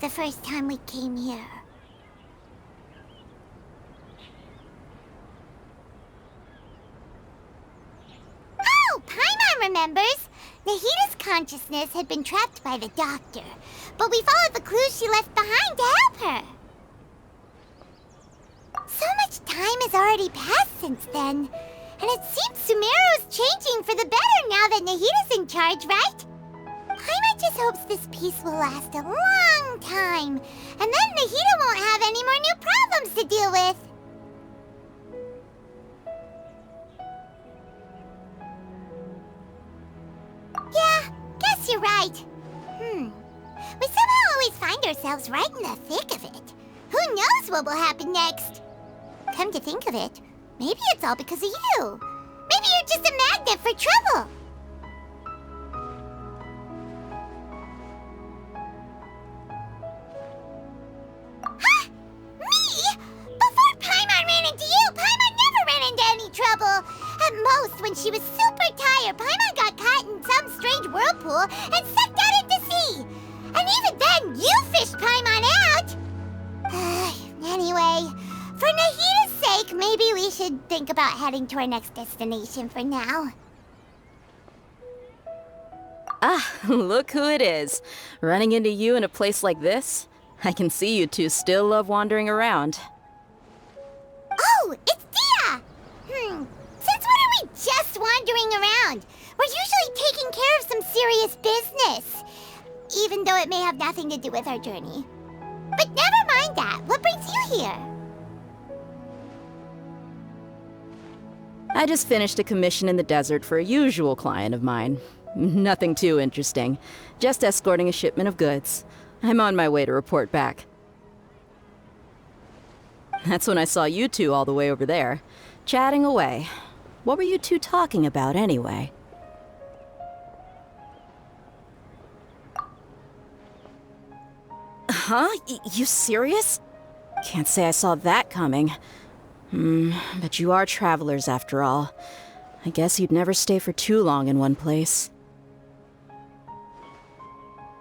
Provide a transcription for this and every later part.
The first time we came here. Oh, Paimon remembers! Nahita's consciousness had been trapped by the doctor, but we followed the clues she left behind to help her. So much time has already passed since then, and it seems Sumeru's changing for the better now that Nahita's in charge, right? Paimon just hopes this peace will last a long time, and then Nahita won't have any more new problems to deal with. Yeah, guess you're right. We somehow always find ourselves right in the thick of it. Who knows what will happen next? Come to think of it, maybe it's all because of you. Maybe you're just a magnet for trouble. When she was super tired, Paimon got caught in some strange whirlpool and sucked out into sea. And even then, you fished Paimon out! Anyway, for Nahita's sake, maybe we should think about heading to our next destination for now. Ah, look who it is. Running into you in a place like this? I can see you two still love wandering around. Oh, it's Dia! Since when are we just wandering around? We're usually taking care of some serious business, even though it may have nothing to do with our journey. But never mind that. What brings you here? I just finished a commission in the desert for a usual client of mine. Nothing too interesting. Just escorting a shipment of goods. I'm on my way to report back. That's when I saw you two all the way over there, chatting away. What were you two talking about, anyway? Huh? You serious? Can't say I saw that coming. But you are travelers, after all. I guess you'd never stay for too long in one place.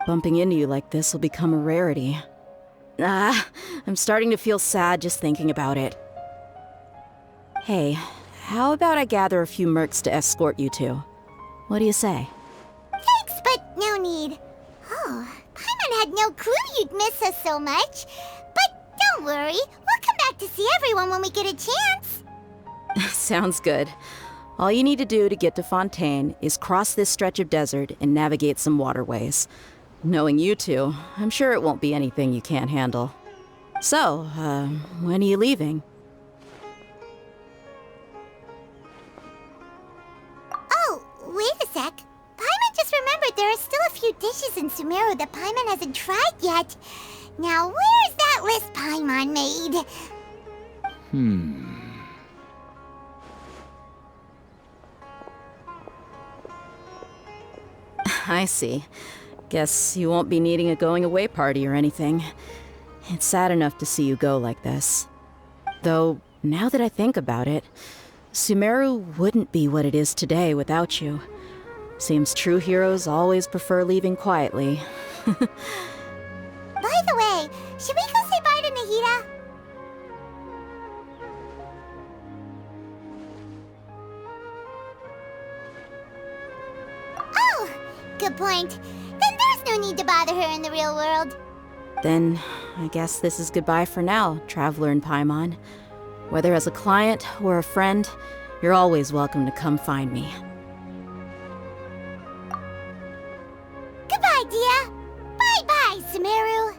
Bumping into you like this will become a rarity. I'm starting to feel sad just thinking about it. Hey, how about I gather a few mercs to escort you two? What do you say? Thanks, but no need. Oh, Paimon had no clue you'd miss us so much. But don't worry, we'll come back to see everyone when we get a chance. Sounds good. All you need to do to get to Fontaine is cross this stretch of desert and navigate some waterways. Knowing you two, I'm sure it won't be anything you can't handle. So, when are you leaving? Oh, wait a sec. Paimon just remembered there are still a few dishes in Sumeru that Paimon hasn't tried yet. Now, where's that list Paimon made? I see. Guess you won't be needing a going-away party or anything. It's sad enough to see you go like this. Though, now that I think about it, Sumeru wouldn't be what it is today without you. Seems true heroes always prefer leaving quietly. By the way, should we go say bye to Nahita? Oh, good point. Then there's no need to bother her in the real world. Then, I guess this is goodbye for now, Traveler in Paimon. Whether as a client or a friend, you're always welcome to come find me. Goodbye, Dia. Bye-bye, Sumeru.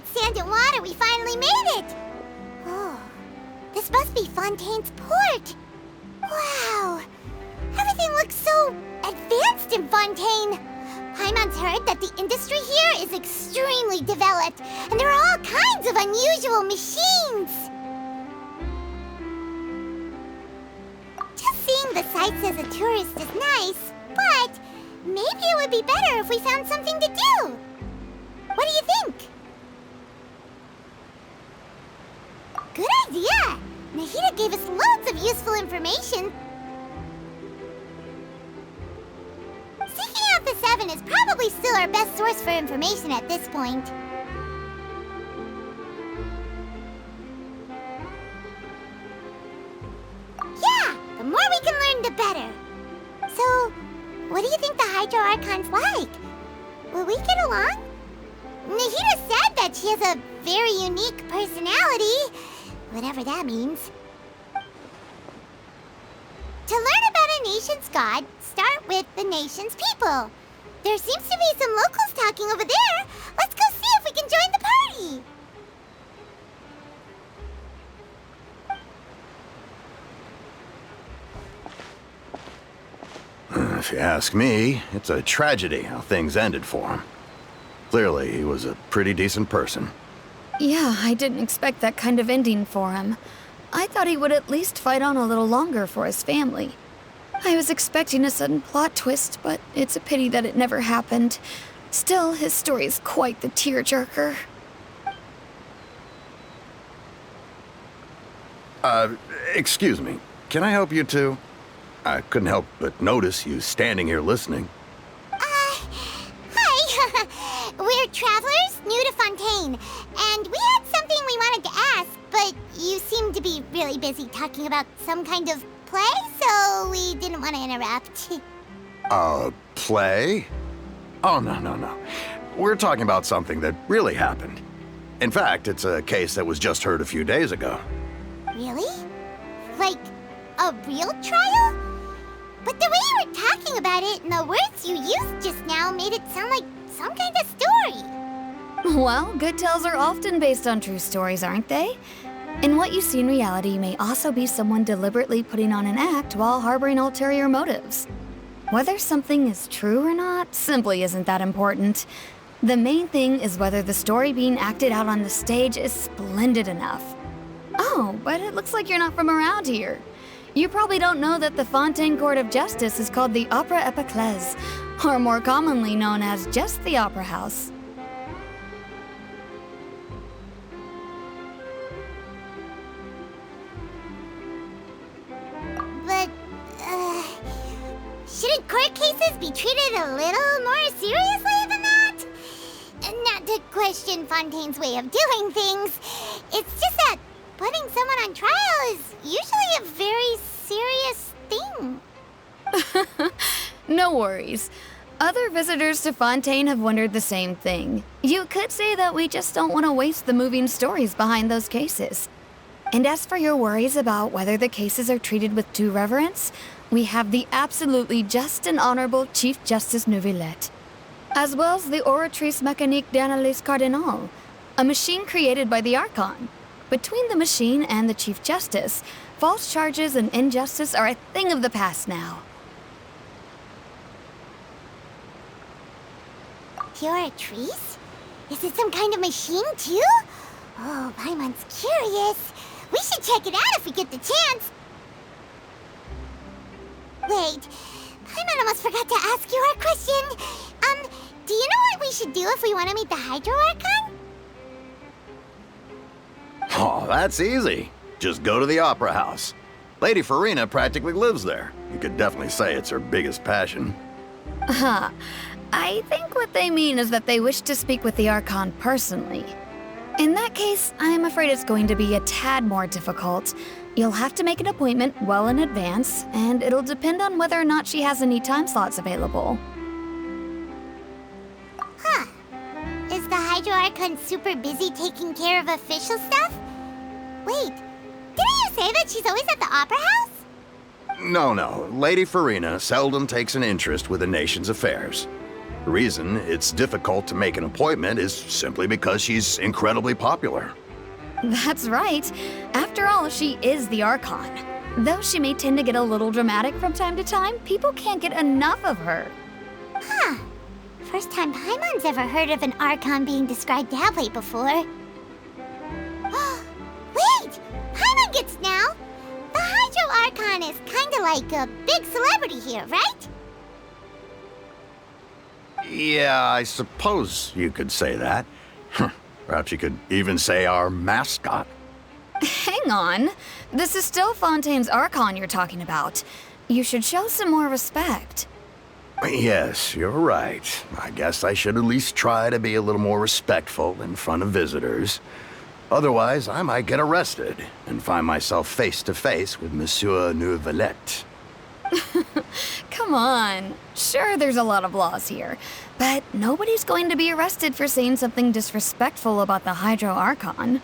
Sand and water, we finally made it! Oh, this must be Fontaine's port. Wow, everything looks so advanced in Fontaine. Paimon's heard that the industry here is extremely developed, and there are all kinds of unusual machines. Just seeing the sights as a tourist is nice, but maybe it would be better if we found something to do. What do you think? Good idea! Nahida gave us loads of useful information. Seeking out the Seven is probably still our best source for information at this point. Yeah! The more we can learn, the better. So, what do you think the Hydro Archon's like? Will we get along? Nahida said that she has a very unique personality. Whatever that means. To learn about a nation's god, start with the nation's people. There seems to be some locals talking over there. Let's go see if we can join the party. If you ask me, it's a tragedy how things ended for him. Clearly, he was a pretty decent person. Yeah, I didn't expect that kind of ending for him. I thought he would at least fight on a little longer for his family. I was expecting a sudden plot twist, but it's a pity that it never happened. Still, his story is quite the tearjerker. Excuse me. Can I help you two? I couldn't help but notice you standing here listening. Hi. We're travelers new to Fontaine, and we had something we wanted to ask, but you seem to be really busy talking about some kind of play, so we didn't want to interrupt. Play? Oh, no. We're talking about something that really happened. In fact, it's a case that was just heard a few days ago. Really? Like, a real trial? But the way you were talking about it and the words you used just now made it sound like some kind of story. Well, good tales are often based on true stories, aren't they? And what you see in reality may also be someone deliberately putting on an act while harboring ulterior motives. Whether something is true or not simply isn't that important. The main thing is whether the story being acted out on the stage is splendid enough. Oh, but it looks like you're not from around here. You probably don't know that the Fontaine Court of Justice is called the Opera Epiclese, or more commonly known as just the Opera House. But, shouldn't court cases be treated a little more seriously than that? Not to question Fontaine's way of doing things. It's just that putting someone on trial is usually a very serious thing. No worries. Other visitors to Fontaine have wondered the same thing. You could say that we just don't want to waste the moving stories behind those cases. And as for your worries about whether the cases are treated with due reverence, we have the absolutely just and honorable Chief Justice Neuvillette, as well as the Oratrice Mécanique d'Analyse Cardinal. a machine created by the Archon. Between the machine and the Chief Justice, false charges and injustice are a thing of the past now. Pure trees? Is it some kind of machine, too? Oh, Paimon's curious. We should check it out if we get the chance. Wait, Paimon almost forgot to ask you our question. Do you know what we should do if we want to meet the Hydro Archon? Oh, that's easy. Just go to the Opera House. Lady Farina practically lives there. You could definitely say it's her biggest passion. Huh. I think what they mean is that they wish to speak with the Archon personally. In that case, I'm afraid it's going to be a tad more difficult. You'll have to make an appointment well in advance, and it'll depend on whether or not she has any time slots available. Huh. Is the Hydro Archon super busy taking care of official stuff? Wait, didn't you say that she's always at the Opera House? No. Lady Farina seldom takes an interest with the nation's affairs. The reason it's difficult to make an appointment is simply because she's incredibly popular. That's right. After all, she is the Archon. Though she may tend to get a little dramatic from time to time, people can't get enough of her. Huh. First time Paimon's ever heard of an Archon being described that way before. Wait! Paimon gets now! The Hydro Archon is kinda like a big celebrity here, right? Yeah, I suppose you could say that. Perhaps you could even say our mascot. Hang on. This is still Fontaine's Archon you're talking about. You should show some more respect. Yes, you're right. I guess I should at least try to be a little more respectful in front of visitors. Otherwise, I might get arrested and find myself face to face with Monsieur Neuvillette. Come on. Sure, there's a lot of laws here, but nobody's going to be arrested for saying something disrespectful about the Hydro Archon.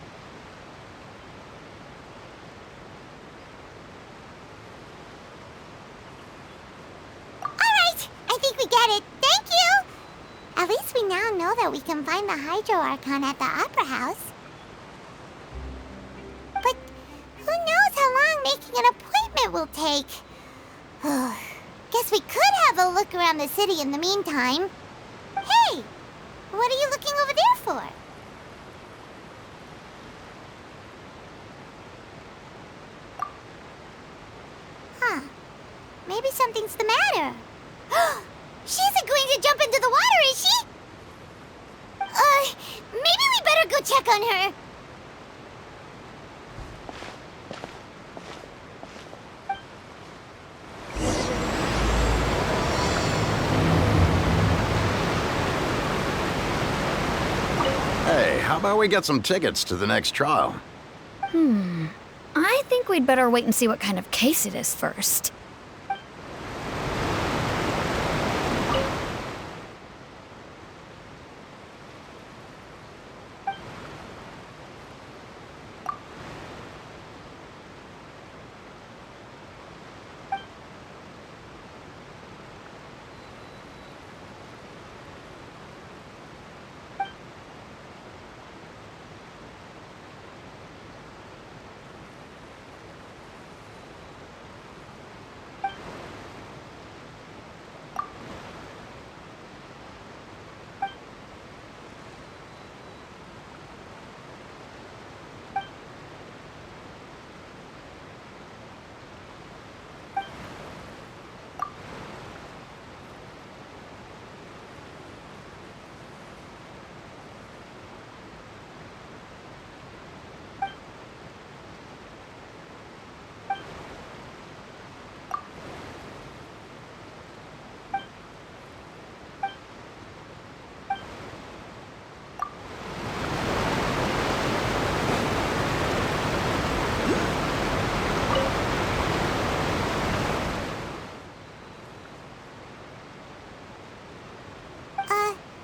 Alright, I think we get it. Thank you! At least we now know that we can find the Hydro Archon at the Opera House. But who knows how long making an appointment will take? Guess we could have a look around the city in the meantime. Hey! What are you looking over there for? Huh. Maybe something's the matter. She isn't going to jump into the water, is she? Maybe we better go check on her. Hey, how about we get some tickets to the next trial? I think we'd better wait and see what kind of case it is first.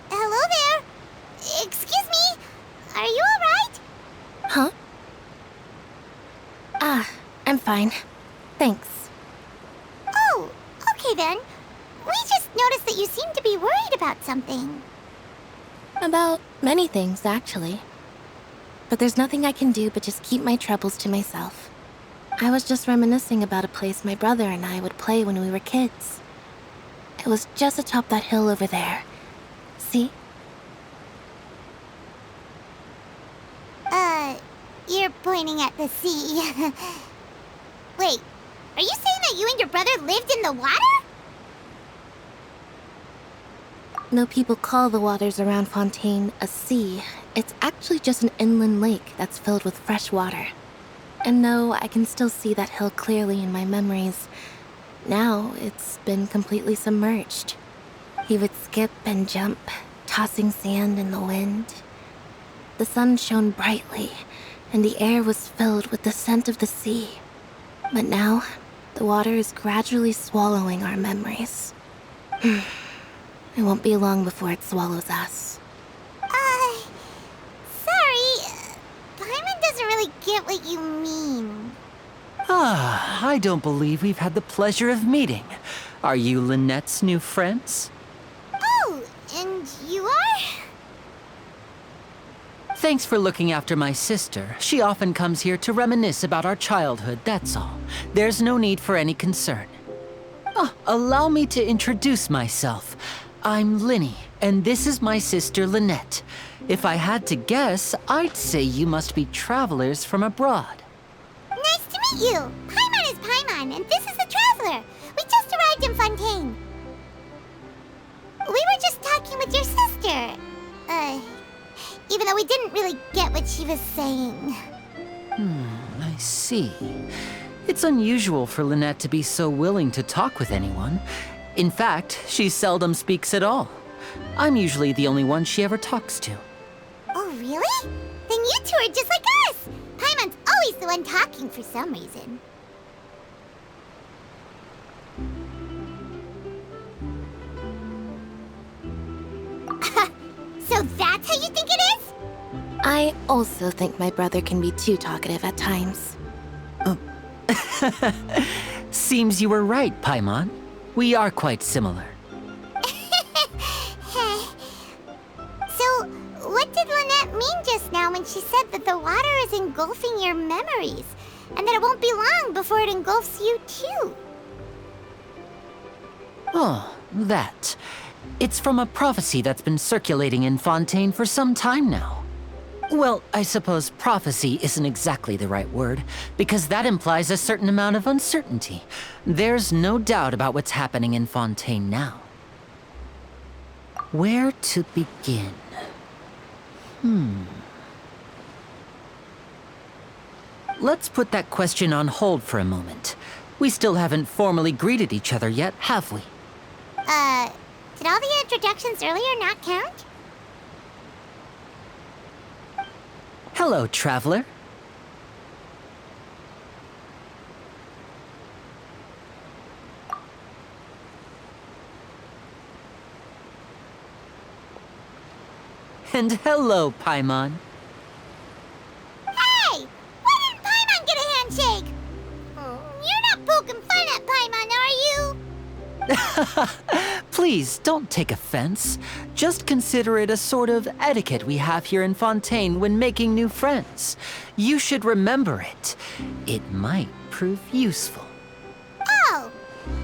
Hello there. Excuse me. Are you alright? Huh? I'm fine. Thanks. Oh, okay then. We just noticed that you seem to be worried about something. About many things, actually. but there's nothing I can do but just keep my troubles to myself. I was just reminiscing about a place my brother and I would play when we were kids. It was just atop that hill over there. See? You're pointing at the sea. Wait, are you saying that you and your brother lived in the water? No, people call the waters around Fontaine a sea. It's actually just an inland lake that's filled with fresh water. And no, I can still see that hill clearly in my memories. Now, it's been completely submerged. He would skip and jump, tossing sand in the wind. The sun shone brightly, and the air was filled with the scent of the sea. But now, the water is gradually swallowing our memories. It won't be long before it swallows us. Sorry. Paimon doesn't really get what you mean. I don't believe we've had the pleasure of meeting. Are you Lynette's new friends? Oh, and you are? Thanks for looking after my sister. She often comes here to reminisce about our childhood, that's all. There's no need for any concern. Allow me to introduce myself. I'm Linny, and this is my sister Lynette. If I had to guess, I'd say you must be travelers from abroad. Nice to meet you. Paimon is Paimon, and this is the Traveler. We just arrived in Fontaine. We were just talking with your sister. Even though we didn't really get what she was saying. I see. It's unusual for Lynette to be so willing to talk with anyone. In fact, she seldom speaks at all. I'm usually the only one she ever talks to. Oh, really? Then you two are just like us! Paimon's always the one talking for some reason. So that's how you think it is? I also think my brother can be too talkative at times. Seems you were right, Paimon. We are quite similar. So, what did Lynette mean just now when she said that the water is engulfing your memories, and that it won't be long before it engulfs you too? Oh, that. It's from a prophecy that's been circulating in Fontaine for some time now. Well, I suppose prophecy isn't exactly the right word, because that implies a certain amount of uncertainty. There's no doubt about what's happening in Fontaine now. Where to begin? Let's put that question on hold for a moment. We still haven't formally greeted each other yet, have we? Did all the introductions earlier not count? Hello, traveler. And hello, Paimon. Hey! Why didn't Paimon get a handshake? You're not poking fun at Paimon, are you? Please, don't take offense. Just consider it a sort of etiquette we have here in Fontaine when making new friends. You should remember it. It might prove useful. Oh,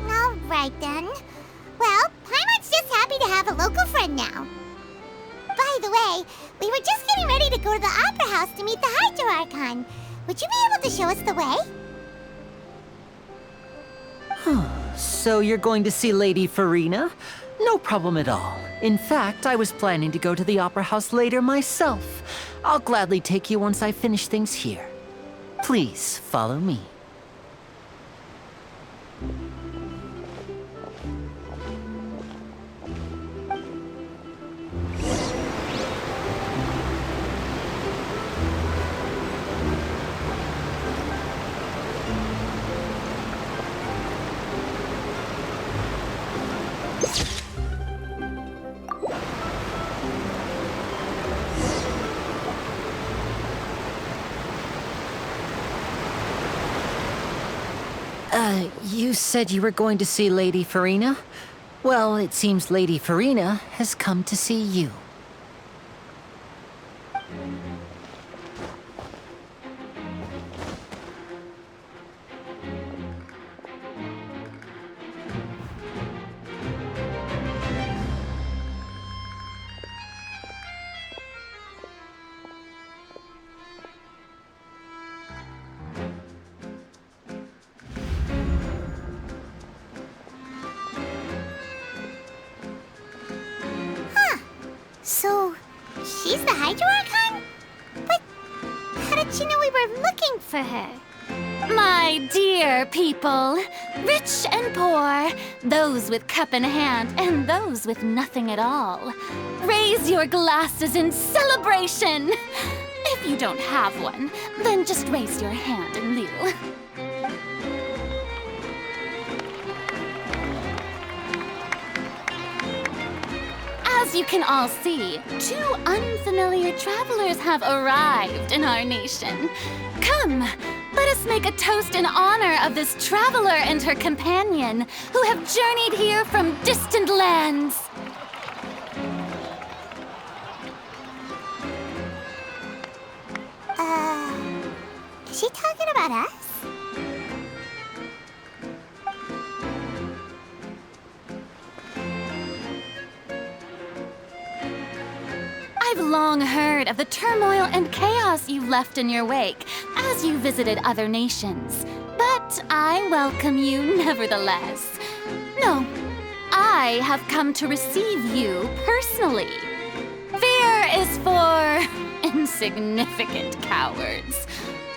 all right then. Well, Paimon's just happy to have a local friend now. By the way, we were just getting ready to go to the Opera House to meet the Hydro Archon. Would you be able to show us the way? So you're going to see Lady Farina? No problem at all. In fact, I was planning to go to the Opera House later myself. I'll gladly take you once I finish things here. Please follow me. You said you were going to see Lady Farina? Well, it seems Lady Farina has come to see you. she's the Hydro Archon? But how did she know we were looking for her? My dear people, rich and poor, those with cup in hand and those with nothing at all, raise your glasses in celebration. If you don't have one, then just raise your hand in lieu. As you can all see, 2 unfamiliar travelers have arrived in our nation. Come, let us make a toast in honor of this traveler and her companion who have journeyed here from distant lands. Is she talking about us? I've long heard of the turmoil and chaos you've left in your wake as you visited other nations. But I welcome you nevertheless. No, I have come to receive you personally. Fear is for insignificant cowards.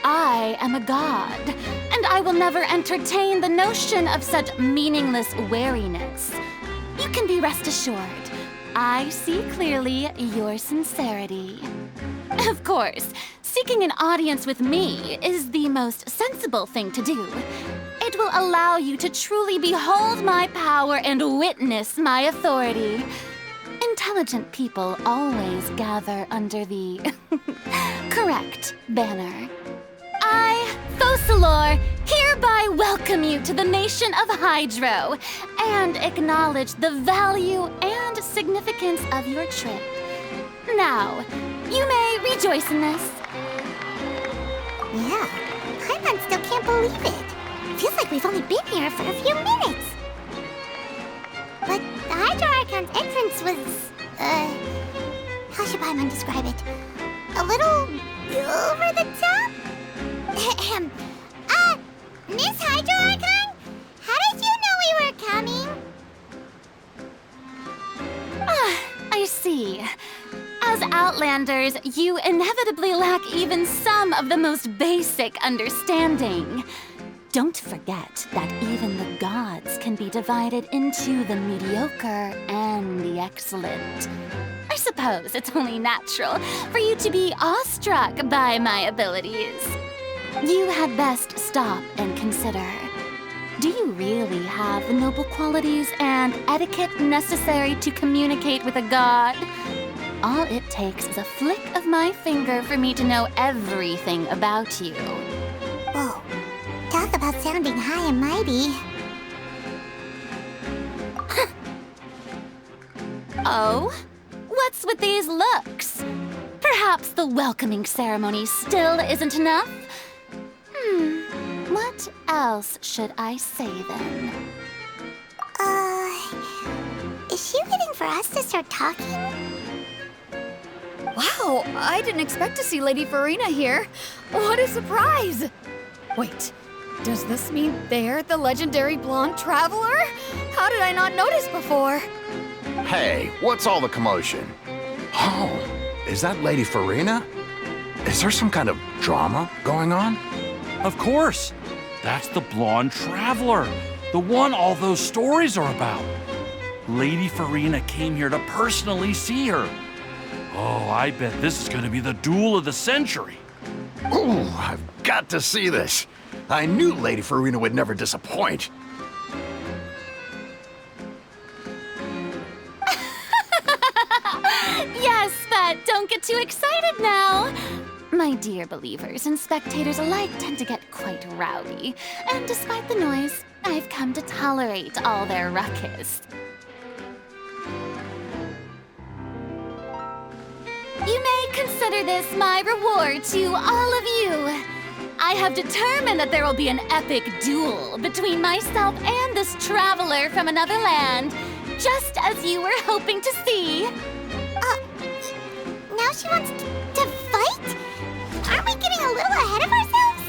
I am a god, and I will never entertain the notion of such meaningless wariness. You can be rest assured. I see clearly your sincerity. Of course, seeking an audience with me is the most sensible thing to do. It will allow you to truly behold my power and witness my authority. Intelligent people always gather under the correct banner. I, Focalor, hereby welcome you to the nation of Hydro and acknowledge the value and significance of your trip. Now, you may rejoice in this. Yeah, Paimon still can't believe it. Feels like we've only been here for a few minutes. But the Hydro Archon's entrance was, how should Paimon describe it? A little over the top? Miss Hydro Archon? How did you know we were coming? I see. As Outlanders, you inevitably lack even some of the most basic understanding. Don't forget that even the gods can be divided into the mediocre and the excellent. I suppose it's only natural for you to be awestruck by my abilities. You had best stop and consider. Do you really have the noble qualities and etiquette necessary to communicate with a god? All it takes is a flick of my finger for me to know everything about you. Whoa, talk about sounding high and mighty. Oh? What's with these looks? Perhaps the welcoming ceremony still isn't enough? What else should I say then? Is she waiting for us to start talking? Wow, I didn't expect to see Lady Farina here. What a surprise! Wait, does this mean they're the legendary blonde traveler? How did I not notice before? Hey, what's all the commotion? Oh, is that Lady Farina? Is there some kind of drama going on? Of course. That's the blonde traveler, the one all those stories are about. Lady Farina came here to personally see her. Oh, I bet this is going to be the duel of the century. Ooh, I've got to see this. I knew Lady Farina would never disappoint. Yes, but don't get too excited now. My dear believers and spectators alike tend to get quite rowdy, and despite the noise, I've come to tolerate all their ruckus. You may consider this my reward to all of you. I have determined that there will be an epic duel between myself and this traveler from another land, just as you were hoping to see. Now she wants to fight? Aren't we getting a little ahead of ourselves?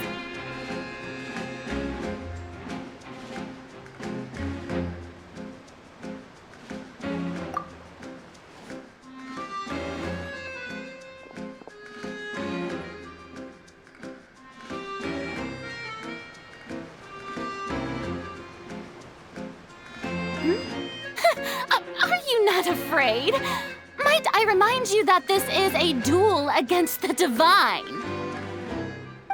that afraid. Might I remind you that this is a duel against the divine?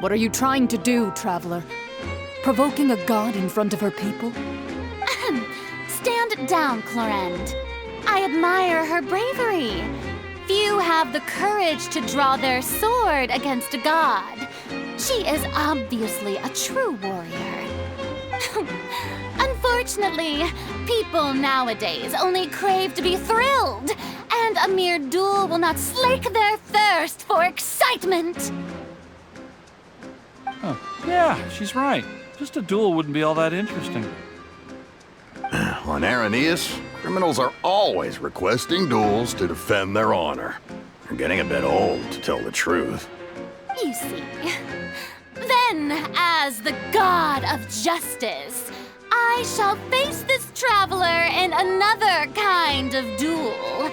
What are you trying to do, Traveler? Provoking a god in front of her people? Stand down, Clorend. I admire her bravery. Few have the courage to draw their sword against a god. She is obviously a true warrior. Unfortunately, people nowadays only crave to be thrilled, and a mere duel will not slake their thirst for excitement. Huh. Yeah, she's right. Just a duel wouldn't be all that interesting. On Araneus, criminals are always requesting duels to defend their honor. They're getting a bit old, to tell the truth. You see. Then, as the god of justice, I shall face this traveler in another kind of duel.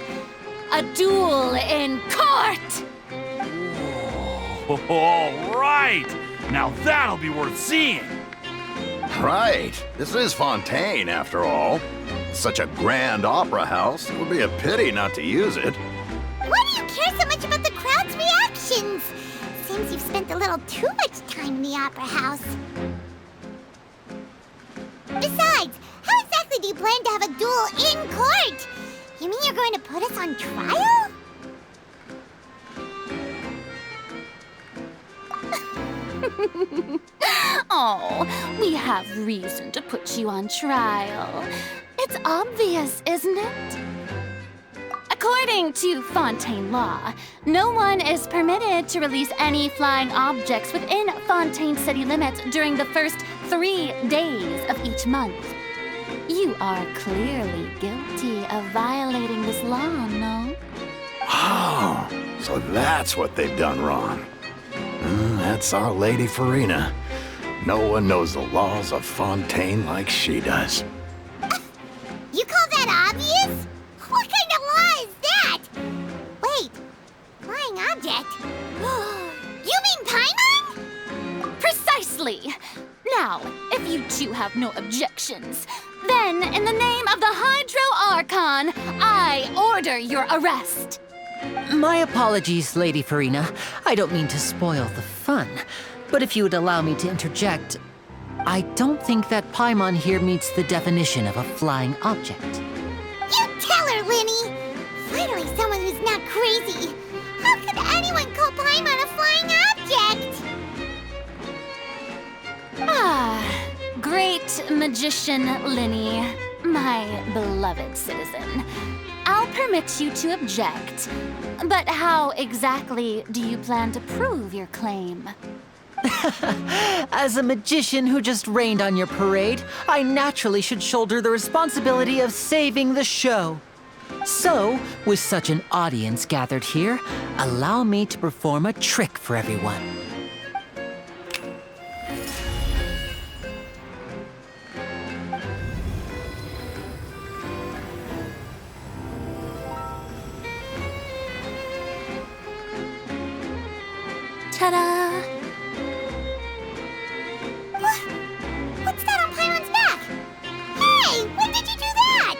A duel in court! All right! Now that'll be worth seeing! Right. This is Fontaine, after all. Such a grand opera house. It would be a pity not to use it. Why do you care so much about the crowd's reactions? Seems you've spent a little too much time in the opera house. Besides, how exactly do you plan to have a duel in court? You mean you're going to put us on trial? Oh, we have reason to put you on trial. It's obvious, isn't it? According to Fontaine law, no one is permitted to release any flying objects within Fontaine city limits during the first 3 days of each month. You are clearly guilty of violating this law, no? Oh, so that's what they've done wrong. That's our Lady Farina. No one knows the laws of Fontaine like she does. You call that obvious? What kind of law is that? Wait, flying object? You mean Paimon? Precisely! Now, if you two have no objections, then in the name of the Hydro Archon, I order your arrest. My apologies, Lady Farina. I don't mean to spoil the fun, but if you would allow me to interject, I don't think that Paimon here meets the definition of a flying object. You tell her, Linny! Finally someone who's not crazy. How could anyone call Paimon a flying object? Great magician Linny, my beloved citizen. I'll permit you to object, but how exactly do you plan to prove your claim? As a magician who just rained on your parade, I naturally should shoulder the responsibility of saving the show. So, with such an audience gathered here, allow me to perform a trick for everyone. Ta-da! What's that on Paimon's back? Hey, when did you do that?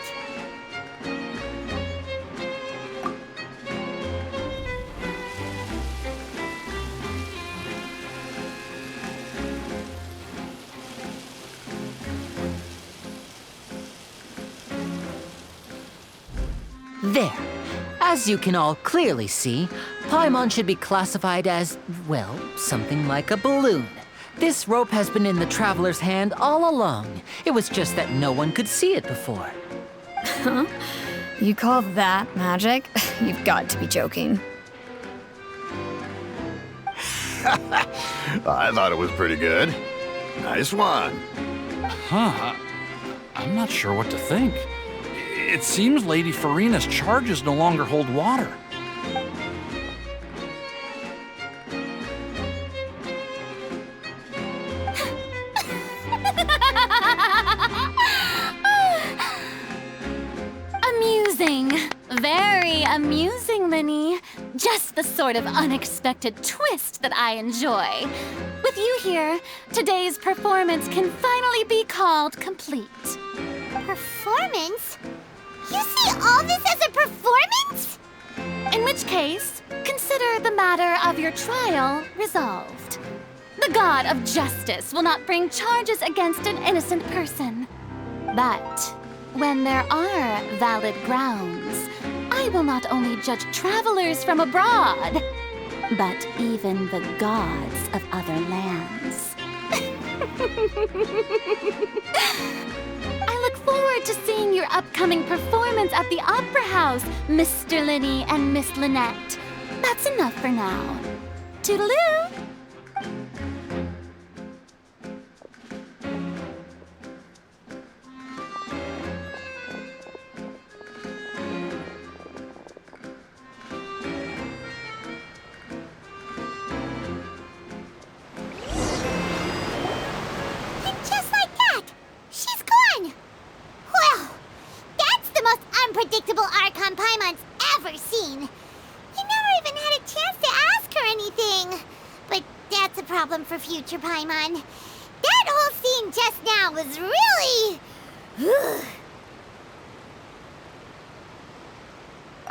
There. As you can all clearly see, Paimon should be classified as, well, something like a balloon. This rope has been in the Traveler's hand all along. It was just that no one could see it before. Huh? You call that magic? You've got to be joking. I thought it was pretty good. Nice one. Huh. I'm not sure what to think. It seems Lady Farina's charges no longer hold water. Amusing. Very amusing, Linny. Just the sort of unexpected twist that I enjoy. With you here, today's performance can finally be called complete. Performance? You see all this as a performance? In which case, consider the matter of your trial resolved. The god of justice will not bring charges against an innocent person. But when there are valid grounds, I will not only judge travelers from abroad, but even the gods of other lands. I look forward to seeing your upcoming performance at the Opera House, Mr. Linny and Miss Lynette. That's enough for now. Toodaloo! Unpredictable Archon Paimon's ever seen. You never even had a chance to ask her anything. But that's a problem for future Paimon. That whole scene just now was really...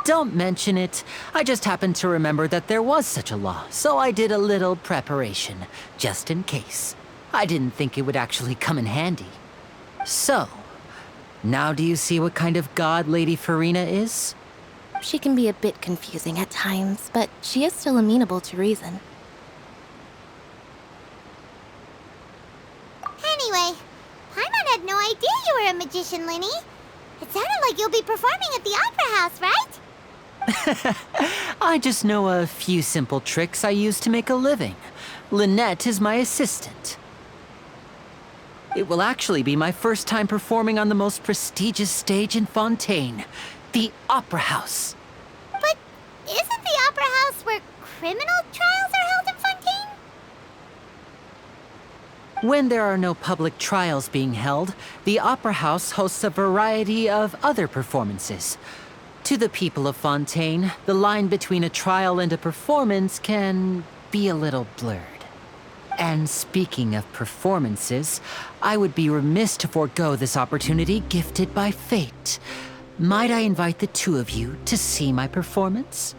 Don't mention it. I just happened to remember that there was such a law, so I did a little preparation, just in case. I didn't think it would actually come in handy. So, now do you see what kind of god Lady Farina is? She can be a bit confusing at times, but she is still amenable to reason. Anyway, Paimon had no idea you were a magician, Linny. It sounded like you'll be performing at the Opera House, right? I just know a few simple tricks I use to make a living. Lynette is my assistant. It will actually be my first time performing on the most prestigious stage in Fontaine, the Opera House. But isn't the Opera House where criminal trials are held in Fontaine? When there are no public trials being held, the Opera House hosts a variety of other performances. To the people of Fontaine, the line between a trial and a performance can be a little blurred. And speaking of performances, I would be remiss to forego this opportunity gifted by fate. Might I invite the two of you to see my performance?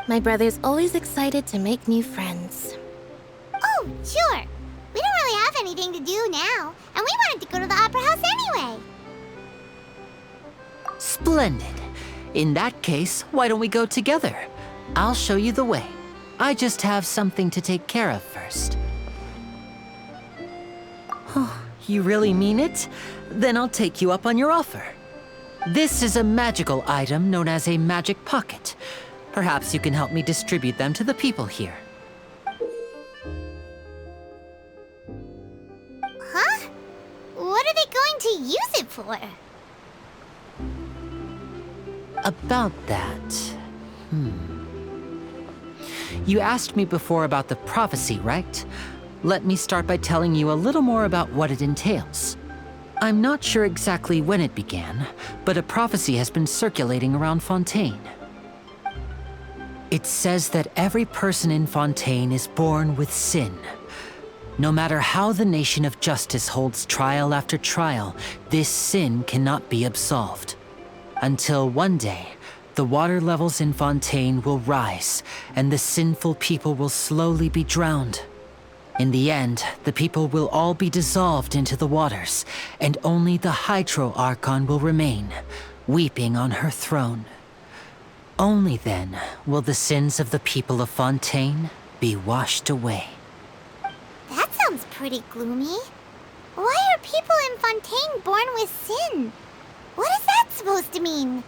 My brother's always excited to make new friends. Oh, sure. We don't really have anything to do now, and we wanted to go to the Opera House anyway. Splendid. In that case, why don't we go together? I'll show you the way. I just have something to take care of first. Oh, you really mean it? Then I'll take you up on your offer. This is a magical item known as a magic pocket. Perhaps you can help me distribute them to the people here. Huh? What are they going to use it for? About that... You asked me before about the prophecy, right? Let me start by telling you a little more about what it entails. I'm not sure exactly when it began, but a prophecy has been circulating around Fontaine. It says that every person in Fontaine is born with sin. No matter how the nation of justice holds trial after trial, this sin cannot be absolved. Until one day, the water levels in Fontaine will rise, and the sinful people will slowly be drowned. In the end, the people will all be dissolved into the waters, and only the Hydro Archon will remain, weeping on her throne. Only then will the sins of the people of Fontaine be washed away. That sounds pretty gloomy. Why are people in Fontaine born with sin? What is that supposed to mean?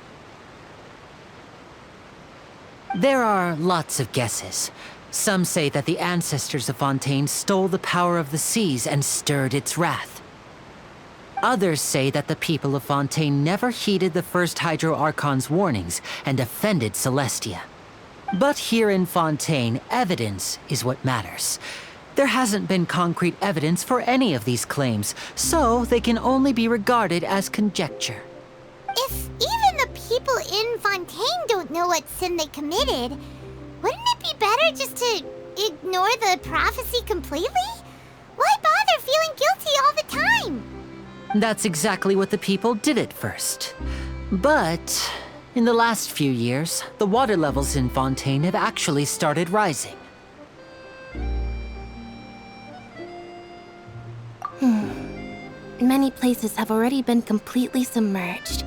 There are lots of guesses. Some say that the ancestors of Fontaine stole the power of the seas and stirred its wrath. Others say that the people of Fontaine never heeded the first Hydro Archon's warnings and offended Celestia. But here in Fontaine, evidence is what matters. There hasn't been concrete evidence for any of these claims, so they can only be regarded as conjecture. If even the people in Fontaine don't know what sin they committed, wouldn't it be better just to ignore the prophecy completely? Why bother feeling guilty all the time? That's exactly what the people did at first. But in the last few years, the water levels in Fontaine have actually started rising. Many places have already been completely submerged,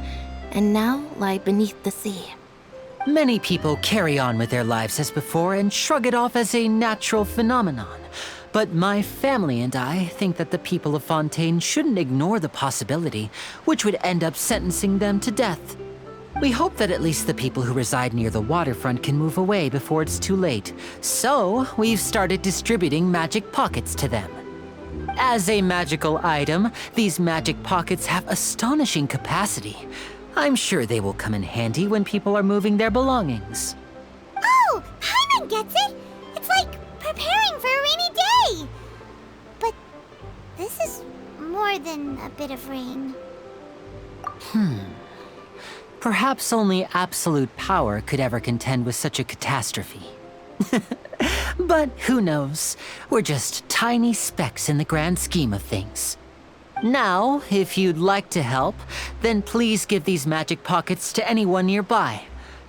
and now lie beneath the sea. Many people carry on with their lives as before and shrug it off as a natural phenomenon. But my family and I think that the people of Fontaine shouldn't ignore the possibility, which would end up sentencing them to death. We hope that at least the people who reside near the waterfront can move away before it's too late. So, we've started distributing magic pockets to them. As a magical item, these magic pockets have astonishing capacity. I'm sure they will come in handy when people are moving their belongings. Oh, Paimon gets it! It's like preparing for a rainy day! But this is more than a bit of rain. Perhaps only absolute power could ever contend with such a catastrophe. But who knows? We're just tiny specks in the grand scheme of things. Now, if you'd like to help, then please give these magic pockets to anyone nearby.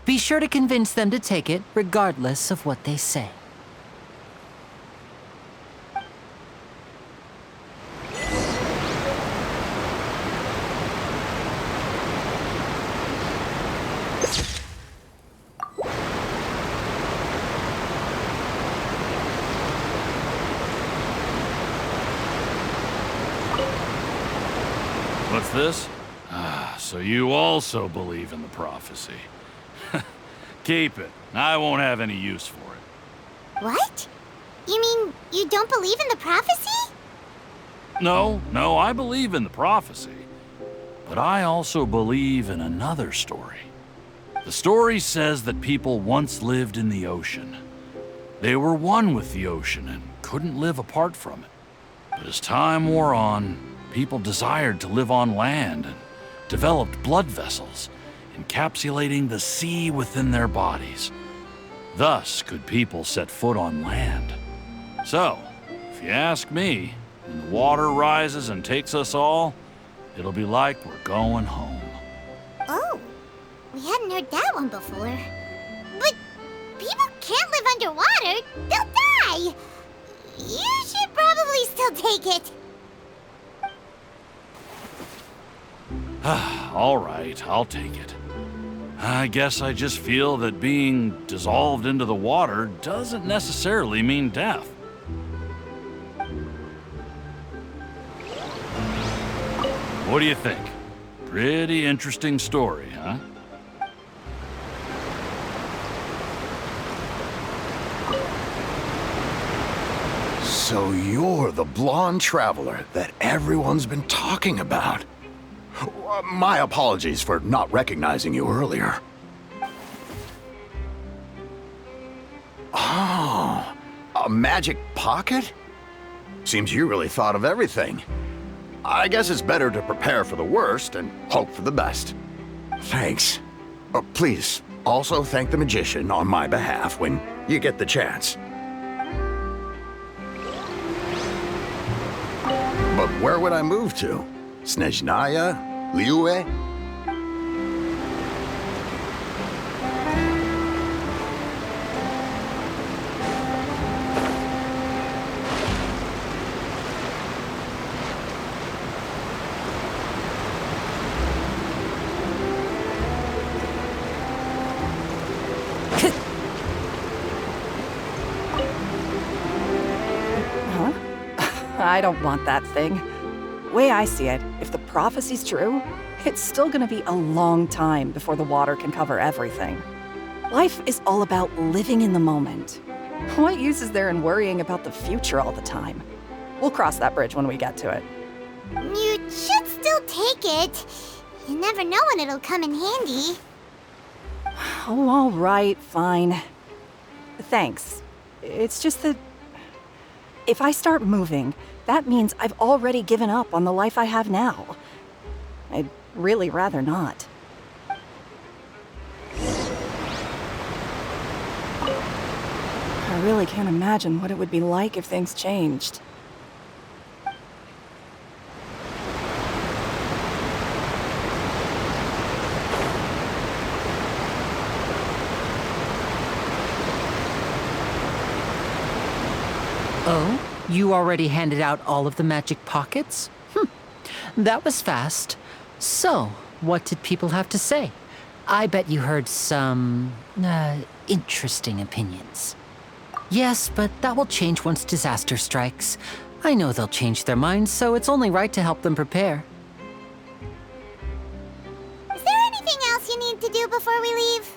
Be sure to convince them to take it, regardless of what they say. What's this? So you also believe in the prophecy. Keep it. I won't have any use for it. What? You mean you don't believe in the prophecy? No, I believe in the prophecy. But I also believe in another story. The story says that people once lived in the ocean. They were one with the ocean and couldn't live apart from it. But as time wore on, people desired to live on land and developed blood vessels, encapsulating the sea within their bodies. Thus could people set foot on land. So, if you ask me, when the water rises and takes us all, it'll be like we're going home. Oh, we hadn't heard that one before. But people can't live underwater. They'll die. You should probably still take it. All right, I'll take it. I guess I just feel that being dissolved into the water doesn't necessarily mean death. What do you think? Pretty interesting story, huh? So you're the blonde traveler that everyone's been talking about. My apologies for not recognizing you earlier. Oh, a magic pocket? Seems you really thought of everything. I guess it's better to prepare for the worst and hope for the best. Thanks. Please, also thank the magician on my behalf when you get the chance. But where would I move to? Snezhnaya? Liyue? Huh? I don't want that thing. Way I see it, if the prophecy's true, it's still gonna be a long time before the water can cover everything. Life is all about living in the moment. What use is there in worrying about the future all the time? We'll cross that bridge when we get to it. You should still take it. You never know when it'll come in handy. Oh, all right, fine. Thanks. It's just that if I start moving, that means I've already given up on the life I have now. I'd really rather not. I really can't imagine what it would be like if things changed. Oh? You already handed out all of the magic pockets? That was fast. So, what did people have to say? I bet you heard some, interesting opinions. Yes, but that will change once disaster strikes. I know they'll change their minds, so it's only right to help them prepare. Is there anything else you need to do before we leave?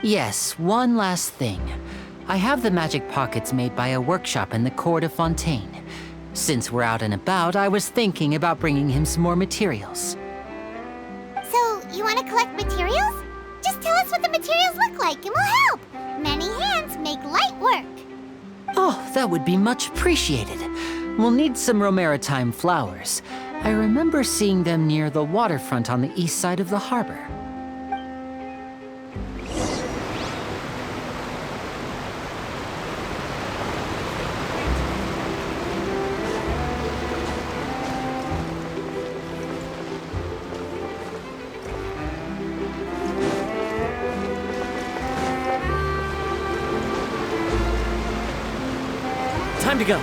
Yes, one last thing. I have the magic pockets made by a workshop in the court of Fontaine. Since we're out and about, I was thinking about bringing him some more materials. So, you want to collect materials? Just tell us what the materials look like and we'll help. Many hands make light work. Oh, that would be much appreciated. We'll need some Romaritime flowers. I remember seeing them near the waterfront on the east side of the harbor. Time to go.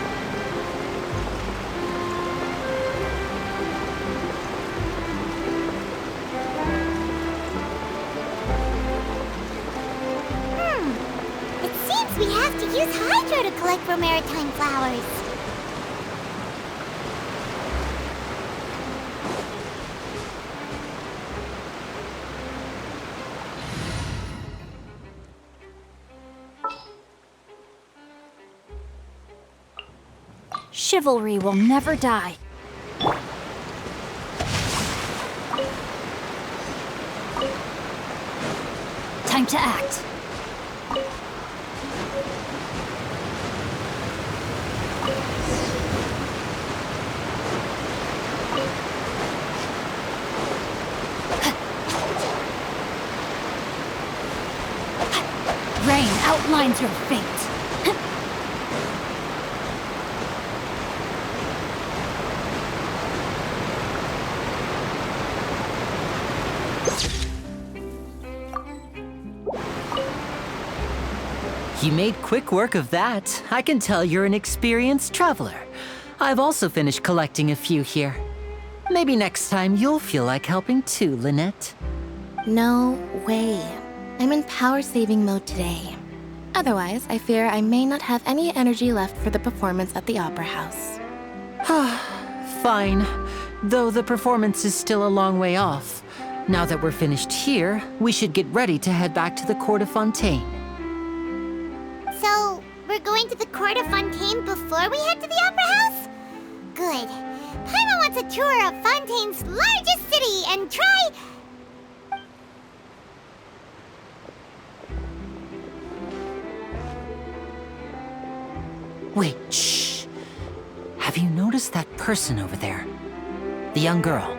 It seems we have to use Hydro to collect Romaritime flowers. Chivalry will never die. Time to act. Rain outlines your fate. You made quick work of that. I can tell you're an experienced traveler. I've also finished collecting a few here. Maybe next time you'll feel like helping too, Lynette. No way. I'm in power-saving mode today. Otherwise, I fear I may not have any energy left for the performance at the Opera House. Fine. Though the performance is still a long way off. Now that we're finished here, we should get ready to head back to the Court of Fontaine. So, we're going to the Court of Fontaine before we head to the Opera House? Good. Paimon wants a tour of Fontaine's largest city and try... Wait, shh. Have you noticed that person over there? The young girl.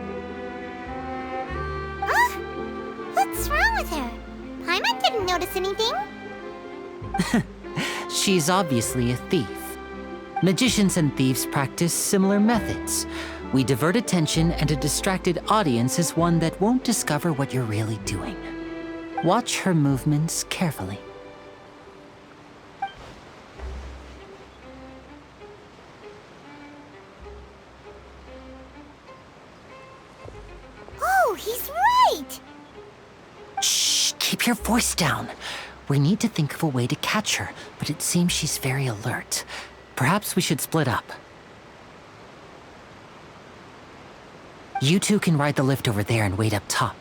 Huh? What's wrong with her? Paimon didn't notice anything. She's obviously a thief. Magicians and thieves practice similar methods. We divert attention, and a distracted audience is one that won't discover what you're really doing. Watch her movements carefully. Oh, he's right! Shh, keep your voice down. We need to think of a way to catch her, but it seems she's very alert. Perhaps we should split up. You two can ride the lift over there and wait up top.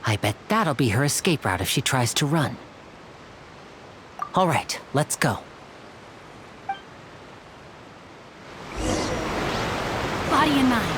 I bet that'll be her escape route if she tries to run. All right, let's go. Body and mind.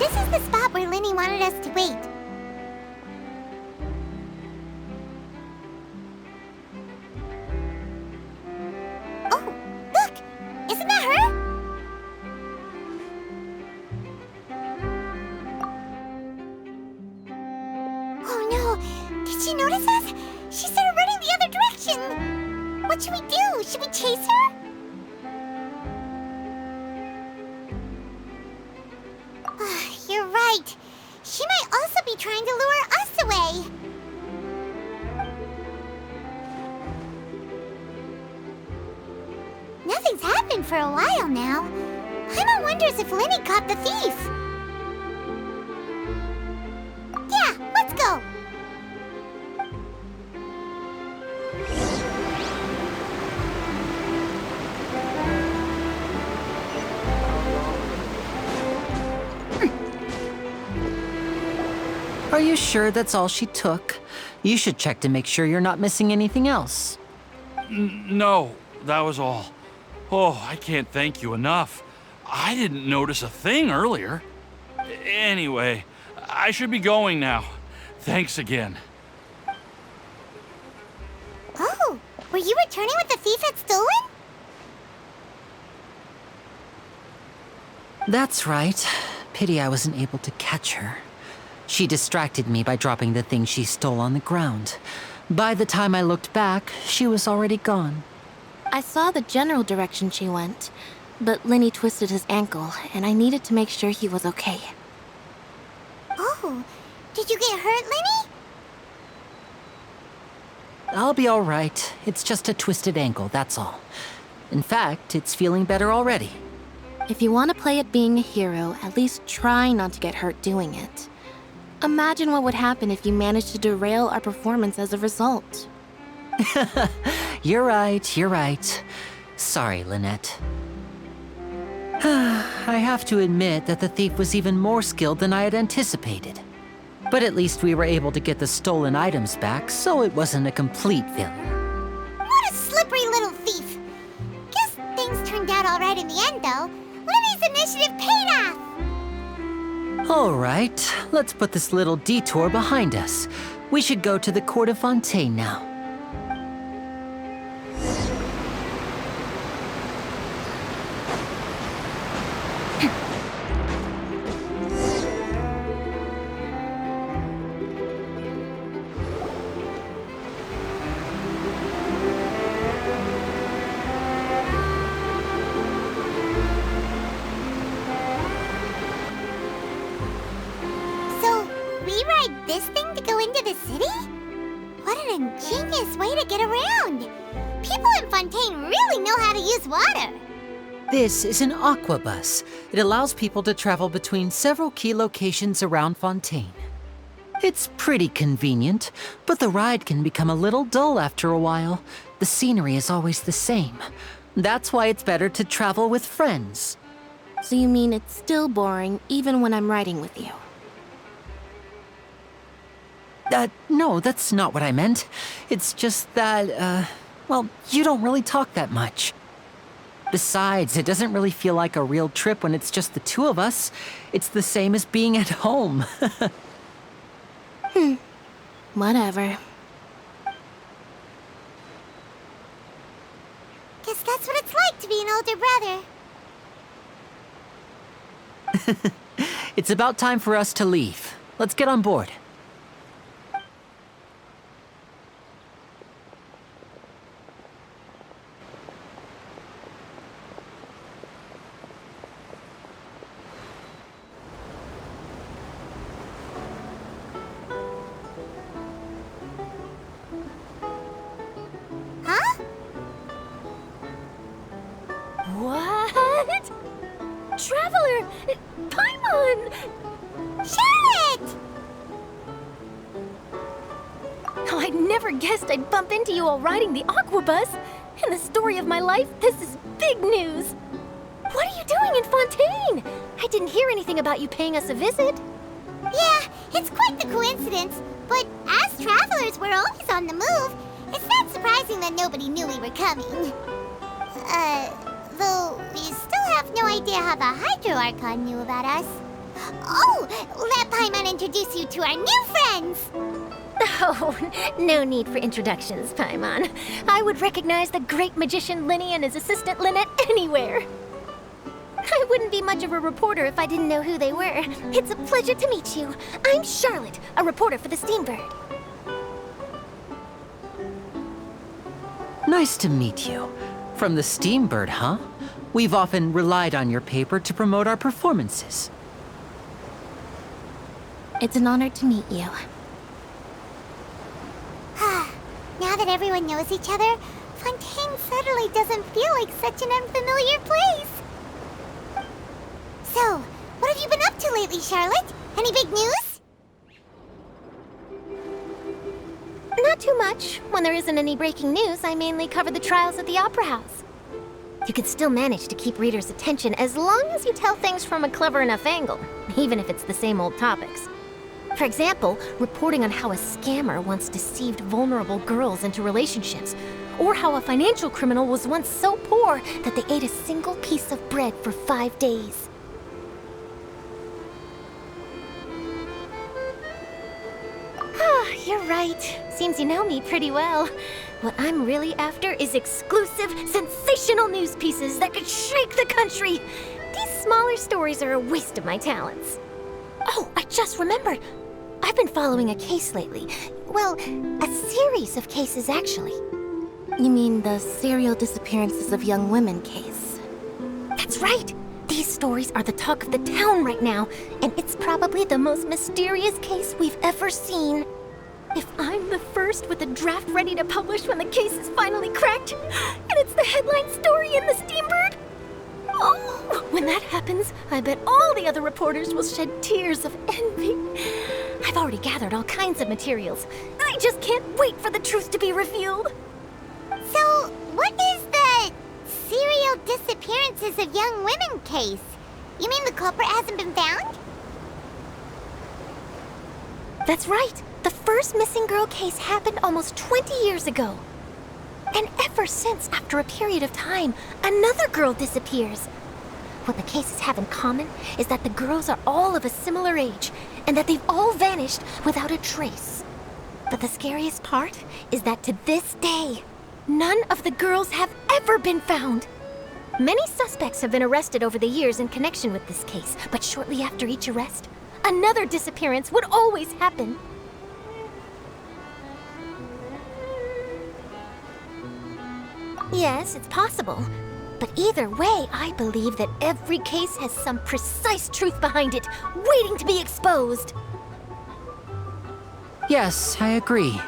this is the spot where Linny wanted us to wait. Oh, look! Isn't that her? Oh no! Did she notice us? She started running the other direction! What should we do? Should we chase her? You're right. She might also be trying to lure us away. Nothing's happened for a while now. Paimon wonders if Linny caught the thief. Yeah, let's go. Are you sure that's all she took? You should check to make sure you're not missing anything else. No, that was all. Oh, I can't thank you enough. I didn't notice a thing earlier. Anyway, I should be going now. Thanks again. Oh, were you returning what the thief had stolen? That's right. Pity I wasn't able to catch her. She distracted me by dropping the thing she stole on the ground. By the time I looked back, she was already gone. I saw the general direction she went, but Linny twisted his ankle, and I needed to make sure he was okay. Oh, did you get hurt, Linny? I'll be all right. It's just a twisted ankle, that's all. In fact, it's feeling better already. If you want to play at being a hero, at least try not to get hurt doing it. Imagine what would happen if you managed to derail our performance as a result. You're right. Sorry, Lynette. I have to admit that the thief was even more skilled than I had anticipated. But at least we were able to get the stolen items back, so it wasn't a complete failure. What a slippery little thief! Guess things turned out all right in the end, though. Linny's initiative paid off! All right, let's put this little detour behind us. We should go to the Court of Fontaine now. This thing to go into the city? What an ingenious way to get around! People in Fontaine really know how to use water! This is an aqua bus. It allows people to travel between several key locations around Fontaine. It's pretty convenient, but the ride can become a little dull after a while. The scenery is always the same. That's why it's better to travel with friends. So you mean it's still boring even when I'm riding with you? No, that's not what I meant. It's just that, well, you don't really talk that much. Besides, it doesn't really feel like a real trip when it's just the two of us. It's the same as being at home. Whatever. Guess that's what it's like to be an older brother. It's about time for us to leave. Let's get on board. What? Traveler! Paimon! Charlotte! Oh, I never guessed I'd bump into you while riding the aqua bus. In the story of my life, this is big news. What are you doing in Fontaine? I didn't hear anything about you paying us a visit. Yeah, it's quite the coincidence. But as travelers, we're always on the move. It's not surprising that nobody knew we were coming. Though we still have no idea how the Hydro Archon knew about us. Oh, let Paimon introduce you to our new friends. Oh, no need for introductions, Paimon. I would recognize the great magician Linny and his assistant Lynette anywhere. I wouldn't be much of a reporter if I didn't know who they were. It's a pleasure to meet you. I'm Charlotte, a reporter for the Steambird. Nice to meet you. From the Steambird, huh? We've often relied on your paper to promote our performances. It's an honor to meet you. Now that everyone knows each other, Fontaine suddenly doesn't feel like such an unfamiliar place. So, what have you been up to lately, Charlotte? Any big news? Not too much. When there isn't any breaking news, I mainly cover the trials at the Opera House. You can still manage to keep readers' attention as long as you tell things from a clever enough angle, even if it's the same old topics. For example, reporting on how a scammer once deceived vulnerable girls into relationships, or how a financial criminal was once so poor that they ate a single piece of bread for 5 days. You're right. Seems you know me pretty well. What I'm really after is exclusive, sensational news pieces that could shake the country. These smaller stories are a waste of my talents. Oh, I just remembered. I've been following a case lately. Well, a series of cases, actually. You mean the serial disappearances of young women case? That's right. These stories are the talk of the town right now, and it's probably the most mysterious case we've ever seen. If I'm the first with a draft ready to publish when the case is finally cracked, and it's the headline story in the Steambird, oh, when that happens, I bet all the other reporters will shed tears of envy. I've already gathered all kinds of materials. I just can't wait for the truth to be revealed. So, what is the serial disappearances of young women case? You mean the culprit hasn't been found? That's right. The first missing girl case happened almost 20 years ago. And ever since, after a period of time, another girl disappears. What the cases have in common is that the girls are all of a similar age, and that they've all vanished without a trace. But the scariest part is that to this day, none of the girls have ever been found. Many suspects have been arrested over the years in connection with this case, but shortly after each arrest, another disappearance would always happen. Yes, it's possible. But either way, I believe that every case has some precise truth behind it, waiting to be exposed. Yes, I agree.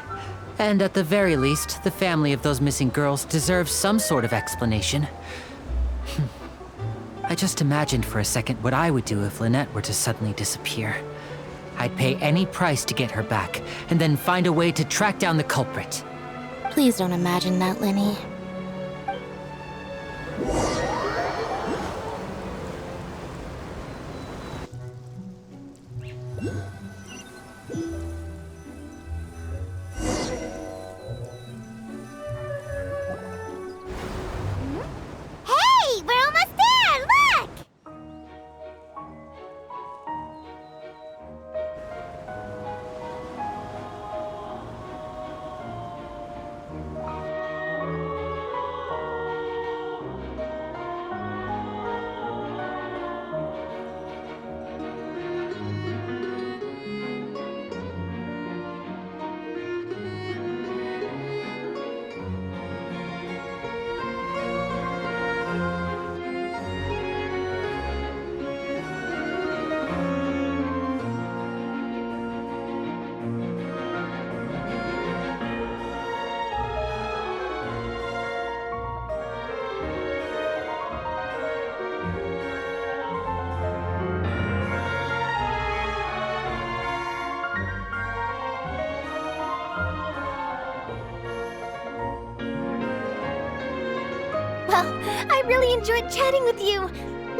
And at the very least, the family of those missing girls deserves some sort of explanation. I just imagined for a second what I would do if Lynette were to suddenly disappear. I'd pay any price to get her back, and then find a way to track down the culprit. Please don't imagine that, Linny. Hey, we're almost there! Look! Well, I really enjoyed chatting with you.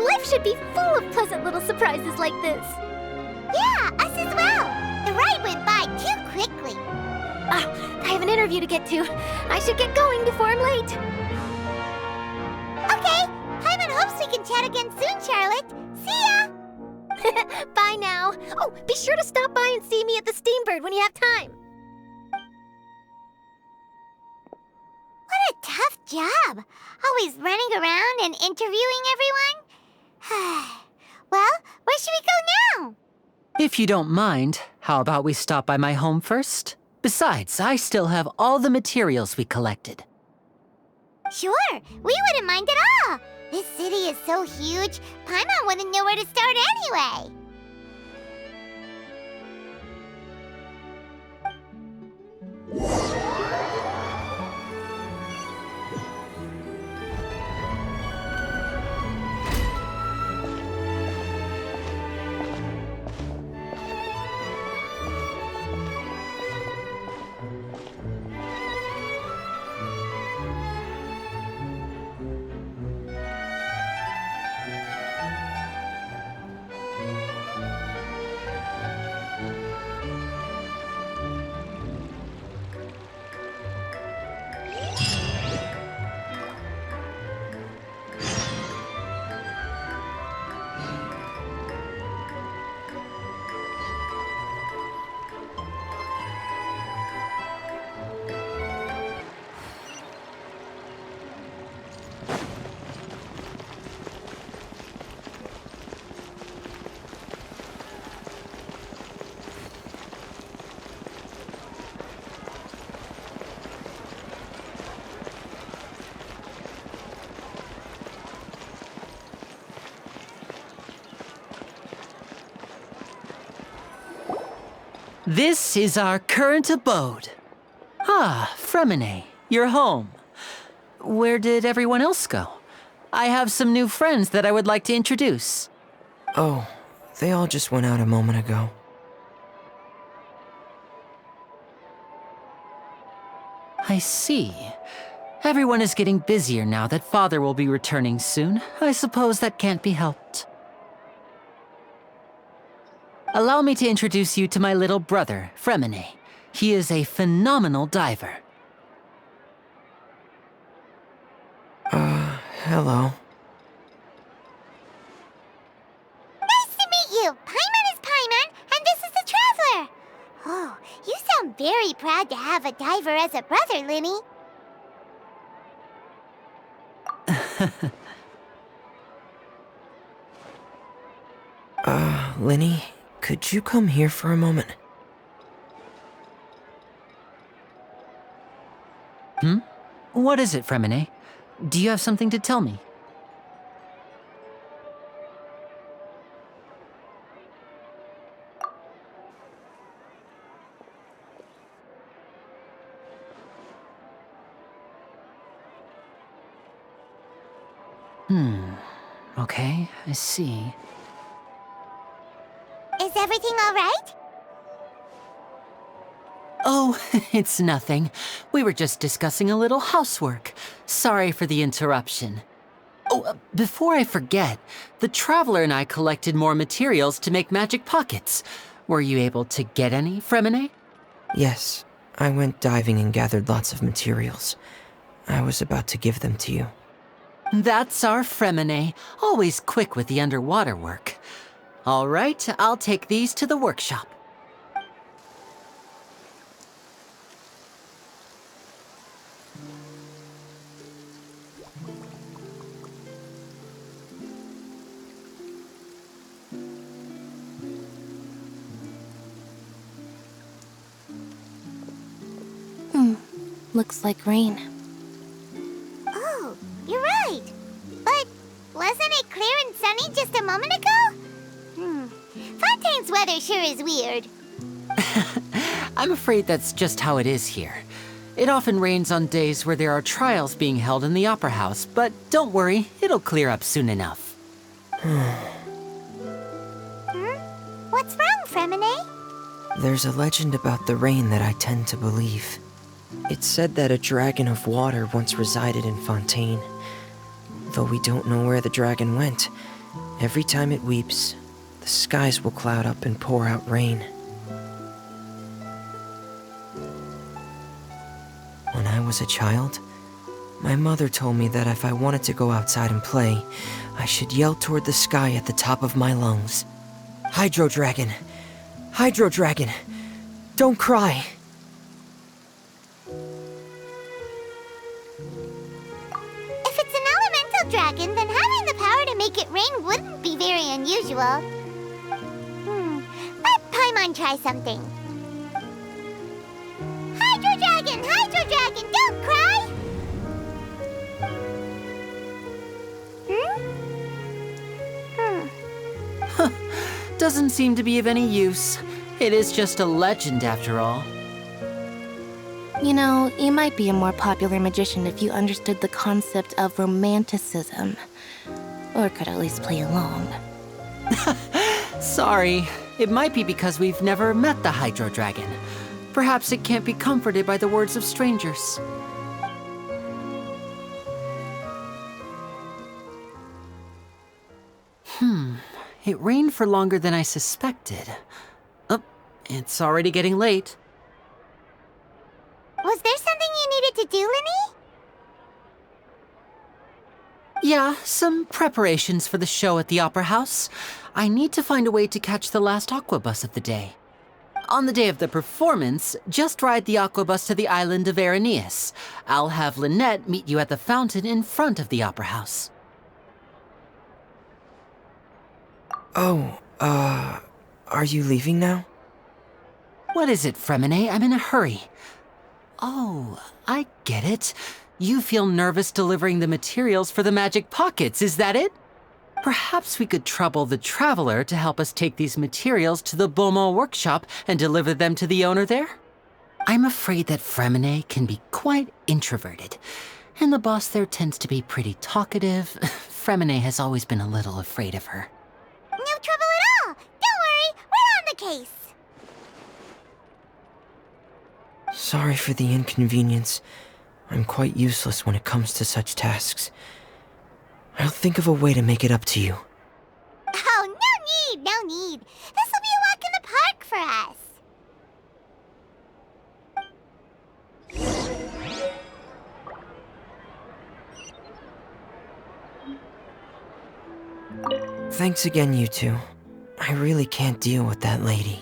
Life should be full of pleasant little surprises like this. Yeah, us as well. The ride went by too quickly. I have an interview to get to. I should get going before I'm late. Okay, Paimon hopes we can chat again soon, Charlotte. See ya! Bye now. Oh, be sure to stop by and see me at the Steambird when you have time. What a tough job. Always running around and interviewing everyone. Well, where should we go now? If you don't mind, how about we stop by my home first? Besides, I still have all the materials we collected. Sure, we wouldn't mind at all. This city is so huge, Paimon wouldn't know where to start anyway. This is our current abode. Ah, Fremine, you're home. Where did everyone else go? I have some new friends that I would like to introduce. Oh, they all just went out a moment ago. I see. Everyone is getting busier now that Father will be returning soon. I suppose that can't be helped. Allow me to introduce you to my little brother, Fremine. He is a phenomenal diver. Hello. Nice to meet you! Paimon is Paimon, and this is the Traveler! Oh, you sound very proud to have a diver as a brother, Linny. Linny, could you come here for a moment? What is it, Fremine? Do you have something to tell me? Okay, I see. Is everything all right? Oh, it's nothing. We were just discussing a little housework. Sorry for the interruption. Oh, before I forget, the Traveler and I collected more materials to make magic pockets. Were you able to get any, Fremine? Yes, I went diving and gathered lots of materials. I was about to give them to you. That's our Fremine, always quick with the underwater work. All right, I'll take these to the workshop. Looks like rain. Oh, you're right. But wasn't it clear and sunny just a moment ago? Fontaine's weather sure is weird. I'm afraid that's just how it is here. It often rains on days where there are trials being held in the Opera House, but don't worry, it'll clear up soon enough. What's wrong, Fremine? There's a legend about the rain that I tend to believe. It's said that a dragon of water once resided in Fontaine. Though we don't know where the dragon went, every time it weeps, the skies will cloud up and pour out rain. When I was a child, my mother told me that if I wanted to go outside and play, I should yell toward the sky at the top of my lungs. Hydro Dragon. Hydro Dragon. Don't cry. If it's an elemental dragon, then having the power to make it rain wouldn't be very unusual. Let Paimon try something. Hydro Dragon, don't cry! Doesn't seem to be of any use. It is just a legend after all. You know, you might be a more popular magician if you understood the concept of romanticism. Or could at least play along. Sorry. It might be because we've never met the Hydro Dragon. Perhaps it can't be comforted by the words of strangers. It rained for longer than I suspected. Oh, it's already getting late. Was there something you needed to do, Linny? Yeah, some preparations for the show at the Opera House. I need to find a way to catch the last aqua bus of the day. On the day of the performance, just ride the aqua bus to the island of Araneus. I'll have Lynette meet you at the fountain in front of the Opera House. Oh, are you leaving now? What is it, Fremine? I'm in a hurry. Oh, I get it. You feel nervous delivering the materials for the magic pockets, is that it? Perhaps we could trouble the Traveler to help us take these materials to the Beaumont workshop and deliver them to the owner there? I'm afraid that Fremine can be quite introverted, and the boss there tends to be pretty talkative. Fremine has always been a little afraid of her. No trouble at all! Don't worry, we're on the case! Sorry for the inconvenience. I'm quite useless when it comes to such tasks. I'll think of a way to make it up to you. Oh, no need! This will be a walk in the park for us! Thanks again, you two. I really can't deal with that lady.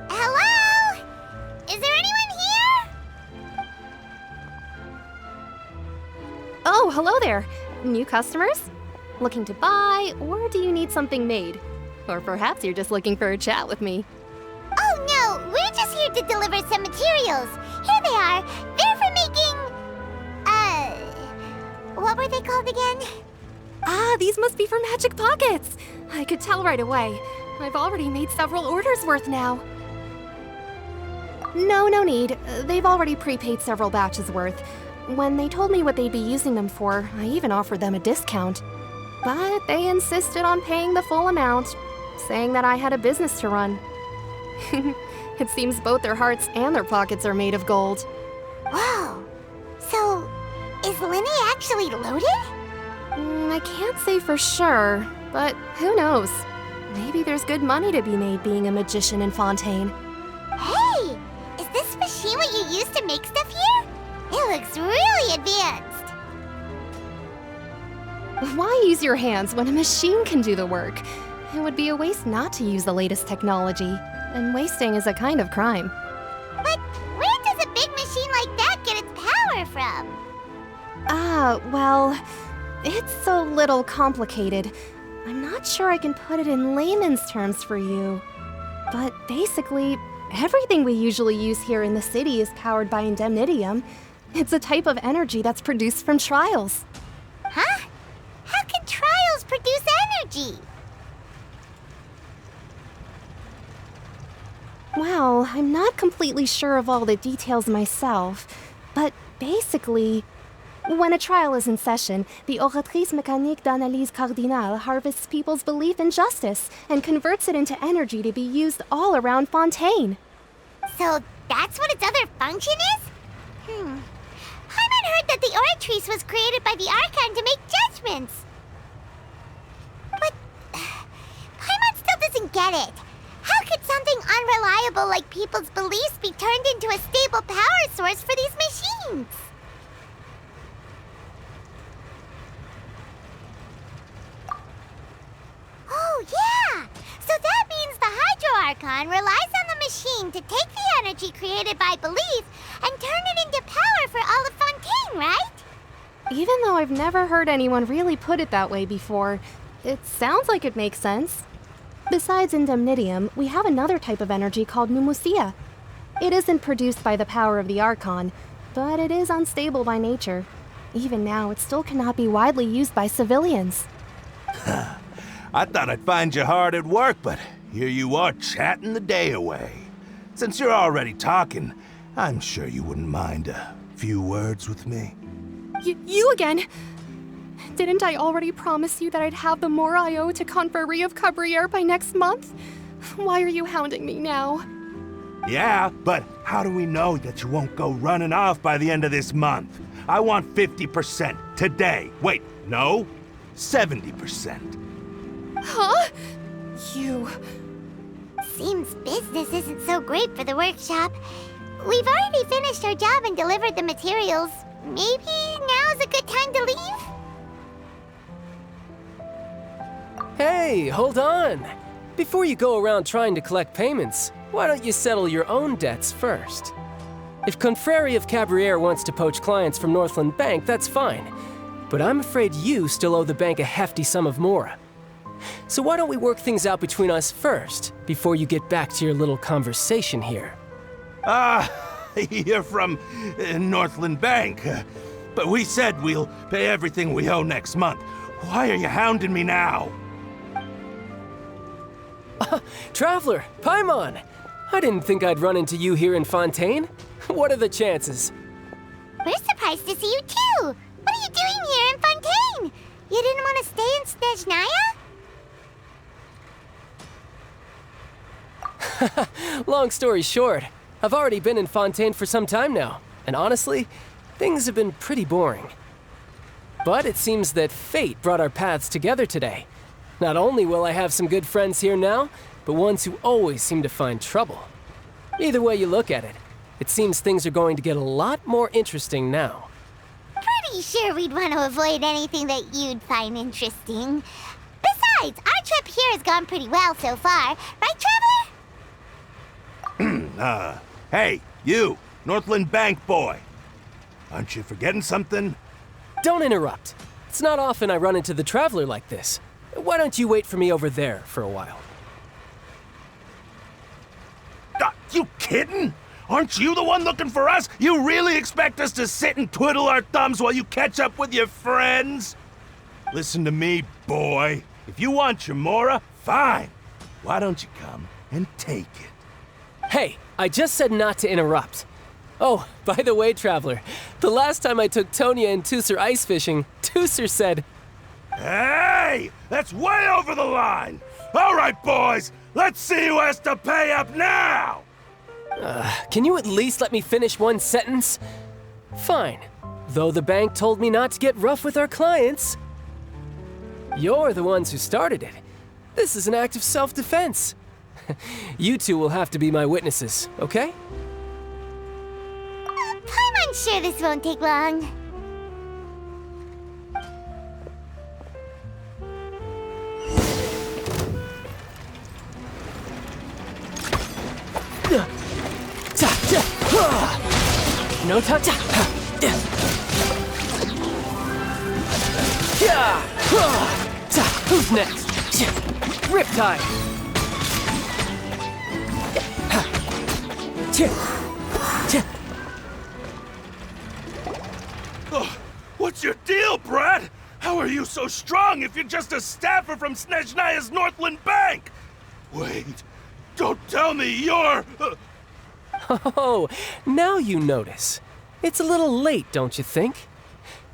Hello? Is there anyone here? Oh, hello there. New customers? Looking to buy, or do you need something made? Or perhaps you're just looking for a chat with me. Oh no, we're just here to deliver some materials. Here they are. They're for making... what were they called again? Ah, these must be for magic pockets. I could tell right away. I've already made several orders worth now. No need. They've already prepaid several batches worth. When they told me what they'd be using them for, I even offered them a discount. But they insisted on paying the full amount, saying that I had a business to run. It seems both their hearts and their pockets are made of gold. Whoa. So, is Linny actually loaded? I can't say for sure, but who knows? Maybe there's good money to be made being a magician in Fontaine. Hey! Is this machine what you use to make stuff here? It looks really advanced. Why use your hands when a machine can do the work? It would be a waste not to use the latest technology, and wasting is a kind of crime. But where does a big machine like that get its power from? Well, it's a little complicated. I'm not sure I can put it in layman's terms for you. But basically, everything we usually use here in the city is powered by indemnitium. It's a type of energy that's produced from trials. Huh? How can trials produce energy? Well, I'm not completely sure of all the details myself, but basically, when a trial is in session, the Oratrice Mécanique d'Analyse Cardinale harvests people's belief in justice and converts it into energy to be used all around Fontaine. So that's what its other function is? Paimon heard that the Oratrice was created by the Archon to make judgments. But Paimon still doesn't get it. How could something unreliable like people's beliefs be turned into a stable power source for these machines? Oh, yeah! So that means the Hydro Archon relies on the machine to take the energy created by belief and turn it into power for all of Fontaine, right? Even though I've never heard anyone really put it that way before, it sounds like it makes sense. Besides indemnitium, we have another type of energy called pneumosia. It isn't produced by the power of the Archon, but it is unstable by nature. Even now, it still cannot be widely used by civilians. I thought I'd find you hard at work, but here you are chatting the day away. Since you're already talking, I'm sure you wouldn't mind a few words with me. You again? Didn't I already promise you that I'd have the more I owe to Confrérie of Cabriere by next month? Why are you hounding me now? Yeah, but how do we know that you won't go running off by the end of this month? I want 50% today. Wait, no, 70%. Huh? You... Seems business isn't so great for the workshop. We've already finished our job and delivered the materials. Maybe now's a good time to leave? Hey, hold on! Before you go around trying to collect payments, why don't you settle your own debts first? If Confrérie of Cabriere wants to poach clients from Northland Bank, that's fine. But I'm afraid you still owe the bank a hefty sum of mora. So why don't we work things out between us first, before you get back to your little conversation here? You're from Northland Bank. But we said we'll pay everything we owe next month. Why are you hounding me now? Traveler, Paimon! I didn't think I'd run into you here in Fontaine. What are the chances? We're surprised to see you too! What are you doing here in Fontaine? You didn't want to stay in Snezhnaya? Long story short, I've already been in Fontaine for some time now, and honestly, things have been pretty boring. But it seems that fate brought our paths together today. Not only will I have some good friends here now, but ones who always seem to find trouble. Either way you look at it, it seems things are going to get a lot more interesting now. Pretty sure we'd want to avoid anything that you'd find interesting. Besides, our trip here has gone pretty well so far, right, Traveler? Hey, you, Northland Bank boy. Aren't you forgetting something? Don't interrupt. It's not often I run into the Traveler like this. Why don't you wait for me over there for a while? You kidding? Aren't you the one looking for us? You really expect us to sit and twiddle our thumbs while you catch up with your friends? Listen to me, boy. If you want your mora, fine. Why don't you come and take it? Hey, I just said not to interrupt. Oh, by the way, Traveler, the last time I took Tonya and Tusser ice fishing, Tusser said... Hey! That's way over the line! All right, boys, let's see who has to pay up now! Can you at least let me finish one sentence? Fine. Though the bank told me not to get rough with our clients. You're the ones who started it. This is an act of self-defense. You two will have to be my witnesses, okay? I'm sure this won't take long. No touch. Who's next? Riptide. What's your deal, Brad? How are you so strong if you're just a staffer from Snezhnaya's Northland Bank? Wait, Don't tell me you're... Oh, now you notice. It's a little late, don't you think?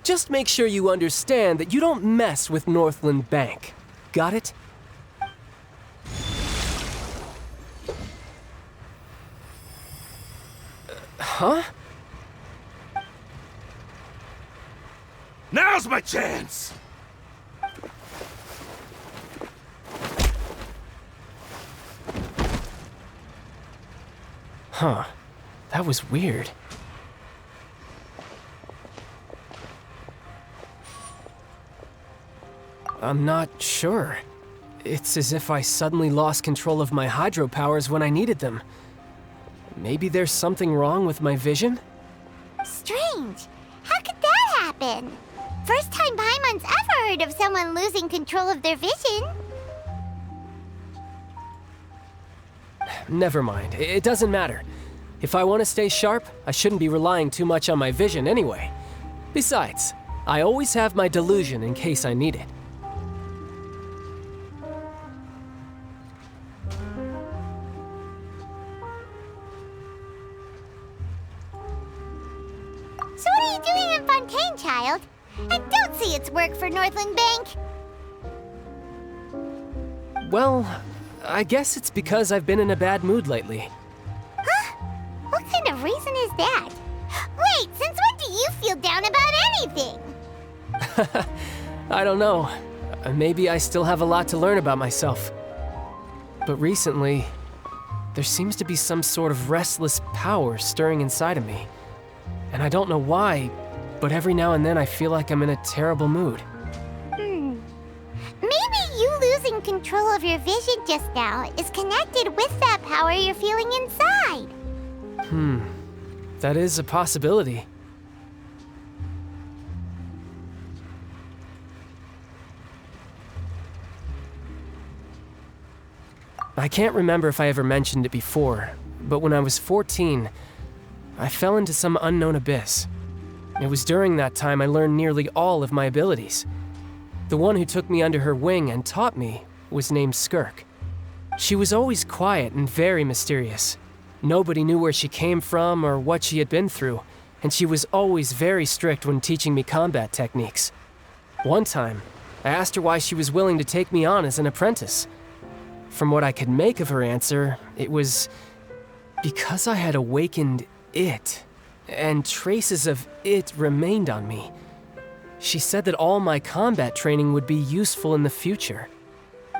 Just make sure you understand that you don't mess with Northland Bank. Got it? Huh? Now's my chance! Huh. That was weird. I'm not sure. It's as if I suddenly lost control of my hydro powers when I needed them. Maybe there's something wrong with my vision? Strange. How could that happen? First time Paimon's ever heard of someone losing control of their vision. Never mind. It doesn't matter. If I want to stay sharp, I shouldn't be relying too much on my vision anyway. Besides, I always have my delusion in case I need it. So what are you doing in Fontaine, child? I don't see its work for Northland Bank. Well, I guess it's because I've been in a bad mood lately. Huh? What kind of reason is that? Wait, since when do you feel down about anything? I don't know. Maybe I still have a lot to learn about myself. But recently, there seems to be some sort of restless power stirring inside of me. And I don't know why, but every now and then I feel like I'm in a terrible mood. Maybe you losing control of your vision just now is connected with that power you're feeling inside. That is a possibility. I can't remember if I ever mentioned it before, but when I was 14, I fell into some unknown abyss. It was during that time I learned nearly all of my abilities. The one who took me under her wing and taught me was named Skirk. She was always quiet and very mysterious. Nobody knew where she came from or what she had been through, and she was always very strict when teaching me combat techniques. One time, I asked her why she was willing to take me on as an apprentice. From what I could make of her answer, it was because I had awakened it, and traces of it remained on me. She said that all my combat training would be useful in the future.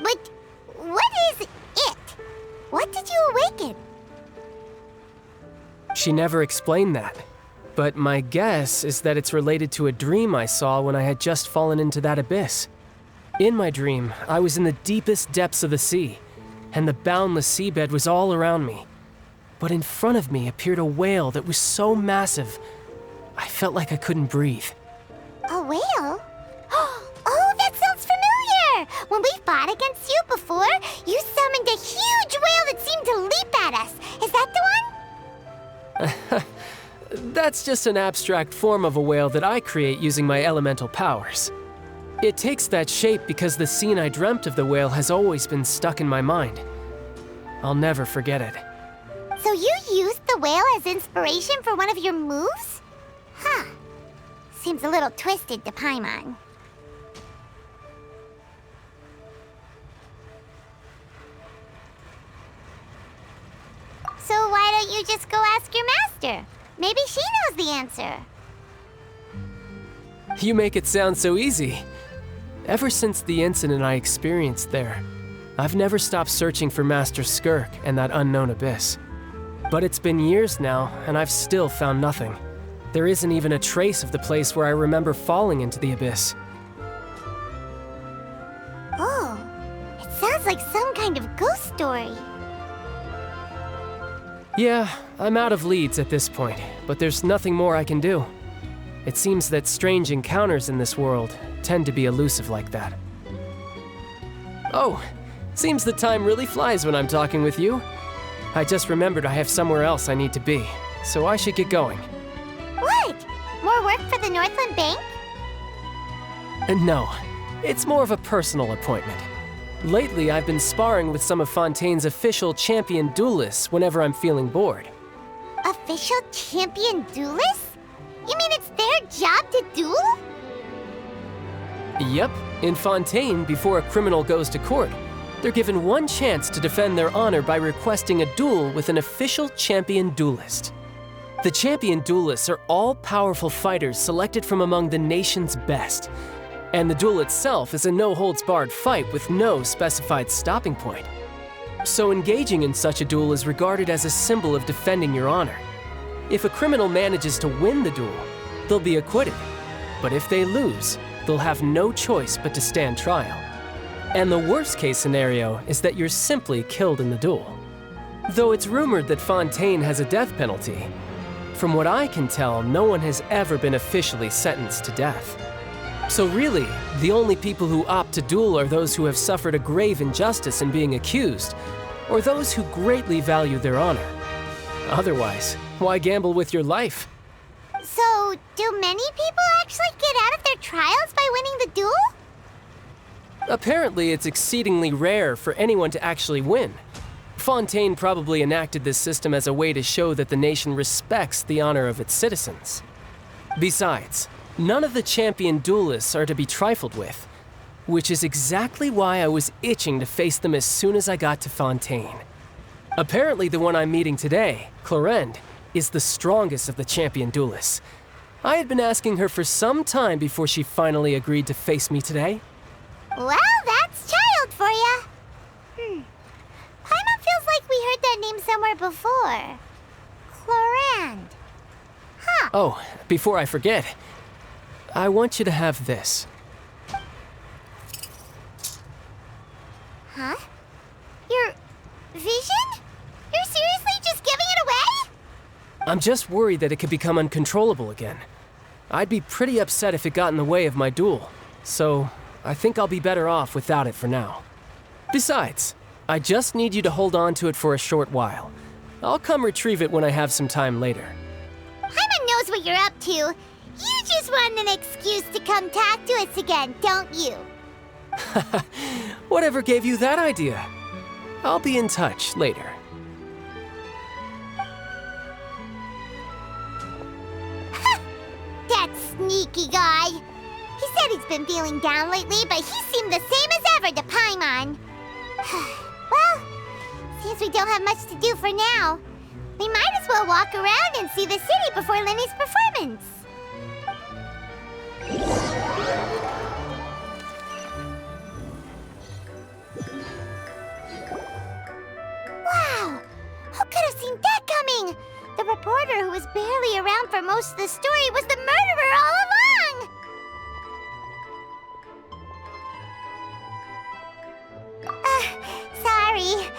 But what is it? What did you awaken? She never explained that, but my guess is that it's related to a dream I saw when I had just fallen into that abyss. In my dream, I was in the deepest depths of the sea, and the boundless seabed was all around me. But in front of me appeared a whale that was so massive, I felt like I couldn't breathe. A whale? Oh, that sounds familiar! When we fought against you before, you summoned a huge whale that seemed to leap at us. Is that the one? That's just an abstract form of a whale that I create using my elemental powers. It takes that shape because the scene I dreamt of the whale has always been stuck in my mind. I'll never forget it. So you used the whale as inspiration for one of your moves? Huh. Seems a little twisted to Paimon. So why don't you just go ask your master? Maybe she knows the answer. You make it sound so easy. Ever since the incident I experienced there, I've never stopped searching for Master Skirk and that unknown abyss. But it's been years now, and I've still found nothing. There isn't even a trace of the place where I remember falling into the abyss. Oh, it sounds like some kind of ghost story. Yeah, I'm out of leads at this point, but there's nothing more I can do. It seems that strange encounters in this world tend to be elusive like that. Oh, seems the time really flies when I'm talking with you. I just remembered I have somewhere else I need to be, so I should get going. What? More work for the Northland Bank? And no, it's more of a personal appointment. Lately, I've been sparring with some of Fontaine's official champion duelists whenever I'm feeling bored. Official champion duelists? You mean it's their job to duel? Yep, in Fontaine, before a criminal goes to court, they're given one chance to defend their honor by requesting a duel with an official champion duelist. The champion duelists are all powerful fighters selected from among the nation's best. And the duel itself is a no-holds-barred fight with no specified stopping point. So engaging in such a duel is regarded as a symbol of defending your honor. If a criminal manages to win the duel, they'll be acquitted. But if they lose, they'll have no choice but to stand trial. And the worst-case scenario is that you're simply killed in the duel. Though it's rumored that Fontaine has a death penalty, from what I can tell, no one has ever been officially sentenced to death. So really, the only people who opt to duel are those who have suffered a grave injustice in being accused, or those who greatly value their honor. Otherwise, why gamble with your life? So, do many people actually get out of their trials by winning the duel? Apparently, it's exceedingly rare for anyone to actually win. Fontaine probably enacted this system as a way to show that the nation respects the honor of its citizens. Besides, none of the champion duelists are to be trifled with, which is exactly why I was itching to face them as soon as I got to Fontaine. Apparently the one I'm meeting today, Clorinde, is the strongest of the champion duelists. I had been asking her for some time before she finally agreed to face me today. Well, that's child for ya. Paimon feels like we heard that name somewhere before. Clorinde. Huh. Oh, before I forget, I want you to have this. Huh? Your vision? You're seriously just giving it away? I'm just worried that it could become uncontrollable again. I'd be pretty upset if it got in the way of my duel, so I think I'll be better off without it for now. Besides, I just need you to hold on to it for a short while. I'll come retrieve it when I have some time later. Paimon knows what you're up to. You just want an excuse to come talk to us again, don't you? Whatever gave you that idea? I'll be in touch later. That sneaky guy. He said he's been feeling down lately, but he seemed the same as ever to Paimon. Well, seems we don't have much to do for now. We might as well walk around and see the city before Lenny's performance. Wow! Who could have seen that coming? The reporter who was barely around for most of the story was the murderer all along! Sorry.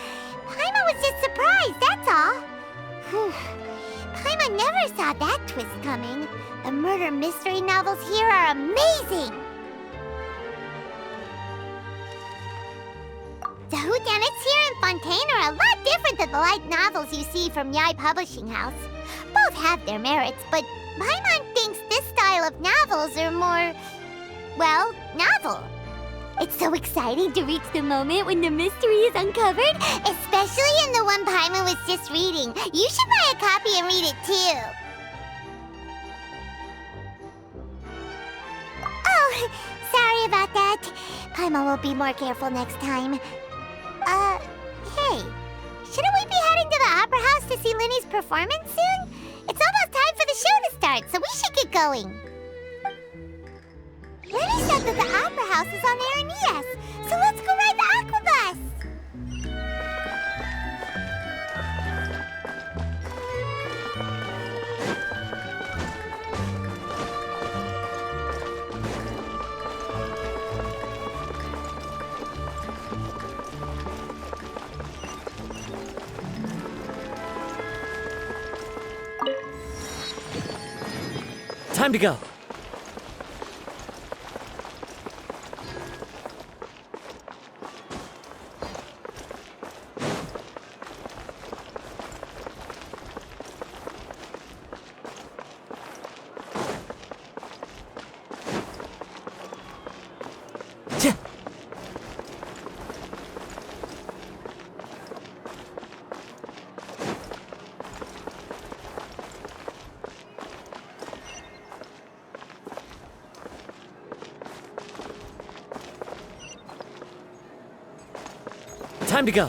Paimon was just surprised, that's all. Paimon never saw that twist coming. The murder mystery novels here are amazing! The whodunits here in Fontaine are a lot different than the light novels you see from Yai Publishing House. Both have their merits, but Paimon thinks this style of novels are more, well, novel. It's so exciting to reach the moment when the mystery is uncovered, especially in the one Paimon was just reading. You should buy a copy and read it too. Oh, sorry about that. Paimon will be more careful next time. Hey, shouldn't we be heading to the Opera House to see Linny's performance soon? It's almost time for the show to start, so we should get going. Lenny said that the Opera House is on Aranias, so let's go ride the Aquabus! Time to go. Time to go.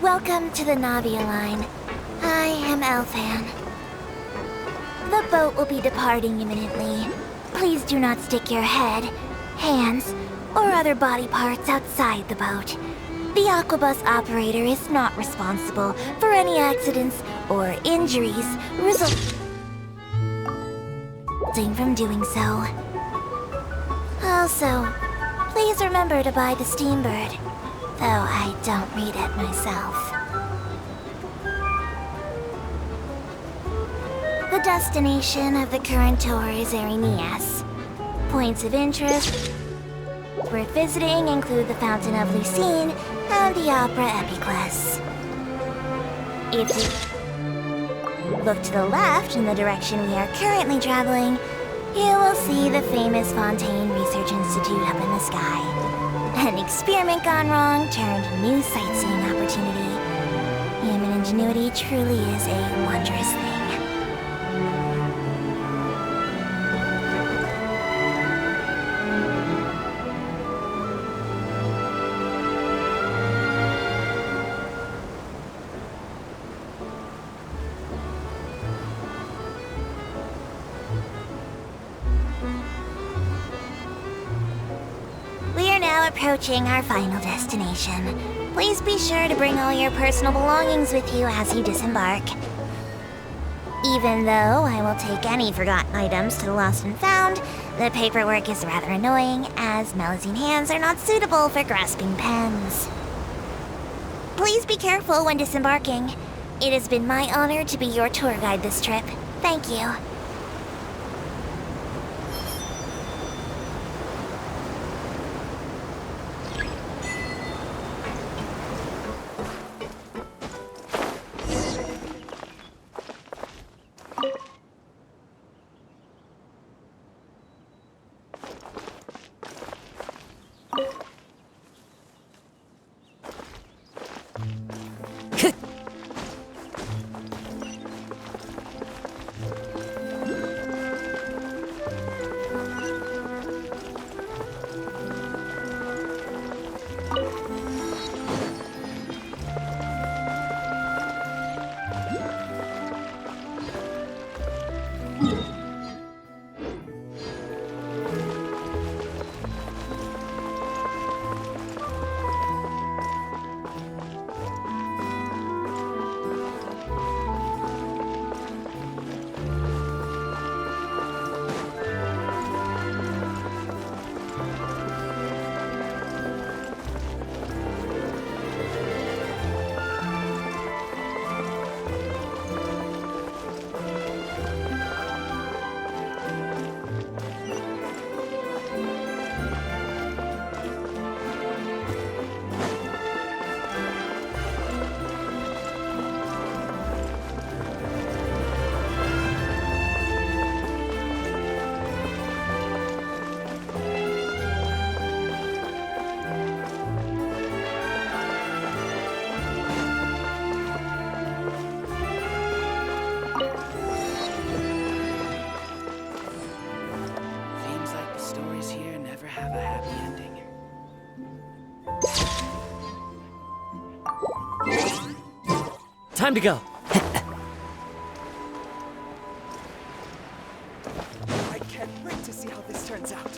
Welcome to the Navia line. I am Elfan. The boat will be departing imminently. Please do not stick your head, hands, or other body parts outside the boat. The Aquabus operator is not responsible for any accidents or injuries resulting from doing so. Also, please remember to buy the Steambird, though I don't read it myself. The destination of the current tour is Arenias. Points of interest worth visiting include the Fountain of Lucine and the Opera Epiclese. If you look to the left in the direction we are currently traveling, you will see the famous Fontaine Research Institute up in the sky. An experiment gone wrong turned new sightseeing opportunity. Human ingenuity truly is a wondrous thing. Approaching our final destination. Please be sure to bring all your personal belongings with you as you disembark. Even though I will take any forgotten items to the lost and found, the paperwork is rather annoying, as Melusine hands are not suitable for grasping pens. Please be careful when disembarking. It has been my honor to be your tour guide this trip. Thank you. time to go. I can't wait to see how this turns out.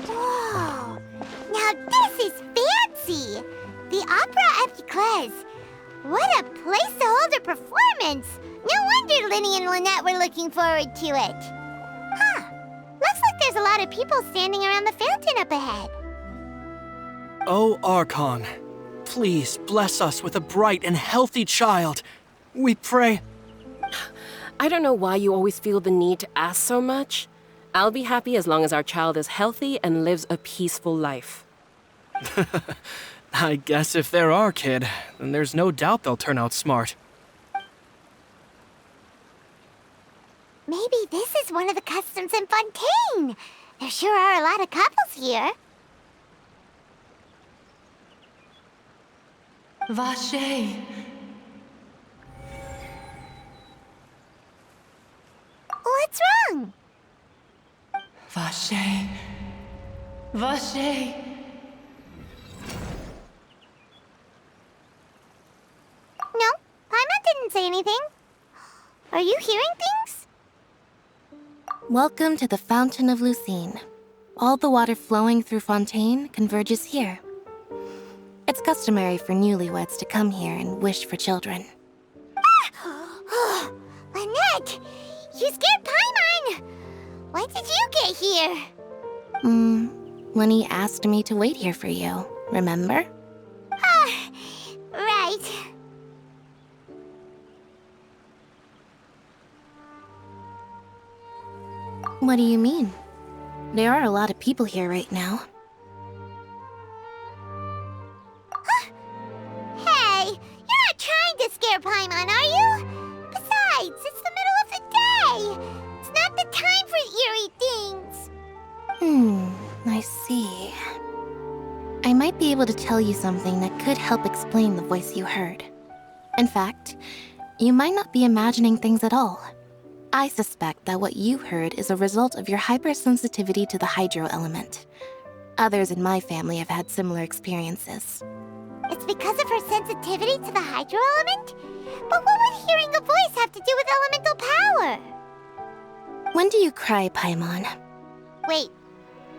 Whoa! Now this is fancy! The Opera Epiclese. What a place to hold a performance! No wonder Linny and Lynette were looking forward to it. Huh. Looks like there's a lot of people standing around the fountain up ahead. Oh, Archon, please bless us with a bright and healthy child. We pray. I don't know why you always feel the need to ask so much. I'll be happy as long as our child is healthy and lives a peaceful life. I guess if they're our kid, then there's no doubt they'll turn out smart. Maybe this is one of the customs in Fontaine. There sure are a lot of couples here. Vache. What's wrong? Vache. Vache. No, Paimon didn't say anything. Are you hearing things? Welcome to the Fountain of Lucine. All the water flowing through Fontaine converges here. It's customary for newlyweds to come here and wish for children. Ah! Lynette! You scared Paimon! Why did you get here? Lenny asked me to wait here for you, remember? Ah, right. What do you mean? There are a lot of people here right now. Hey, you're not trying to scare Paimon, are you? Besides, it's the middle of the day. It's not the time for eerie things. I see. I might be able to tell you something that could help explain the voice you heard. In fact, you might not be imagining things at all. I suspect that what you heard is a result of your hypersensitivity to the hydro element. Others in my family have had similar experiences. It's because of her sensitivity to the hydro element? But what would hearing a voice have to do with elemental power? When do you cry, Paimon? Wait,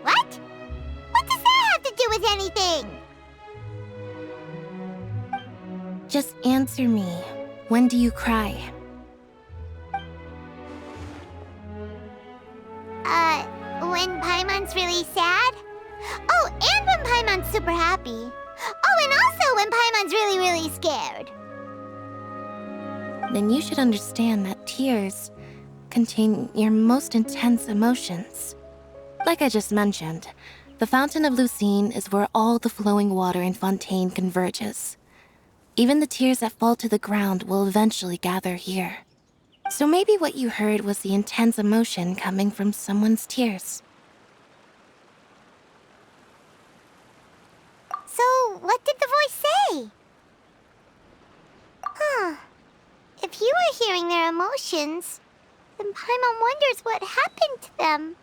what? What does that have to do with anything? Just answer me. When do you cry? When Paimon's really sad? Oh, and when Paimon's super happy. Oh, and also when Paimon's really, really scared. Then you should understand that tears contain your most intense emotions. Like I just mentioned, the Fountain of Lucine is where all the flowing water in Fontaine converges. Even the tears that fall to the ground will eventually gather here. So maybe what you heard was the intense emotion coming from someone's tears. So, what did the voice say? Huh. If you were hearing their emotions, then Paimon wonders what happened to them.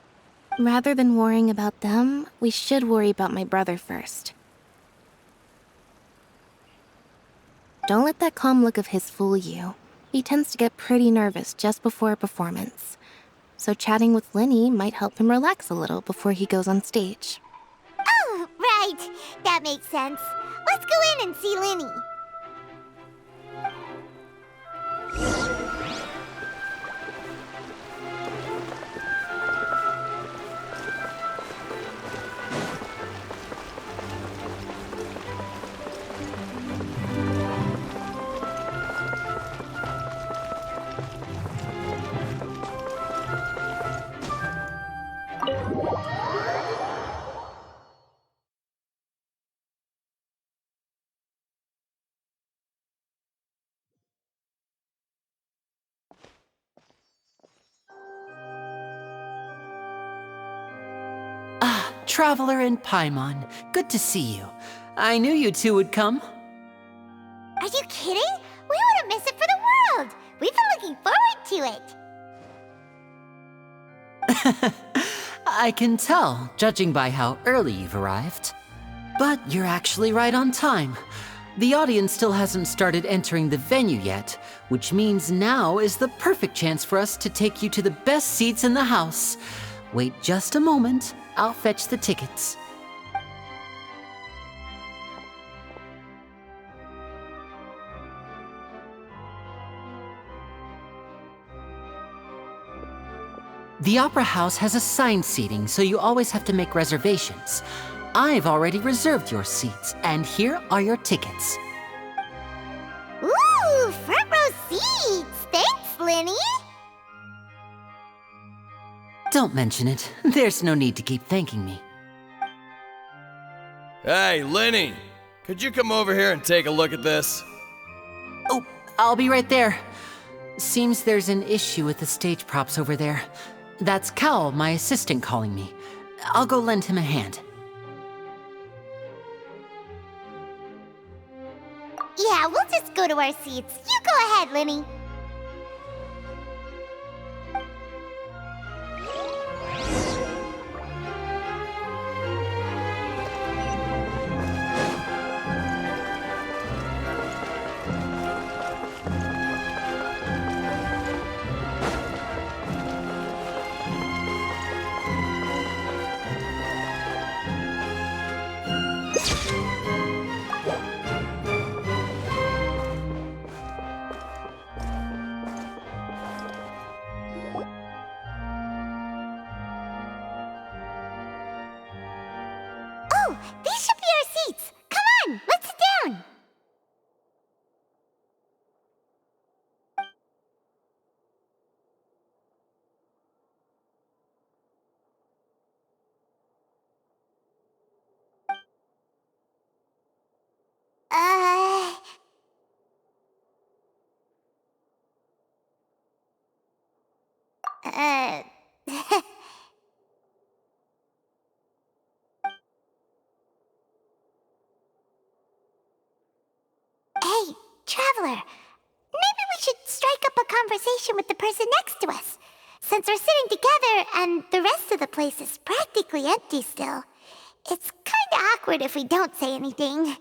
Rather than worrying about them, we should worry about my brother first. Don't let that calm look of his fool you. He tends to get pretty nervous just before a performance. So chatting with Linny might help him relax a little before he goes on stage. Oh, right. That makes sense. Let's go in and see Linny. Traveler and Paimon, good to see you. I knew you two would come. Are you kidding? We wouldn't miss it for the world. We've been looking forward to it. I can tell, judging by how early you've arrived. But you're actually right on time. The audience still hasn't started entering the venue yet, which means now is the perfect chance for us to take you to the best seats in the house. Wait just a moment, I'll fetch the tickets. The Opera House has assigned seating, so you always have to make reservations. I've already reserved your seats, and here are your tickets. Ooh, front row seats! Thanks, Linny! Don't mention it. There's no need to keep thanking me. Hey, Lenny! Could you come over here and take a look at this? Oh, I'll be right there. Seems there's an issue with the stage props over there. That's Cal, my assistant, calling me. I'll go lend him a hand. Yeah, we'll just go to our seats. You go ahead, Linny. Oh, these should be our seats. Come on, let's sit down. Uh... Hey, Traveler, maybe we should strike up a conversation with the person next to us. Since we're sitting together and the rest of the place is practically empty still, it's kinda awkward if we don't say anything.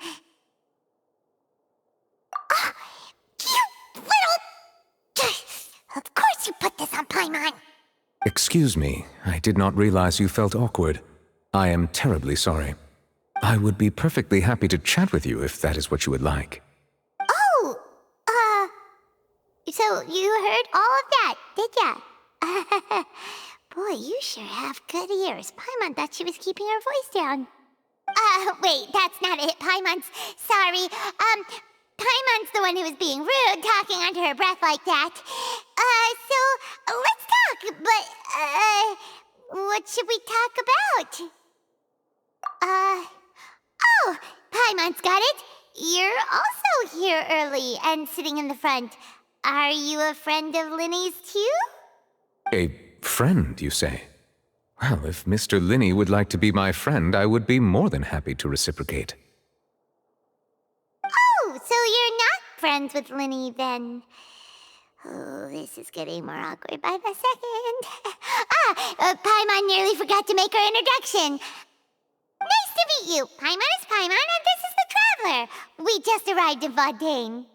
Oh, you little... Of course you put this on Paimon. Excuse me, I did not realize you felt awkward. I am terribly sorry. I would be perfectly happy to chat with you if that is what you would like. Oh, so you heard all of that, did ya? Boy, you sure have good ears. Paimon thought she was keeping her voice down. Wait, that's not it, Paimon's... Sorry, Paimon's the one who was being rude, talking under her breath like that. So, let's talk, but, what should we talk about? Oh, Paimon's got it. You're also here early and sitting in the front. Are you a friend of Linny's too? A friend, you say? Well, if Mr. Linny would like to be my friend, I would be more than happy to reciprocate. Oh, so you're not friends with Linny then? Oh, this is getting more awkward by the second. Paimon nearly forgot to make her introduction. Nice to meet you. Paimon is Paimon, and this is the Traveler. We just arrived in Fontaine.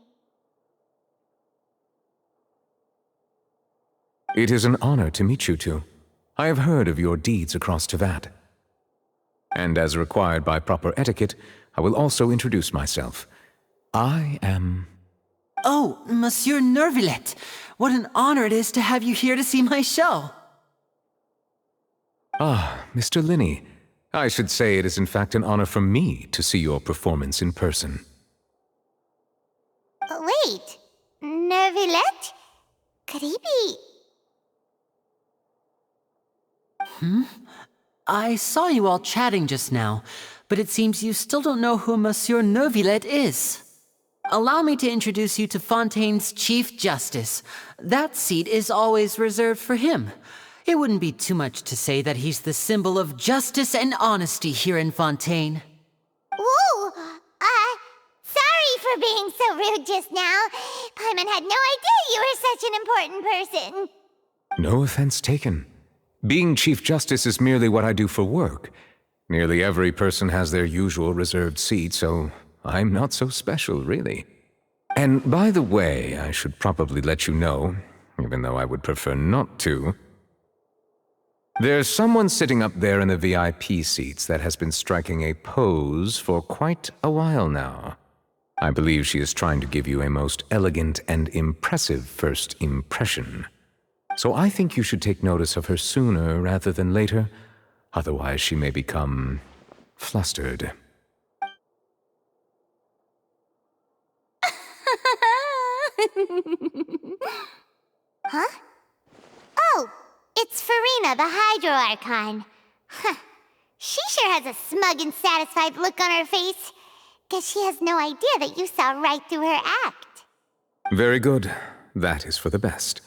It is an honor to meet you two. I have heard of your deeds across Tevat. And as required by proper etiquette, I will also introduce myself. I am... Oh, Monsieur Neuvillette! What an honor it is to have you here to see my show! Ah, Mr. Linny. I should say it is in fact an honor for me to see your performance in person. Wait, Neuvillette? Could he be... I saw you all chatting just now, but it seems you still don't know who Monsieur Neuvillette is. Allow me to introduce you to Fontaine's Chief Justice. That seat is always reserved for him. It wouldn't be too much to say that he's the symbol of justice and honesty here in Fontaine. Ooh, sorry for being so rude just now. Paimon had no idea you were such an important person. No offense taken. Being Chief Justice is merely what I do for work. Nearly every person has their usual reserved seat, so I'm not so special, really. And by the way, I should probably let you know, even though I would prefer not to. There's someone sitting up there in the VIP seats that has been striking a pose for quite a while now. I believe she is trying to give you a most elegant and impressive first impression. So I think you should take notice of her sooner rather than later, otherwise she may become flustered. Huh? Oh, it's Farina, the Hydro Archon. Huh. She sure has a smug and satisfied look on her face. Guess she has no idea that you saw right through her act. Very good. That is for the best.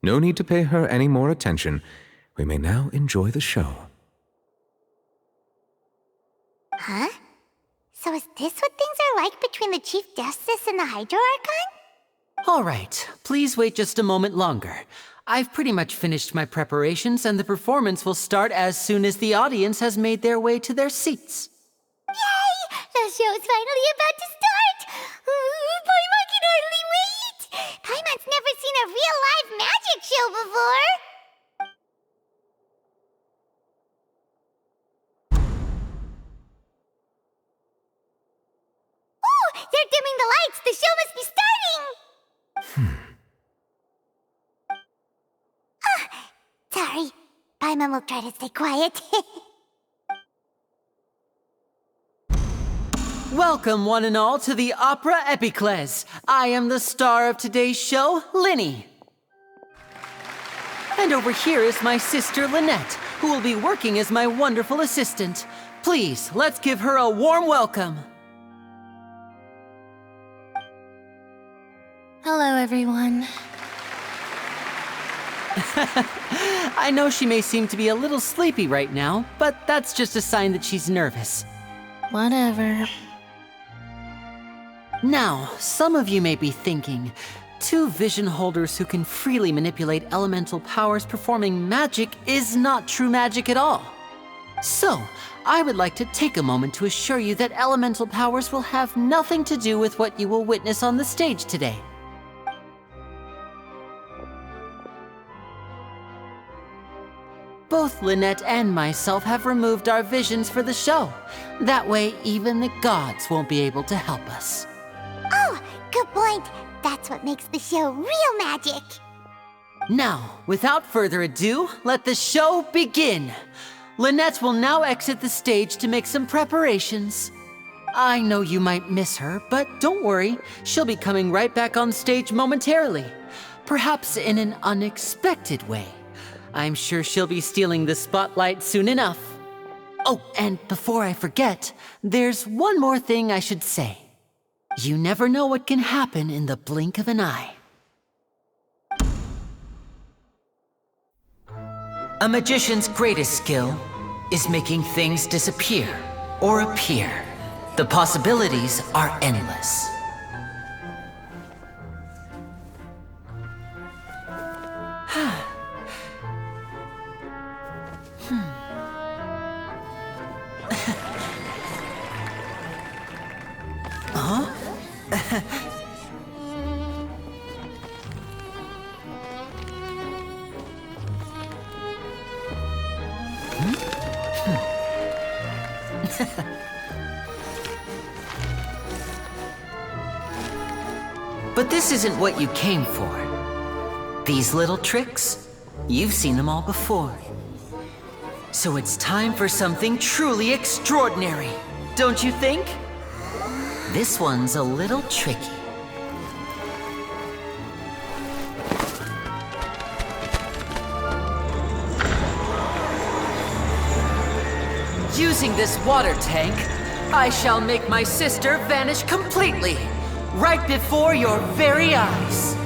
No need to pay her any more attention. We may now enjoy the show. Huh? So is this what things are like between the Chief Justice and the Hydro Archon? All right, please wait just a moment longer. I've pretty much finished my preparations, and the performance will start as soon as the audience has made their way to their seats. Yay! The show's finally about to start! Paimon can hardly wait! Paimon's never seen a real live magic show before! Oh! They're dimming the lights! The show must be starting! Sorry. Paimon will try to stay quiet. Welcome, one and all, to the Opera Epiclese. I am the star of today's show, Linny. And over here is my sister, Lynette, who will be working as my wonderful assistant. Please, let's give her a warm welcome. Hello, everyone. I know she may seem to be a little sleepy right now, but that's just a sign that she's nervous. Whatever. Now, some of you may be thinking, two vision holders who can freely manipulate elemental powers performing magic is not true magic at all. So, I would like to take a moment to assure you that elemental powers will have nothing to do with what you will witness on the stage today. Both Lynette and myself have removed our visions for the show. That way, even the gods won't be able to help us. Oh, good point. That's what makes the show real magic. Now, without further ado, let the show begin. Lynette will now exit the stage to make some preparations. I know you might miss her, but don't worry. She'll be coming right back on stage momentarily. Perhaps in an unexpected way. I'm sure she'll be stealing the spotlight soon enough. Oh, and before I forget, there's one more thing I should say. You never know what can happen in the blink of an eye. A magician's greatest skill is making things disappear or appear. The possibilities are endless. But this isn't what you came for. These little tricks, you've seen them all before. So it's time for something truly extraordinary, don't you think? This one's a little tricky. Using this water tank, I shall make my sister vanish completely, right before your very eyes.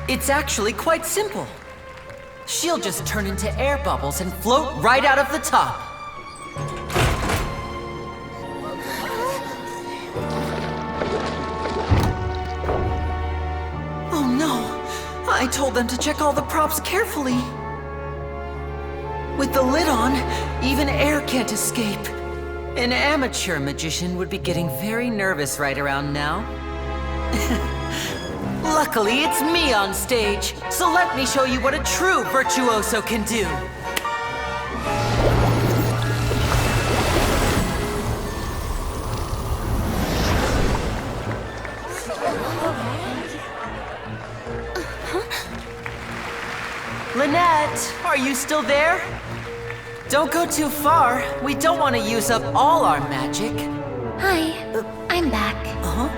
It's actually quite simple. She'll just turn into air bubbles and float right out of the top. I told them to check all the props carefully. With the lid on, even air can't escape. An amateur magician would be getting very nervous right around now. Luckily, it's me on stage, so let me show you what a true virtuoso can do. Lynette, are you still there? Don't go too far. We don't want to use up all our magic. Hi, I'm back. Uh-huh.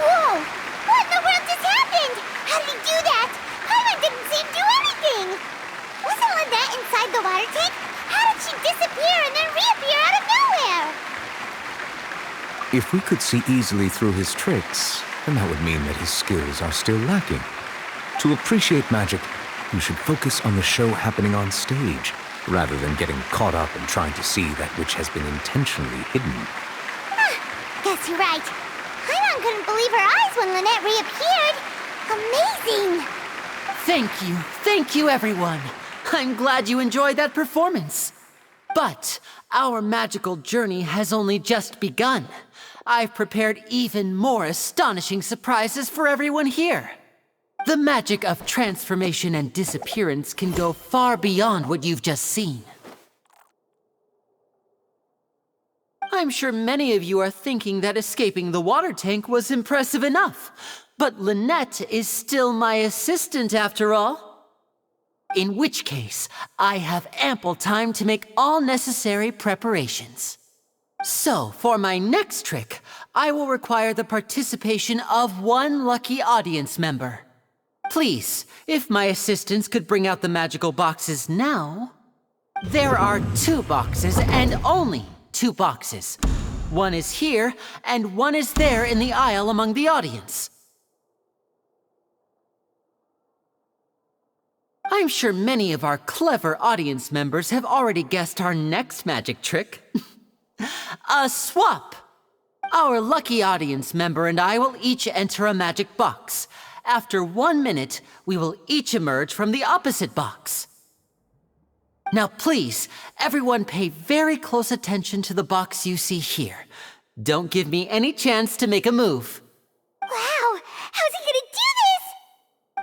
Whoa! What in the world just happened? How did he do that? Paimon didn't see him do anything! Wasn't Lynette inside the water tank? How did she disappear and then reappear out of nowhere? If we could see easily through his tricks, then that would mean that his skills are still lacking. To appreciate magic, you should focus on the show happening on stage, rather than getting caught up in trying to see that which has been intentionally hidden. Guess you're right. Paimon couldn't believe her eyes when Lynette reappeared. Amazing! Thank you everyone. I'm glad you enjoyed that performance. But our magical journey has only just begun. I've prepared even more astonishing surprises for everyone here. The magic of transformation and disappearance can go far beyond what you've just seen. I'm sure many of you are thinking that escaping the water tank was impressive enough, but Lynette is still my assistant after all. In which case, I have ample time to make all necessary preparations. So, for my next trick, I will require the participation of one lucky audience member. Please, if my assistants could bring out the magical boxes now. There are 2 boxes, and only 2 boxes. One is here, and one is there in the aisle among the audience. I'm sure many of our clever audience members have already guessed our next magic trick. A swap! Our lucky audience member and I will each enter a magic box. After 1 minute, we will each emerge from the opposite box. Now please, everyone pay very close attention to the box you see here. Don't give me any chance to make a move. Wow! How's he gonna do this?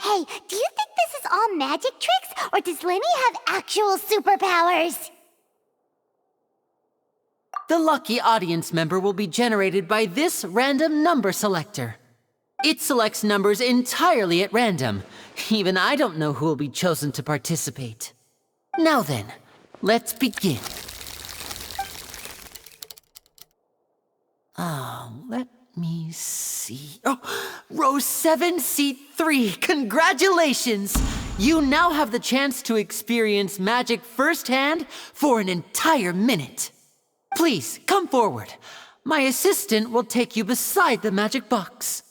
Hey, do you think this is all magic tricks, or does Lenny have actual superpowers? The lucky audience member will be generated by this random number selector. It selects numbers entirely at random. Even I don't know who will be chosen to participate. Now then, let's begin. Let me see. Oh, row 7, seat 3. Congratulations! You now have the chance to experience magic firsthand for an entire minute. Please, come forward. My assistant will take you beside the magic box.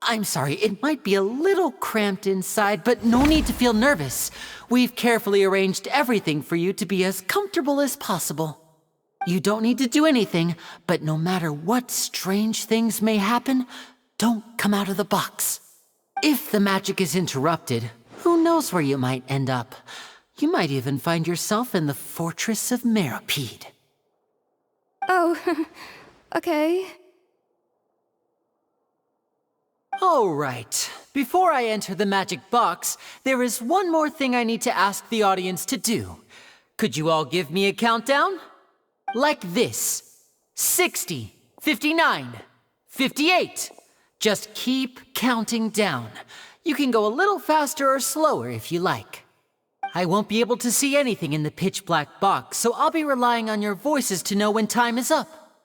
I'm sorry, it might be a little cramped inside, but no need to feel nervous. We've carefully arranged everything for you to be as comfortable as possible. You don't need to do anything, but no matter what strange things may happen, don't come out of the box. If the magic is interrupted, who knows where you might end up? You might even find yourself in the Fortress of Meropide. Oh, okay. All right. Before I enter the magic box, there is one more thing I need to ask the audience to do. Could you all give me a countdown? Like this. 60, 59, 58. Just keep counting down. You can go a little faster or slower if you like. I won't be able to see anything in the pitch black box, so I'll be relying on your voices to know when time is up.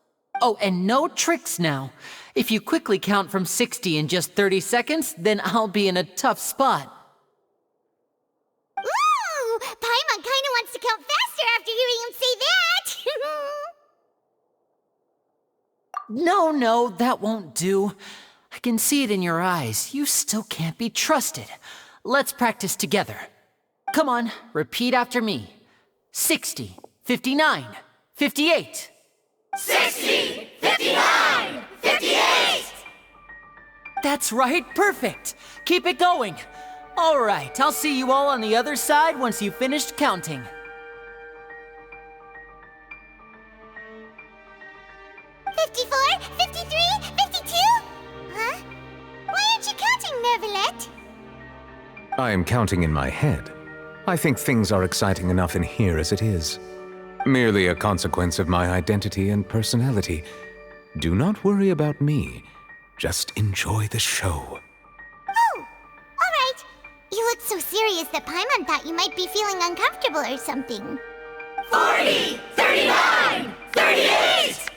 Oh, and no tricks now. If you quickly count from 60 in just 30 seconds, then I'll be in a tough spot. Ooh! Paimon kinda wants to count faster after hearing him say that! No, that won't do. I can see it in your eyes. You still can't be trusted. Let's practice together. Come on, repeat after me. 60, 59, 58. 60, 59, 58! That's right, perfect. Keep it going. All right, I'll see you all on the other side once you've finished counting. 54, 53, 52? Huh? Why aren't you counting, Neuvillette? I am counting in my head. I think things are exciting enough in here as it is. Merely a consequence of my identity and personality. Do not worry about me. Just enjoy the show. Oh, alright. You looked so serious that Paimon thought you might be feeling uncomfortable or something. 40, 39, 38!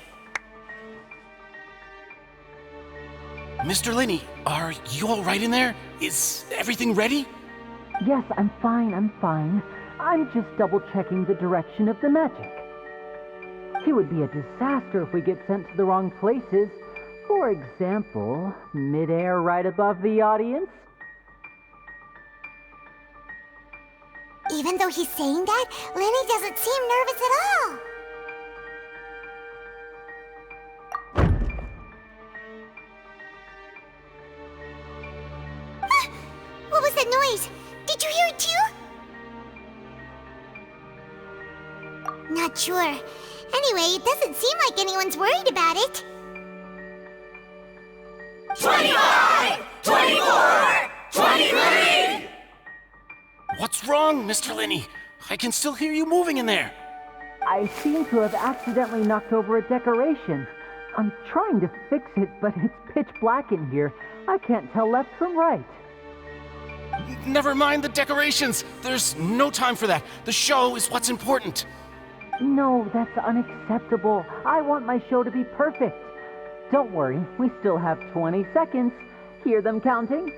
Mr. Linney, are you all right in there? Is everything ready? Yes, I'm fine. I'm just double-checking the direction of the magic. It would be a disaster if we get sent to the wrong places. For example, mid-air right above the audience. Even though he's saying that, Lenny doesn't seem nervous at all. What was that noise? Did you hear it too? Not sure. Anyway, it doesn't seem like anyone's worried about it. 25, 24, 23! What's wrong, Mr. Linney? I can still hear you moving in there. I seem to have accidentally knocked over a decoration. I'm trying to fix it, but it's pitch black in here. I can't tell left from right. Never mind the decorations. There's no time for that. The show is what's important. No, that's unacceptable. I want my show to be perfect. Don't worry, we still have 20 seconds. Hear them counting?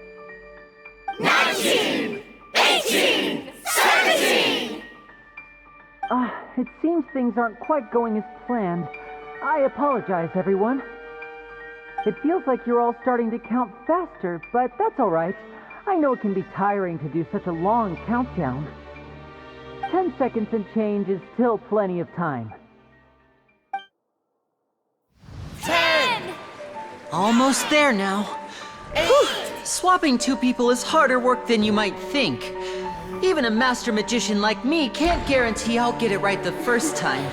19, 18, 17! It seems things aren't quite going as planned. I apologize, everyone. It feels like you're all starting to count faster, but that's all right. I know it can be tiring to do such a long countdown. 10 seconds and change is still plenty of time. 10! Almost there now. 8! Swapping two people is harder work than you might think. Even a master magician like me can't guarantee I'll get it right the first time.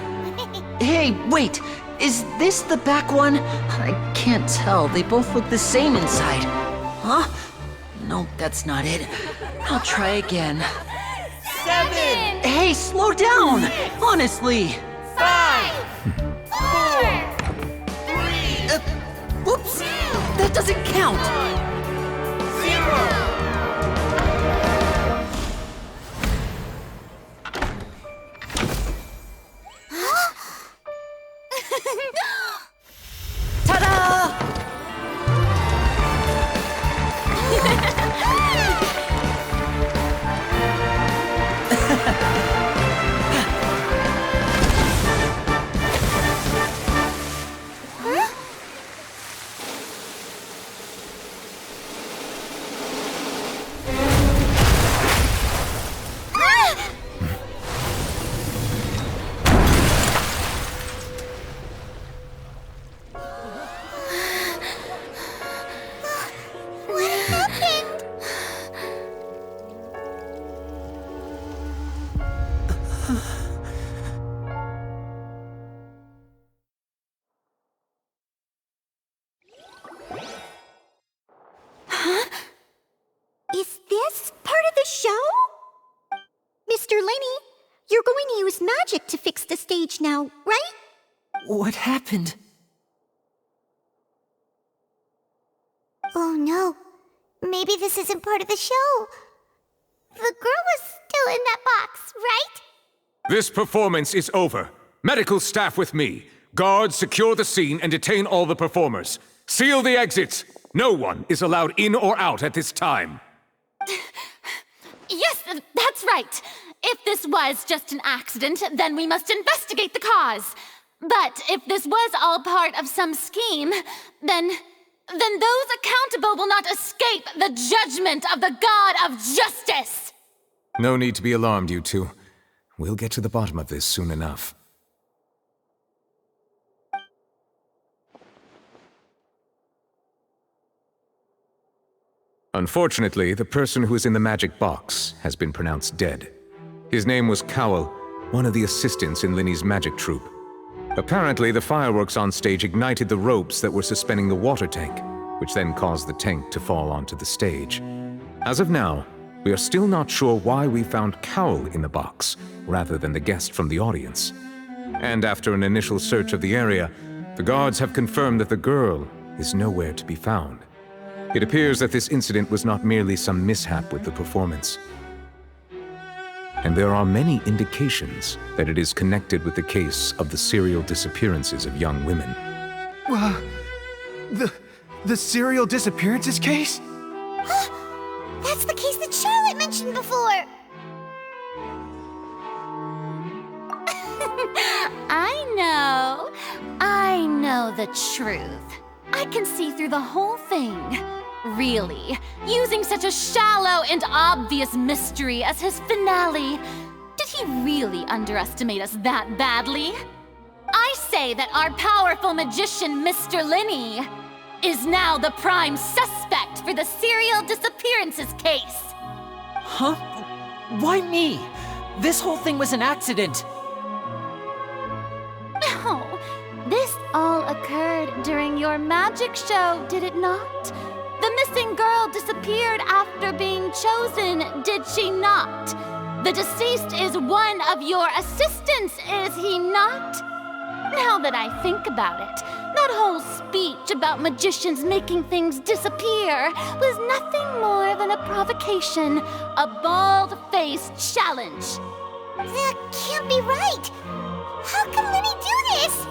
Hey, wait! Is this the back one? I can't tell. They both look the same inside. Huh? No, that's not it. I'll try again. 7! Hey, slow down! Honestly! 5! 4! 3! Whoops! That doesn't count! 0! Ta-da! What happened? Huh? Is this part of the show? Mr. Lenny, you're going to use magic to fix the stage now, right? What happened? Oh no. Maybe this isn't part of the show. The girl was still in that box, right? This performance is over. Medical staff with me. Guards, secure the scene and detain all the performers. Seal the exits. No one is allowed in or out at this time. Yes, that's right. If this was just an accident, then we must investigate the cause. But if this was all part of some scheme, then those accountable will not escape the judgment of the God of Justice! No need to be alarmed, you two. We'll get to the bottom of this soon enough. Unfortunately, the person who is in the magic box has been pronounced dead. His name was Cowell, one of the assistants in Linny's magic troupe. Apparently, the fireworks on stage ignited the ropes that were suspending the water tank, which then caused the tank to fall onto the stage. As of now, we are still not sure why we found Cowell in the box, rather than the guest from the audience. And after an initial search of the area, the guards have confirmed that the girl is nowhere to be found. It appears that this incident was not merely some mishap with the performance. And there are many indications that it is connected with the case of the serial disappearances of young women. The serial disappearances case? That's the case that Charlotte mentioned before! I know the truth. I can see through the whole thing. Really, using such a shallow and obvious mystery as his finale. Did he really underestimate us that badly? I say that our powerful magician, Mr. Linny, is now the prime suspect for the serial disappearances case. Huh? Why me? This whole thing was an accident. No, this all occurred during your magic show, did it not? The missing girl disappeared after being chosen, did she not? The deceased is one of your assistants, is he not? Now that I think about it, that whole speech about magicians making things disappear was nothing more than a provocation, a bald-faced challenge. That can't be right! How can Linny do this?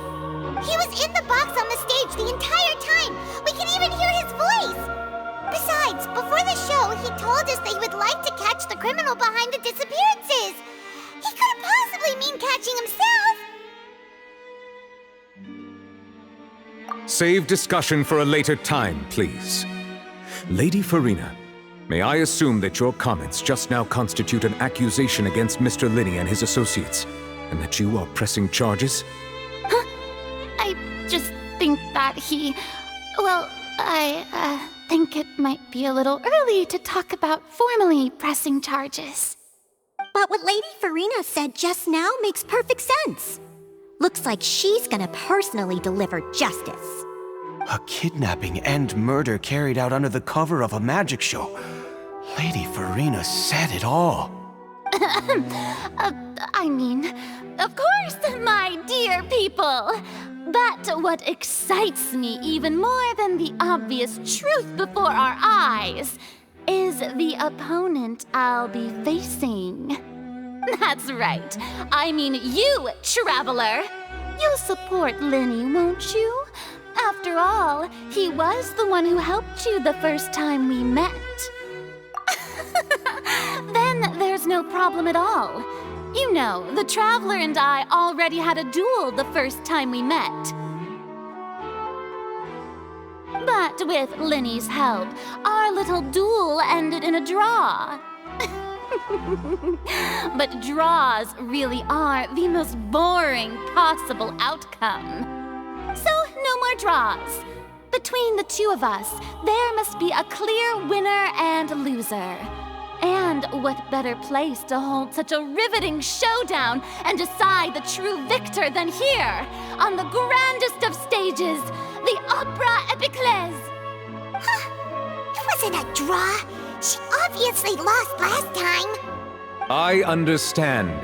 He was in the box on the stage the entire time! We can even hear his voice! Besides, before the show, he told us that he would like to catch the criminal behind the disappearances! He couldn't possibly mean catching himself! Save discussion for a later time, please. Lady Farina, may I assume that your comments just now constitute an accusation against Mr. Linny and his associates, and that you are pressing charges? Huh? I just think that I think it might be a little early to talk about formally pressing charges. But what Lady Farina said just now makes perfect sense. Looks like she's gonna personally deliver justice. A kidnapping and murder carried out under the cover of a magic show. Lady Farina said it all. I mean, of course, my dear people. But what excites me even more than the obvious truth before our eyes is the opponent I'll be facing. That's right. I mean you, Traveler. You'll support Linny, won't you? After all, he was the one who helped you the first time we met. Then there's no problem at all. You know, the Traveler and I already had a duel the first time we met. But with Linny's help, our little duel ended in a draw. But draws really are the most boring possible outcome. So, no more draws. Between the two of us, there must be a clear winner and loser. And what better place to hold such a riveting showdown and decide the true victor than here, on the grandest of stages, the Opera Epiclese. It wasn't a draw. She obviously lost last time. I understand.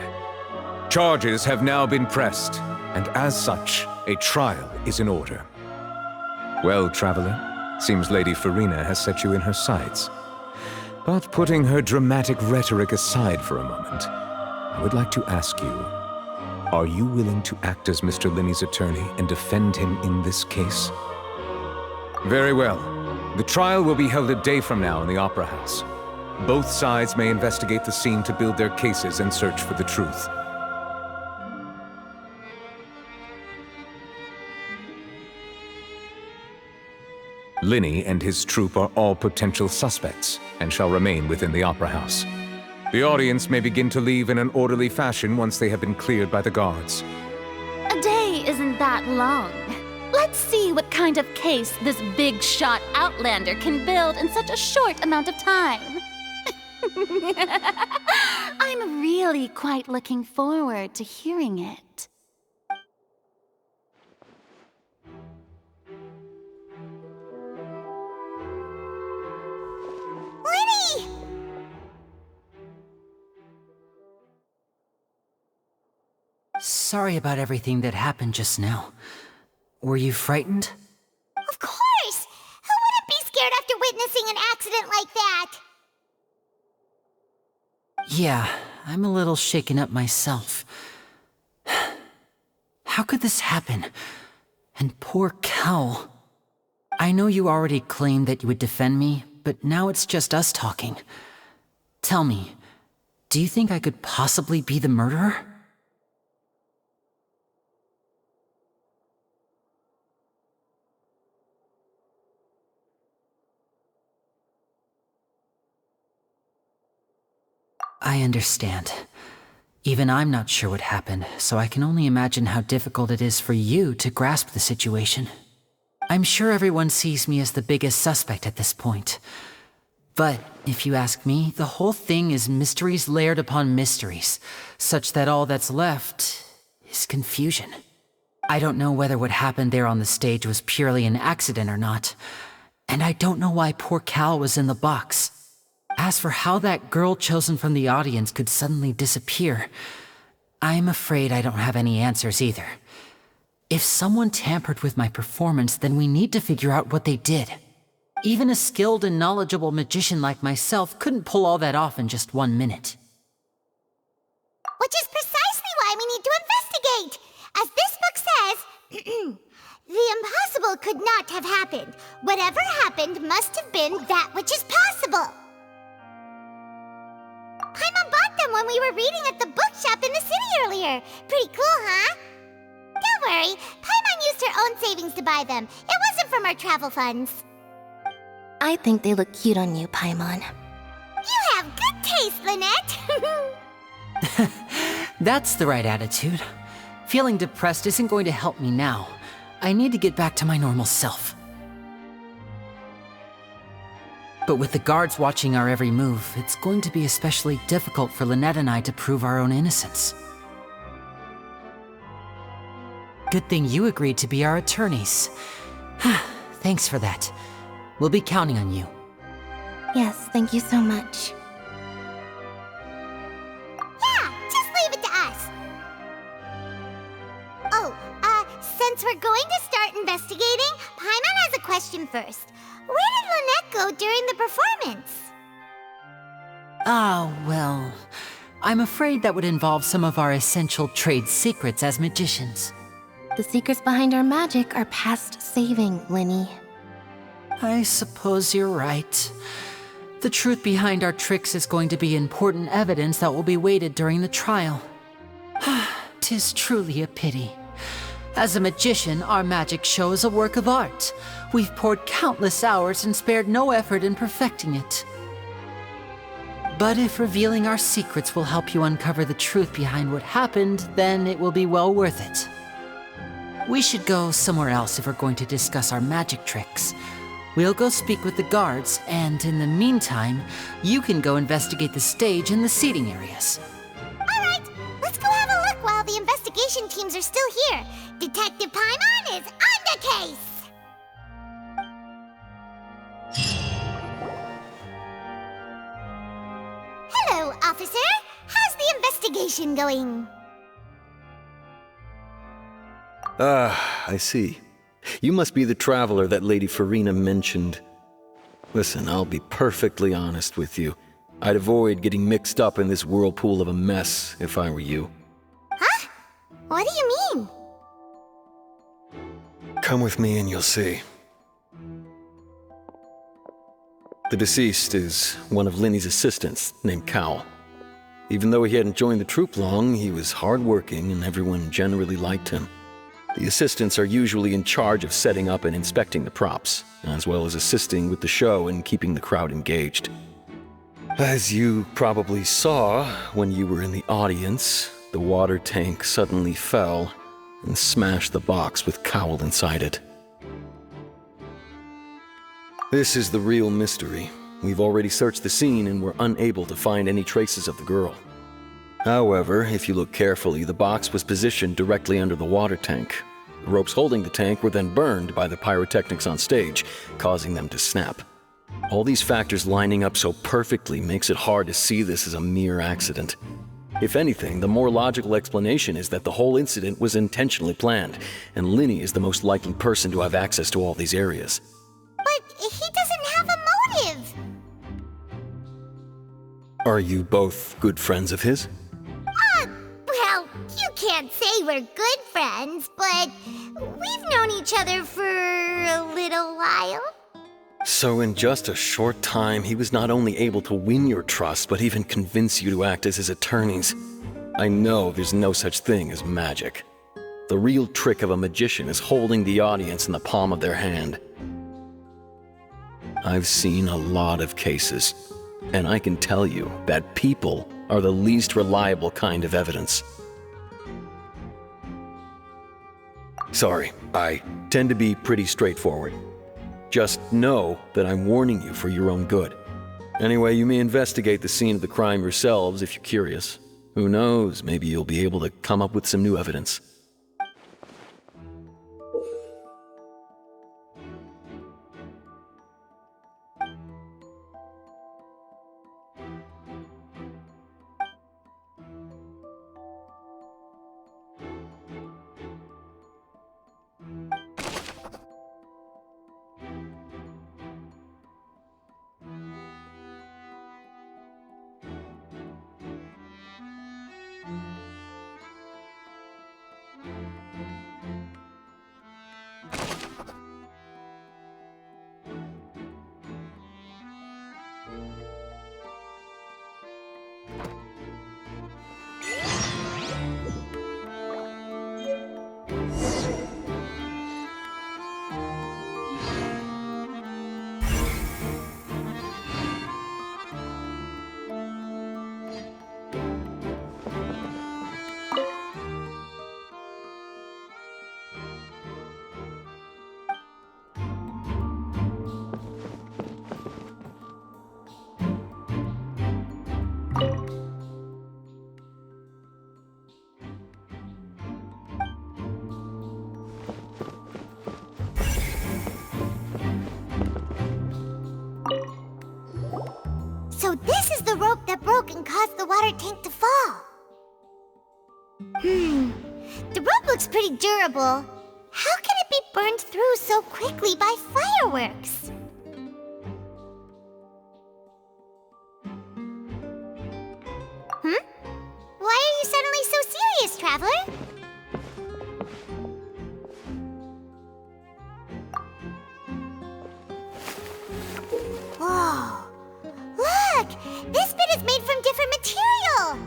Charges have now been pressed, and as such, a trial is in order. Well, Traveler, seems Lady Farina has set you in her sights. But putting her dramatic rhetoric aside for a moment, I would like to ask you, Are you willing to act as Mr. Linney's attorney and defend him in this case? Very well. The trial will be held a day from now in the Opera House. Both sides may investigate the scene to build their cases and search for the truth. Linney and his troupe are all potential suspects and shall remain within the Opera House. The audience may begin to leave in an orderly fashion once they have been cleared by the guards. A day isn't that long. Let's see what kind of case this big-shot outlander can build in such a short amount of time. I'm really quite looking forward to hearing it. Lenny! Sorry about everything that happened just now. Were you frightened? Of course! Who wouldn't be scared after witnessing an accident like that? Yeah, I'm a little shaken up myself. How could this happen? And poor Cal. I know you already claimed that you would defend me, but now it's just us talking. Tell me, do you think I could possibly be the murderer? I understand. Even I'm not sure what happened, so I can only imagine how difficult it is for you to grasp the situation. I'm sure everyone sees me as the biggest suspect at this point. But if you ask me, the whole thing is mysteries layered upon mysteries, such that all that's left is confusion. I don't know whether what happened there on the stage was purely an accident or not, and I don't know why poor Cal was in the box. As for how that girl chosen from the audience could suddenly disappear, I'm afraid I don't have any answers either. If someone tampered with my performance, then we need to figure out what they did. Even a skilled and knowledgeable magician like myself couldn't pull all that off in just 1 minute. Which is precisely why we need to investigate! As this book says, the impossible could not have happened. Whatever happened must have been that which is possible. Paimon bought them when we were reading at the bookshop in the city earlier. Pretty cool, huh? Don't worry, Paimon used her own savings to buy them. It wasn't from our travel funds. I think they look cute on you, Paimon. You have good taste, Lynette! That's the right attitude. Feeling depressed isn't going to help me now. I need to get back to my normal self. But with the guards watching our every move, it's going to be especially difficult for Lynette and I to prove our own innocence. Good thing you agreed to be our attorneys. Thanks for that. We'll be counting on you. Yes, thank you so much. Yeah, just leave it to us. Oh, since we're going to start investigating, Paimon has a question first. Where did Lynette go during the performance? Well, I'm afraid that would involve some of our essential trade secrets as magicians. The secrets behind our magic are past saving, Linny. I suppose you're right. The truth behind our tricks is going to be important evidence that will be weighted during the trial. 'Tis truly a pity. As a magician, our magic show is a work of art. We've poured countless hours and spared no effort in perfecting it. But if revealing our secrets will help you uncover the truth behind what happened, then it will be well worth it. We should go somewhere else if we're going to discuss our magic tricks. We'll go speak with the guards, and in the meantime, you can go investigate the stage and the seating areas. All right, let's go have a look while the investigation teams are still here. Detective Paimon is on the case! Hello, officer. How's the investigation going? I see. You must be the traveler that Lady Farina mentioned. Listen, I'll be perfectly honest with you. I'd avoid getting mixed up in this whirlpool of a mess if I were you. Huh? What do you mean? Come with me and you'll see. The deceased is one of Linny's assistants, named Cal. Even though he hadn't joined the troupe long, he was hardworking and everyone generally liked him. The assistants are usually in charge of setting up and inspecting the props, as well as assisting with the show and keeping the crowd engaged. As you probably saw when you were in the audience, the water tank suddenly fell and smashed the box with Cowl inside it. This is the real mystery. We've already searched the scene and were unable to find any traces of the girl. However, if you look carefully, the box was positioned directly under the water tank. The ropes holding the tank were then burned by the pyrotechnics on stage, causing them to snap. All these factors lining up so perfectly makes it hard to see this as a mere accident. If anything, the more logical explanation is that the whole incident was intentionally planned, and Linny is the most likely person to have access to all these areas. But he doesn't have a motive! Are you both good friends of his? Well, you can't say we're good friends, but we've known each other for a little while. So in just a short time, he was not only able to win your trust, but even convince you to act as his attorneys. I know there's no such thing as magic. The real trick of a magician is holding the audience in the palm of their hand. I've seen a lot of cases, and I can tell you that people are the least reliable kind of evidence. Sorry, I tend to be pretty straightforward. Just know that I'm warning you for your own good. Anyway, you may investigate the scene of the crime yourselves if you're curious. Who knows, maybe you'll be able to come up with some new evidence. So this is the rope that broke and caused the water tank to fall. The rope looks pretty durable. How can it be burned through so quickly by fireworks? Why are you suddenly so serious, Traveler? Whoa! Look! This bit is made from different material!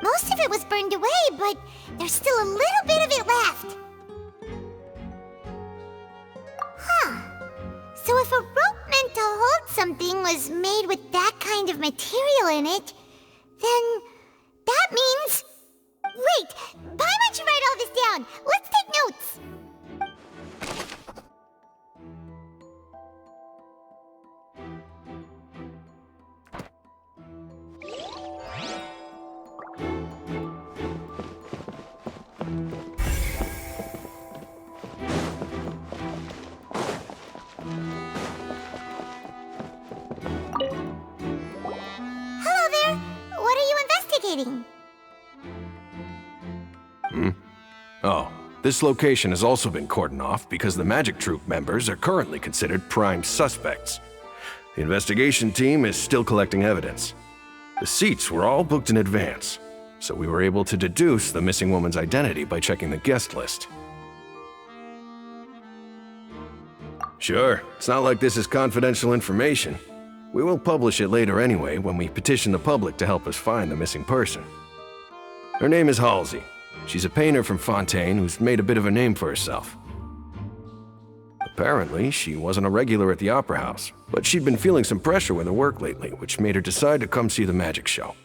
Most of it was burned away, but there's still a little bit of it left. Huh. So if a rope meant to hold something was made with that kind of material in it, then that means... Wait! Why don't you write all this down? Let's take notes! Hello there! What are you investigating? Oh, this location has also been cordoned off because the Magic Troupe members are currently considered prime suspects. The investigation team is still collecting evidence. The seats were all booked in advance, so we were able to deduce the missing woman's identity by checking the guest list. Sure, it's not like this is confidential information. We will publish it later anyway when we petition the public to help us find the missing person. Her name is Halsey. She's a painter from Fontaine who's made a bit of a name for herself. Apparently, she wasn't a regular at the Opera House, but she'd been feeling some pressure with her work lately, which made her decide to come see the magic show.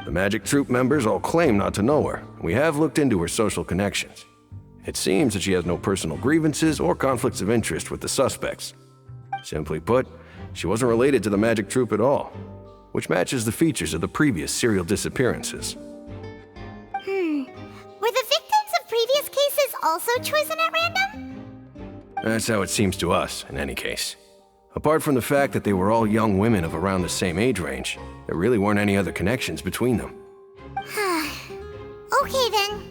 The magic troupe members all claim not to know her. We have looked into her social connections. It seems that she has no personal grievances or conflicts of interest with the suspects. Simply put, she wasn't related to the magic troupe at all, which matches the features of the previous serial disappearances. Were the victims of previous cases also chosen at random? That's how it seems to us, in any case. Apart from the fact that they were all young women of around the same age range, there really weren't any other connections between them. Okay then.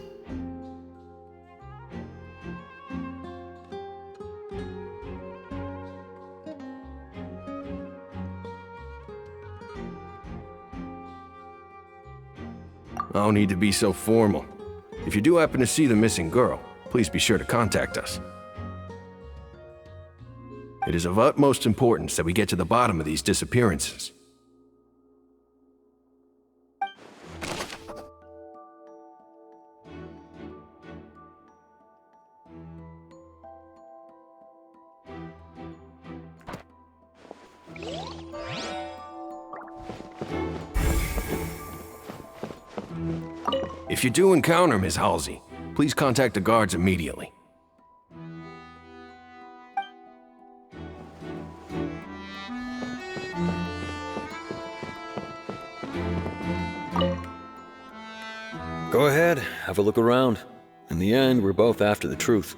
No need to be so formal. If you do happen to see the missing girl, please be sure to contact us. It is of utmost importance that we get to the bottom of these disappearances. If you do encounter Ms. Halsey, please contact the guards immediately. Go ahead, have a look around. In the end, we're both after the truth.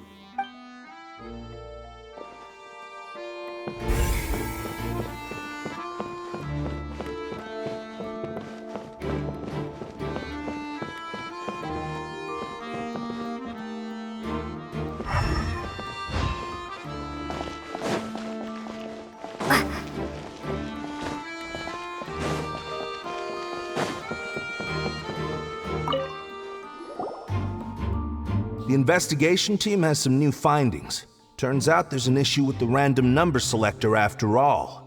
The investigation team has some new findings. Turns out there's an issue with the random number selector after all.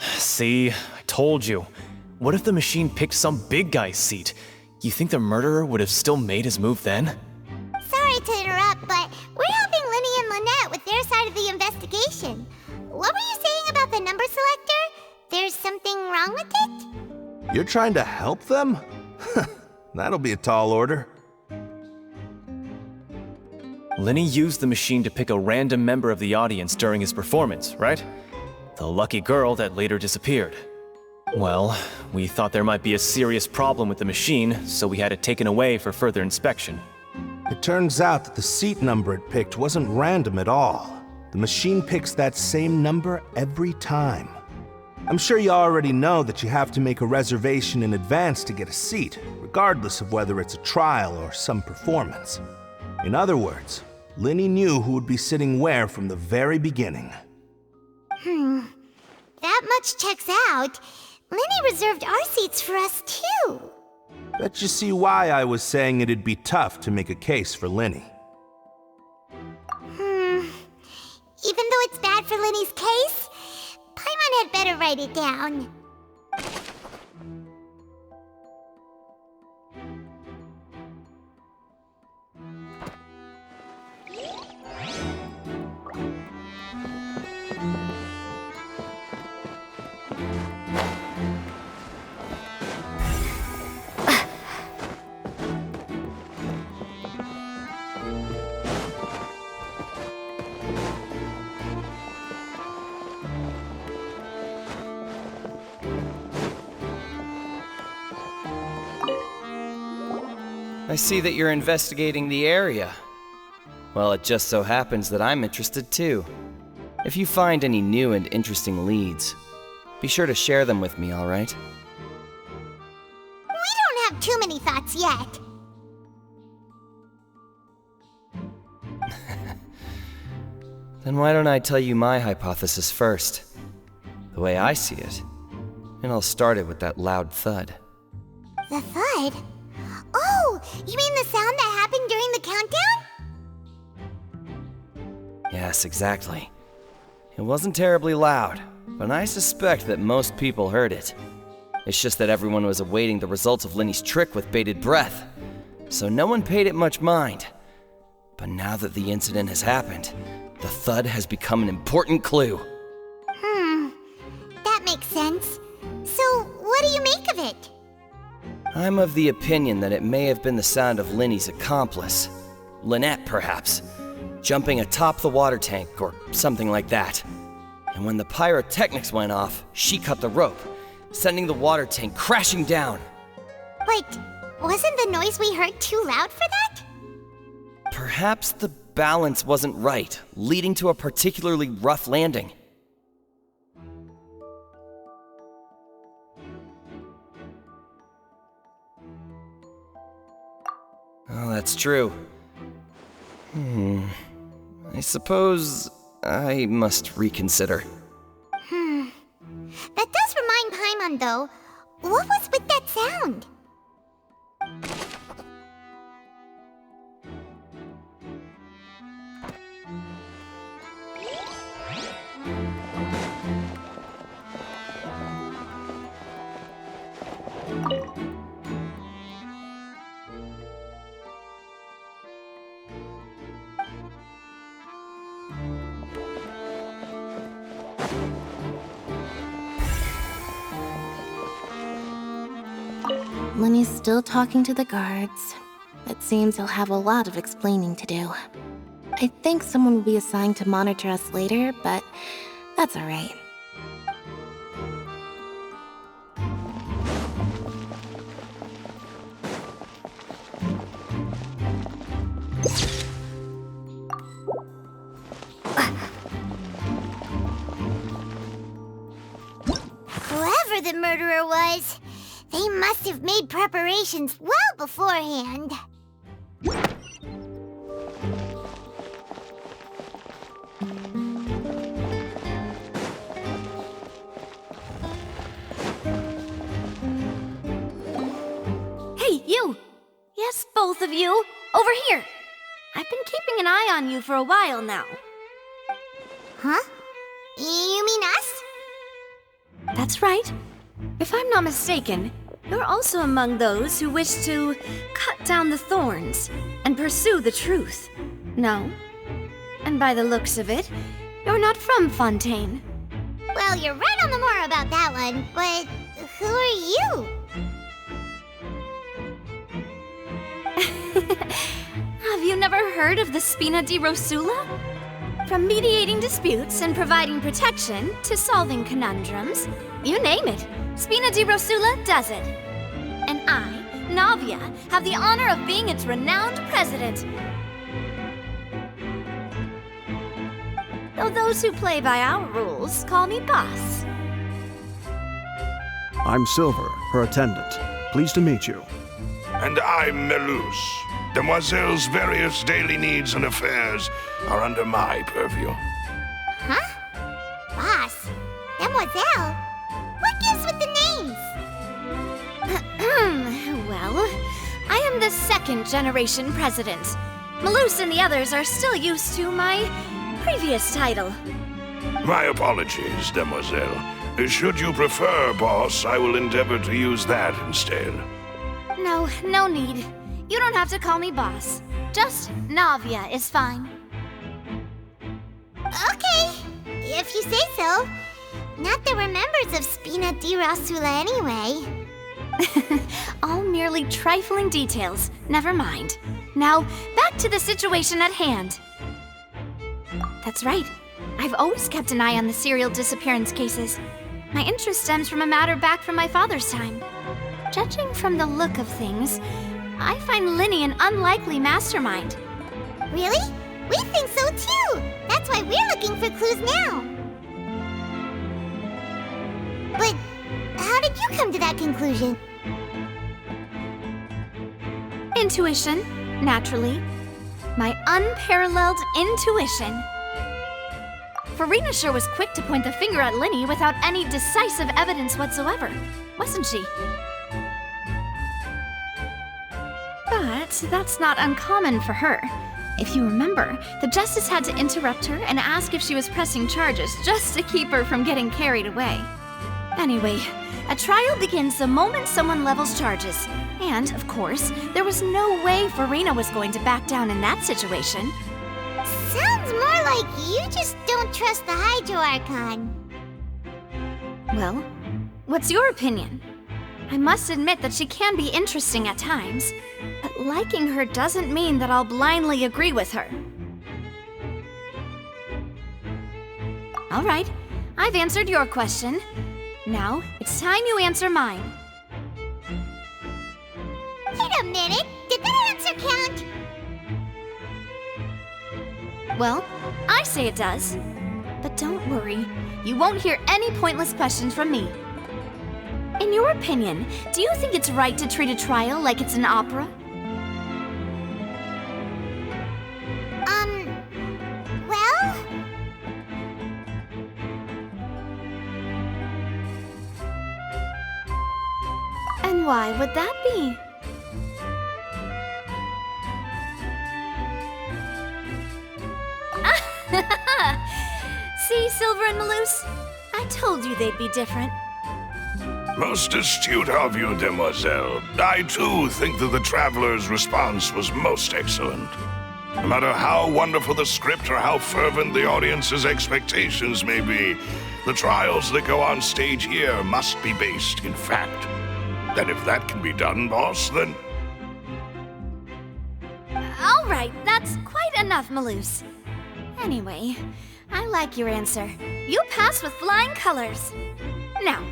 See, I told you. What if the machine picked some big guy's seat? You think the murderer would have still made his move then? Sorry to interrupt, but we're helping Linny and Lynette with their side of the investigation. What were you saying about the number selector? There's something wrong with it? You're trying to help them? That'll be a tall order. Linny used the machine to pick a random member of the audience during his performance, right? The lucky girl that later disappeared. Well, we thought there might be a serious problem with the machine, so we had it taken away for further inspection. It turns out that the seat number it picked wasn't random at all. The machine picks that same number every time. I'm sure you already know that you have to make a reservation in advance to get a seat, regardless of whether it's a trial or some performance. In other words, Linny knew who would be sitting where from the very beginning. That much checks out. Linny reserved our seats for us too. Bet you see why I was saying it'd be tough to make a case for Linny. Even though it's bad for Linny's case, Paimon had better write it down. I see that you're investigating the area. Well, it just so happens that I'm interested too. If you find any new and interesting leads, be sure to share them with me, all right? We don't have too many thoughts yet. Then why don't I tell you my hypothesis first? The way I see it. And I'll start it with that loud thud. The thud? You mean the sound that happened during the countdown? Yes, exactly. It wasn't terribly loud, but I suspect that most people heard it. It's just that everyone was awaiting the results of Linny's trick with bated breath, so no one paid it much mind. But now that the incident has happened, the thud has become an important clue. That makes sense. So, what do you make of it? I'm of the opinion that it may have been the sound of Linny's accomplice, Lynette perhaps, jumping atop the water tank or something like that. And when the pyrotechnics went off, she cut the rope, sending the water tank crashing down. But wasn't the noise we heard too loud for that? Perhaps the balance wasn't right, leading to a particularly rough landing. Oh, that's true. I suppose I must reconsider. That does remind Paimon, though. What was with that sound? Linny's still talking to the guards. It seems he'll have a lot of explaining to do. I think someone will be assigned to monitor us later, but that's alright. Whoever the murderer was, they must have made preparations well beforehand. Hey, you! Yes, both of you! Over here! I've been keeping an eye on you for a while now. Huh? You mean us? That's right. If I'm not mistaken, you're also among those who wish to cut down the thorns and pursue the truth. No? And by the looks of it, you're not from Fontaine. Well, you're right on the mark about that one, but who are you? Have you never heard of the Spina di Rosula? From mediating disputes and providing protection to solving conundrums, you name it, Spina di Rosula does it. And I, Navia, have the honor of being its renowned president. Though those who play by our rules call me boss. I'm Silver, her attendant. Pleased to meet you. And I'm Melus. Demoiselle's various daily needs and affairs are under my purview. Huh? Boss? Demoiselle? What gives with the names? Well, I am the second generation president. Melus and the others are still used to my previous title. My apologies, Demoiselle. Should you prefer, boss, I will endeavor to use that instead. No, no need. You don't have to call me boss. Just Navia is fine. Okay, if you say so. Not that we're members of Spina di Rosula anyway. All merely trifling details. Never mind. Now, back to the situation at hand. That's right. I've always kept an eye on the serial disappearance cases. My interest stems from a matter back from my father's time. Judging from the look of things, I find Linny an unlikely mastermind. Really? We think so too! That's why we're looking for clues now. But how did you come to that conclusion? Intuition, naturally. My unparalleled intuition. Noirceur was quick to point the finger at Linny without any decisive evidence whatsoever, wasn't she? But But that's not uncommon for her. If you remember, the Justice had to interrupt her and ask if she was pressing charges just to keep her from getting carried away. Anyway, a trial begins the moment someone levels charges. And, of course, there was no way Farina was going to back down in that situation. Sounds more like you just don't trust the Hydro Archon. Well, what's your opinion? I must admit that she can be interesting at times, but liking her doesn't mean that I'll blindly agree with her. All right, I've answered your question. Now, it's time you answer mine. Wait a minute, did that answer count? Well, I say it does. But don't worry, you won't hear any pointless questions from me. In your opinion, do you think it's right to treat a trial like it's an opera? Well? And why would that be? See, Silver and Maloose? I told you they'd be different. Most astute of you, demoiselle. I too think that the traveler's response was most excellent. No matter how wonderful the script or how fervent the audience's expectations may be, the trials that go on stage here must be based in fact. And if that can be done, boss, then... All right, that's quite enough, Maloose. Anyway, I like your answer. You passed with flying colors. Now,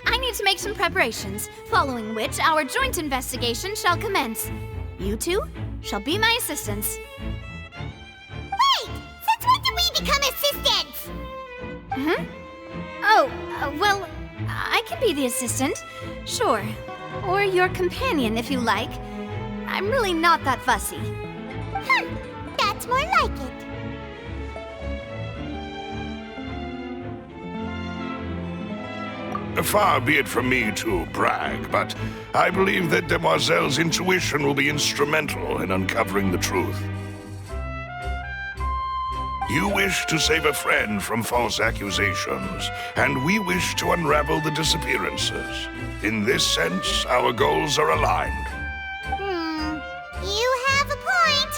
I need to make some preparations, following which our joint investigation shall commence. You two shall be my assistants. Wait! Since when did we become assistants? Oh, well, I can be the assistant, sure. Or your companion, if you like. I'm really not that fussy. That's more like it. Far be it from me to brag, but I believe that Demoiselle's intuition will be instrumental in uncovering the truth. You wish to save a friend from false accusations, and we wish to unravel the disappearances. In this sense, our goals are aligned. You have a point.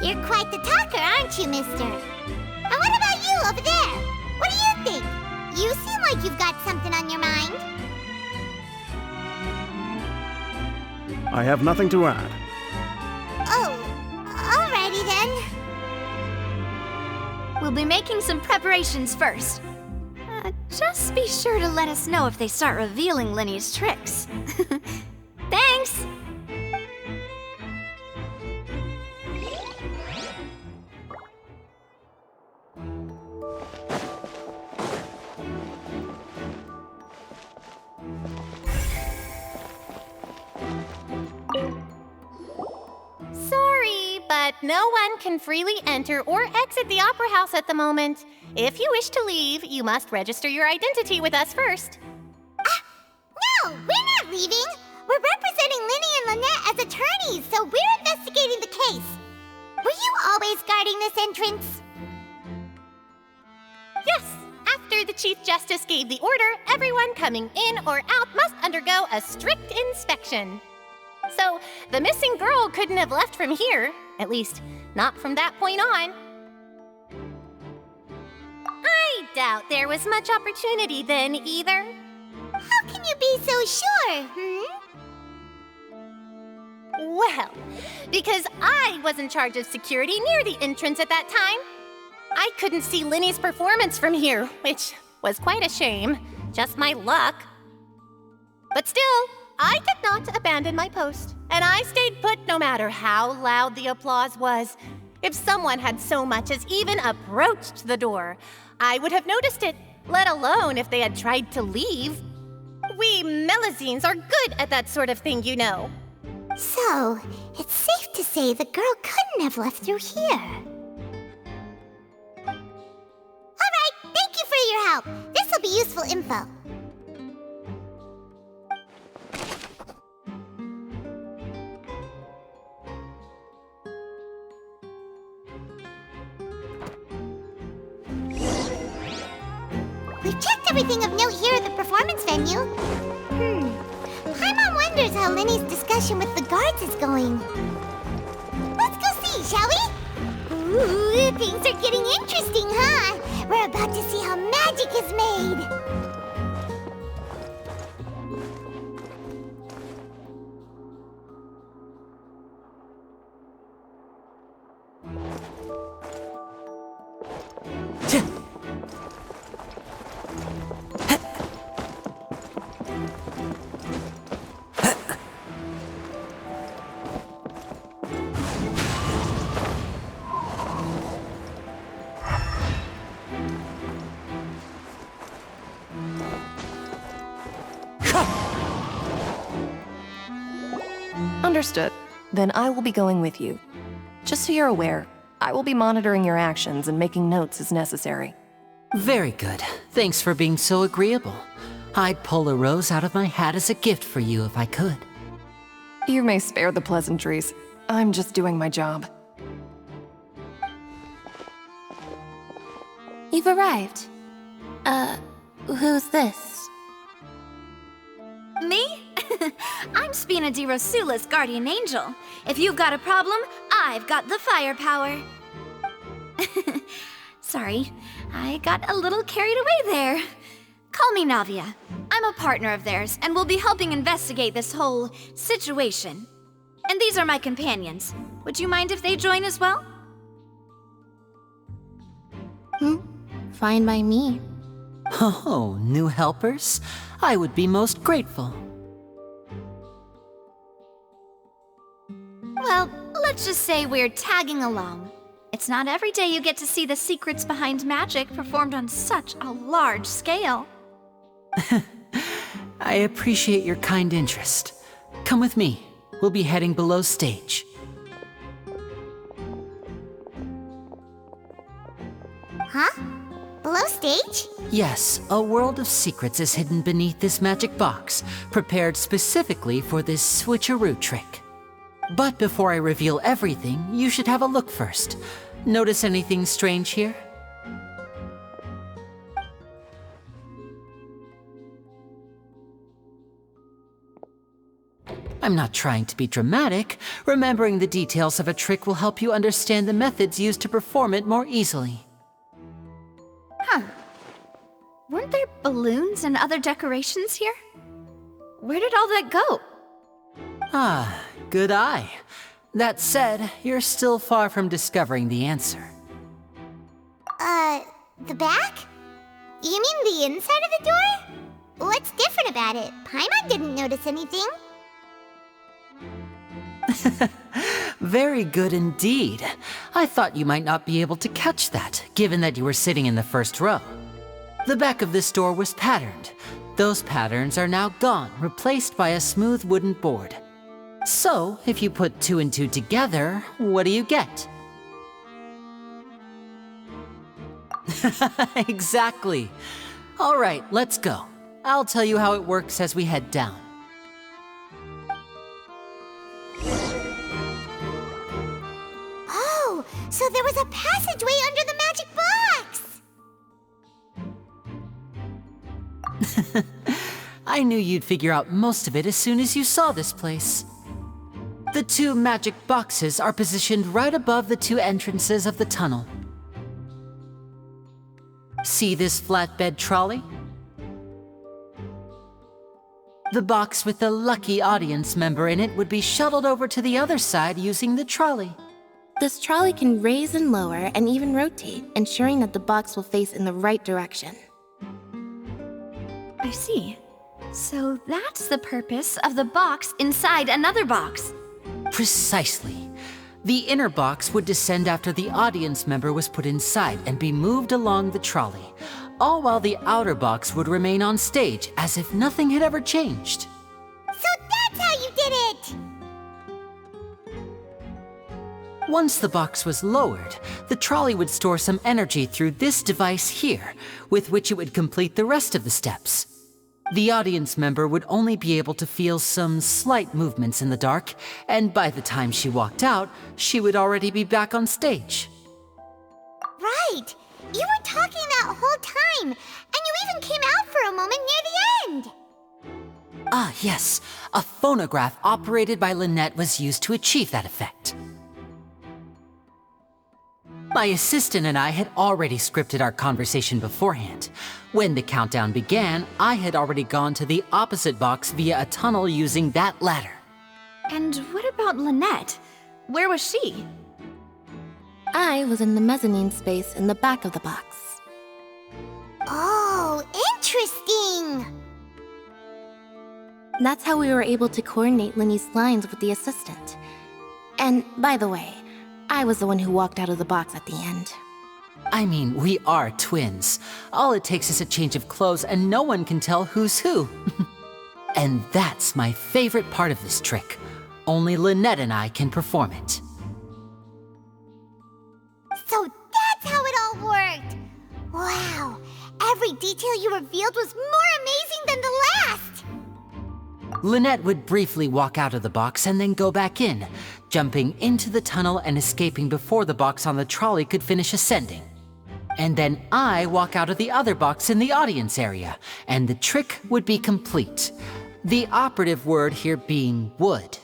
You're quite the talker, aren't you, mister? And what about you over there? What do you think? You seem like you've got something on your mind. I have nothing to add. Oh, alrighty then. We'll be making some preparations first. Just be sure to let us know if they start revealing Linny's tricks. Thanks! Sorry, but no one can freely enter or exit the Opera House at the moment. If you wish to leave, you must register your identity with us first. No, we're not leaving. We're representing Linny and Lynette as attorneys, so we're investigating the case. Were you always guarding this entrance? Yes, after the Chief Justice gave the order, everyone coming in or out must undergo a strict inspection. So, the missing girl couldn't have left from here, at least, not from that point on. I doubt there was much opportunity then, either. How can you be so sure, Well, because I was in charge of security near the entrance at that time. I couldn't see Linny's performance from here, which was quite a shame. Just my luck. But still, I did not abandon my post, and I stayed put no matter how loud the applause was. If someone had so much as even approached the door, I would have noticed it, let alone if they had tried to leave. We Melazines are good at that sort of thing, you know. So, it's safe to say the girl couldn't have left through here. Alright, thank you for your help. This'll be useful info. We've checked everything of note here at the performance venue. Paimon wonders how Linny's discussion with the guards is going. Let's go see, shall we? Ooh, things are getting interesting, huh? We're about to see how magic is made. Understood. Then I will be going with you. Just so you're aware, I will be monitoring your actions and making notes as necessary. Very good. Thanks for being so agreeable. I'd pull a rose out of my hat as a gift for you if I could. You may spare the pleasantries. I'm just doing my job. You've arrived. Who's this? Me? I'm Spina di Rosula's guardian angel. If you've got a problem, I've got the firepower. Sorry, I got a little carried away there. Call me Navia. I'm a partner of theirs, and will be helping investigate this whole situation. And these are my companions. Would you mind if they join as well? Fine by me. Oh, new helpers? I would be most grateful. Well, let's just say we're tagging along. It's not every day you get to see the secrets behind magic performed on such a large scale. I appreciate your kind interest. Come with me. We'll be heading below stage. Huh? Below stage? Yes, a world of secrets is hidden beneath this magic box, prepared specifically for this switcheroo trick. But before I reveal everything, you should have a look first. Notice anything strange here? I'm not trying to be dramatic. Remembering the details of a trick will help you understand the methods used to perform it more easily. Huh. Weren't there balloons and other decorations here? Where did all that go? Ah, good eye. That said, you're still far from discovering the answer. The back? You mean the inside of the door? What's different about it? Paimon didn't notice anything. Very good indeed. I thought you might not be able to catch that, given that you were sitting in the first row. The back of this door was patterned. Those patterns are now gone, replaced by a smooth wooden board. So, if you put 2 and 2 together, what do you get? Exactly. All right, let's go. I'll tell you how it works as we head down. Oh, so there was a passageway under the magic box! I knew you'd figure out most of it as soon as you saw this place. The 2 magic boxes are positioned right above the 2 entrances of the tunnel. See this flatbed trolley? The box with the lucky audience member in it would be shuttled over to the other side using the trolley. This trolley can raise and lower and even rotate, ensuring that the box will face in the right direction. I see. So that's the purpose of the box inside another box. Precisely. The inner box would descend after the audience member was put inside and be moved along the trolley, all while the outer box would remain on stage as if nothing had ever changed. So that's how you did it! Once the box was lowered, the trolley would store some energy through this device here, with which it would complete the rest of the steps. The audience member would only be able to feel some slight movements in the dark, and by the time she walked out, she would already be back on stage. Right! You were talking that whole time, and you even came out for a moment near the end. Ah, yes. A phonograph operated by Lynette was used to achieve that effect. My assistant and I had already scripted our conversation beforehand. When the countdown began, I had already gone to the opposite box via a tunnel using that ladder. And what about Lynette? Where was she? I was in the mezzanine space in the back of the box. Oh, interesting! That's how we were able to coordinate Linny's lines with the assistant. And, by the way, I was the one who walked out of the box at the end. I mean, we are twins. All it takes is a change of clothes and no one can tell who's who. And that's my favorite part of this trick. Only Lynette and I can perform it. So that's how it all worked! Wow, every detail you revealed was more amazing than the last! Lynette would briefly walk out of the box and then go back in, jumping into the tunnel and escaping before the box on the trolley could finish ascending. And then I walk out of the other box in the audience area, and the trick would be complete. The operative word here being would.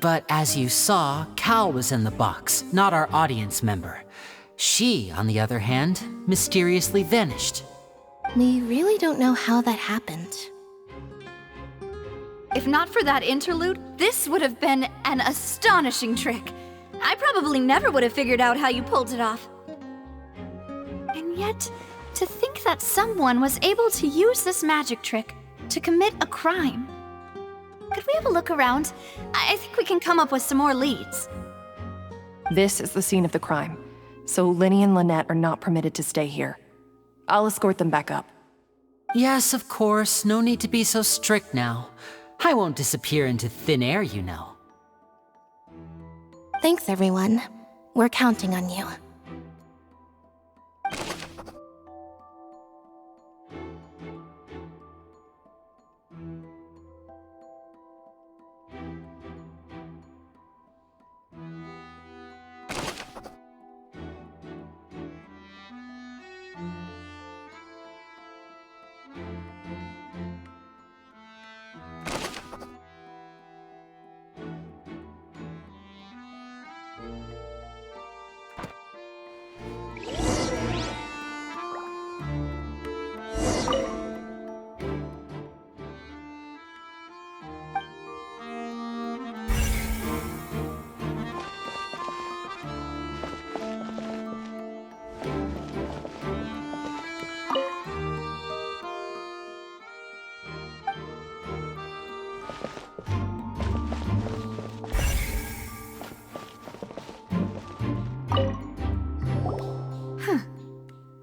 But as you saw, Cal was in the box, not our audience member. She, on the other hand, mysteriously vanished. We really don't know how that happened. If not for that interlude, this would have been an astonishing trick. I probably never would have figured out how you pulled it off. And yet, to think that someone was able to use this magic trick to commit a crime. Could we have a look around? I think we can come up with some more leads. This is the scene of the crime, so Linny and Lynette are not permitted to stay here. I'll escort them back up. Yes, of course. No need to be so strict now. I won't disappear into thin air, you know. Thanks, everyone. We're counting on you.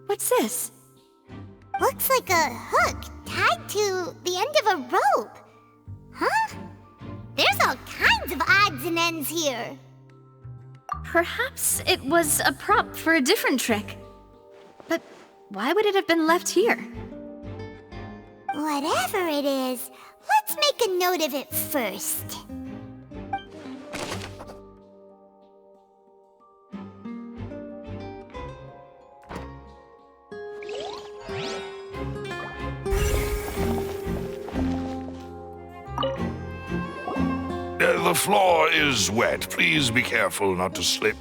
What's this? Looks like a hook tied to the end of a rope. Huh? There's all kinds of odds and ends here. Perhaps it was a prop for a different trick. But why would it have been left here? Whatever it is, let's make a note of it first. The floor is wet. Please be careful not to slip.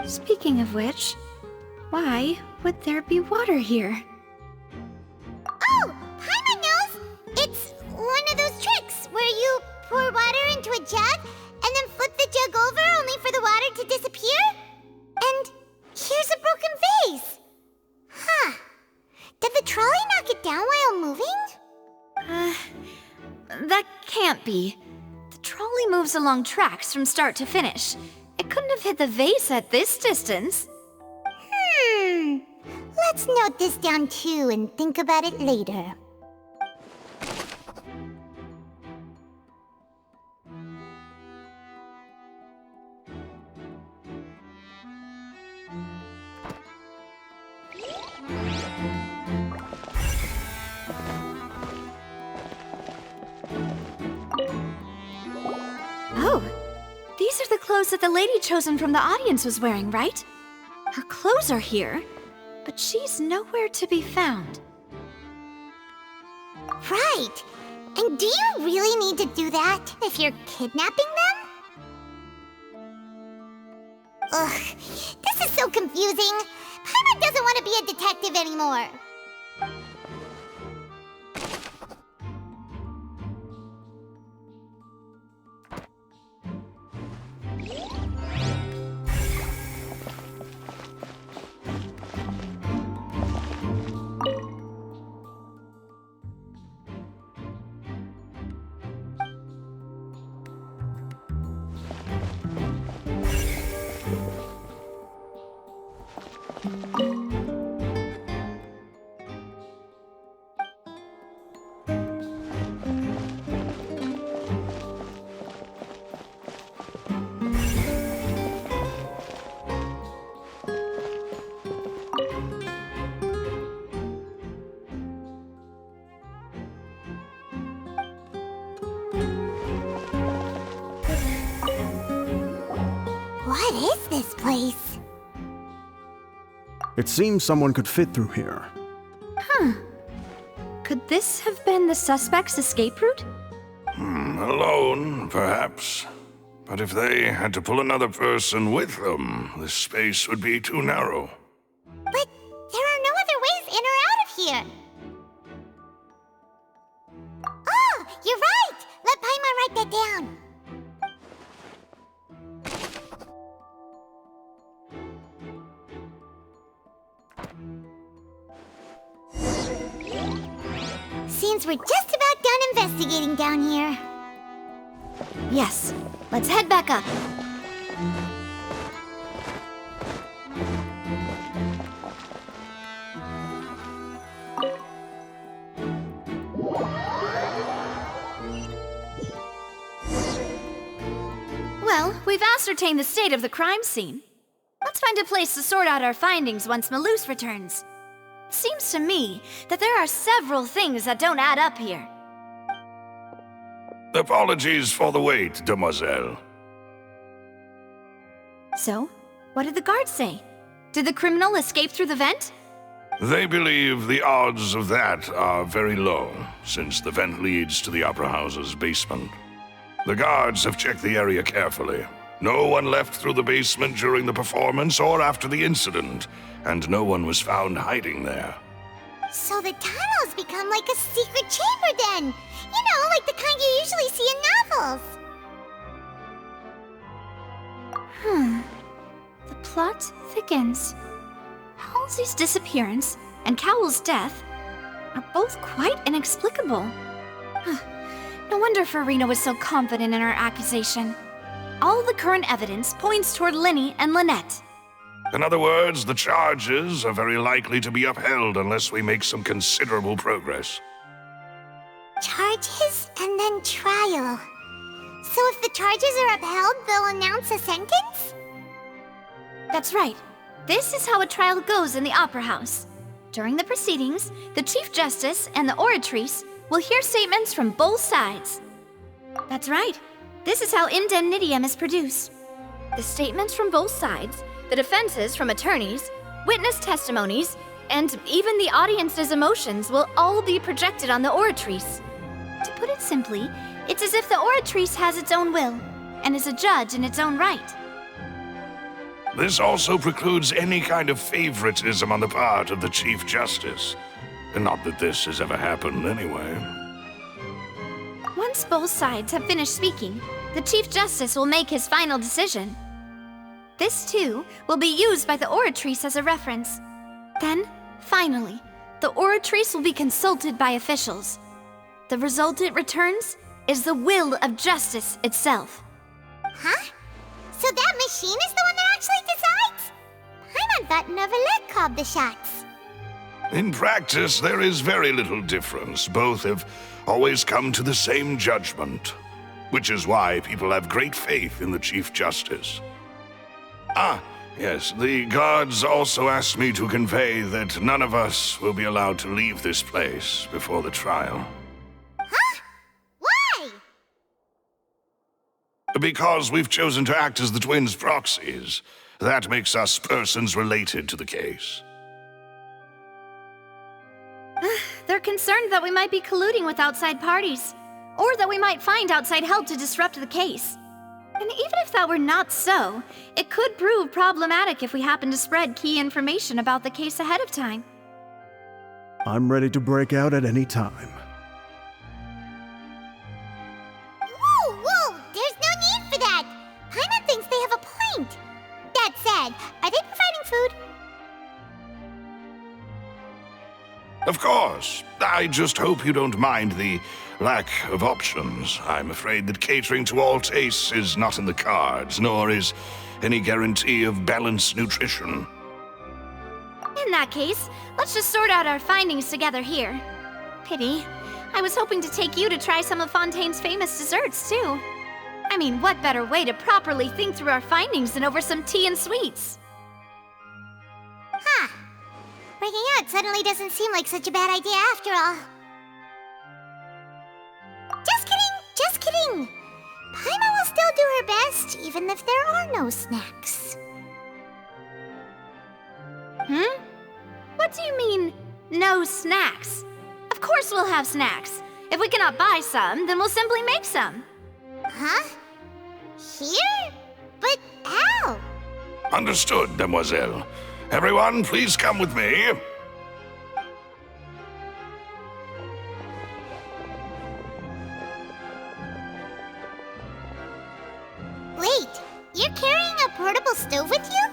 Speaking of which, why would there be water here? Oh, Paimon knows! It's one of those tricks where you pour water into a jug and then flip the jug over only for the water to disappear? And here's a broken vase. Huh. Did the trolley knock it down while moving? That can't be. The trolley moves along tracks from start to finish. It couldn't have hit the vase at this distance. Let's note this down too and think about it later. Oh, these are the clothes that the lady chosen from the audience was wearing, right? Her clothes are here, but she's nowhere to be found. Right. And do you really need to do that if you're kidnapping them? Ugh, this is so confusing. Paimon doesn't want to be a detective anymore. What is this place? It seems someone could fit through here. Huh. Could this have been the suspect's escape route? Alone, perhaps. But if they had to pull another person with them, the space would be too narrow. But there are no other ways in or out of here. Oh, you're right! Let Paimon write that down. Seems we're just about done investigating down here. Yes. Let's head back up. Well, we've ascertained the state of the crime scene. Let's find a place to sort out our findings once Malus returns. It seems to me that there are several things that don't add up here. Apologies for the wait, demoiselle. So, what did the guards say? Did the criminal escape through the vent? They believe the odds of that are very low, since the vent leads to the Opera House's basement. The guards have checked the area carefully. No one left through the basement during the performance or after the incident, and no one was found hiding there. So the tunnels become like a secret chamber then! You know, like the kind you usually see in novels! The plot thickens. Halsey's disappearance and Cowell's death are both quite inexplicable. No wonder Farina was so confident in her accusation. All the current evidence points toward Linny and Lynette. In other words, the charges are very likely to be upheld unless we make some considerable progress. Charges and then trial. So if the charges are upheld, they'll announce a sentence? That's right. This is how a trial goes in the Opera House. During the proceedings, the Chief Justice and the Oratrice will hear statements from both sides. That's right. This is how indemnitium is produced. The statements from both sides, the defenses from attorneys, witness testimonies, and even the audience's emotions will all be projected on the Oratrice. To put it simply, it's as if the Oratrice has its own will, and is a judge in its own right. This also precludes any kind of favoritism on the part of the Chief Justice. And not that this has ever happened anyway. Once both sides have finished speaking, the Chief Justice will make his final decision. This, too, will be used by the Oratrice as a reference. Then, finally, the Oratrice will be consulted by officials. The result it returns is the will of justice itself. Huh? So that machine is the one that actually decides? Paimon thought Neverlet called the shots. In practice, there is very little difference. Both have always come to the same judgment, which is why people have great faith in the Chief Justice. Ah, yes, the guards also asked me to convey that none of us will be allowed to leave this place before the trial. Huh? Why? Because we've chosen to act as the twins' proxies. That makes us persons related to the case. they're concerned that we might be colluding with outside parties, or that we might find outside help to disrupt the case. And even if that were not so, it could prove problematic if we happen to spread key information about the case ahead of time. I'm ready to break out at any time. Whoa, whoa! There's no need for that! Paimon thinks they have a point! That said, are they providing food? Of course. I just hope you don't mind the lack of options. I'm afraid that catering to all tastes is not in the cards, nor is any guarantee of balanced nutrition. In that case, let's just sort out our findings together here. Pity. I was hoping to take you to try some of Fontaine's famous desserts, too. I mean, what better way to properly think through our findings than over some tea and sweets? Huh. Breaking out suddenly doesn't seem like such a bad idea after all. Just kidding! Just kidding! Paimon will still do her best, even if there are no snacks. Hmm? What do you mean, no snacks? Of course we'll have snacks. If we cannot buy some, then we'll simply make some. Huh? Here? But how? Understood, demoiselle. Everyone, please come with me. Wait, you're carrying a portable stove with you?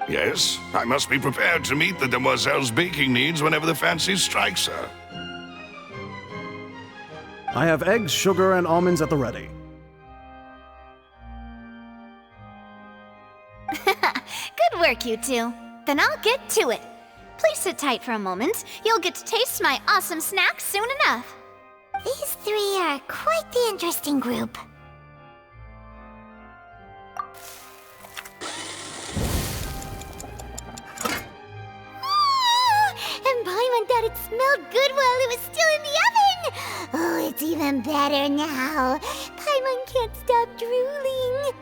Yes, I must be prepared to meet the demoiselle's baking needs whenever the fancy strikes her. I have eggs, sugar, and almonds at the ready. Good work, you two. Then I'll get to it. Please sit tight for a moment. You'll get to taste my awesome snacks soon enough. These three are quite the interesting group. And Paimon thought it smelled good while it was still in the oven! Oh, it's even better now. Paimon can't stop drooling.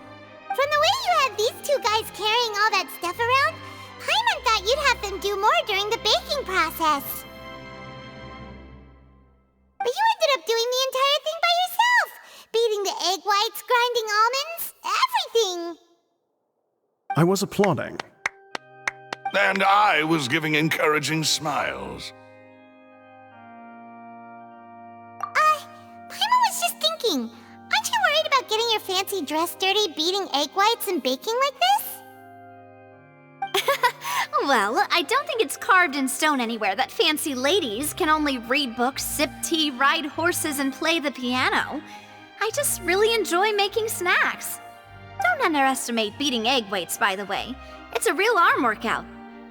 From the way you had these two guys carrying all that stuff around, Paimon thought you'd have them do more during the baking process. But you ended up doing the entire thing by yourself! Beating the egg whites, grinding almonds, everything! I was applauding. And I was giving encouraging smiles. Paimon was just thinking, aren't you worried about getting your fancy dress dirty beating egg whites and baking like this? Well, I don't think it's carved in stone anywhere that fancy ladies can only read books, sip tea, ride horses, and play the piano. I just really enjoy making snacks. Don't underestimate beating egg whites, by the way. It's a real arm workout.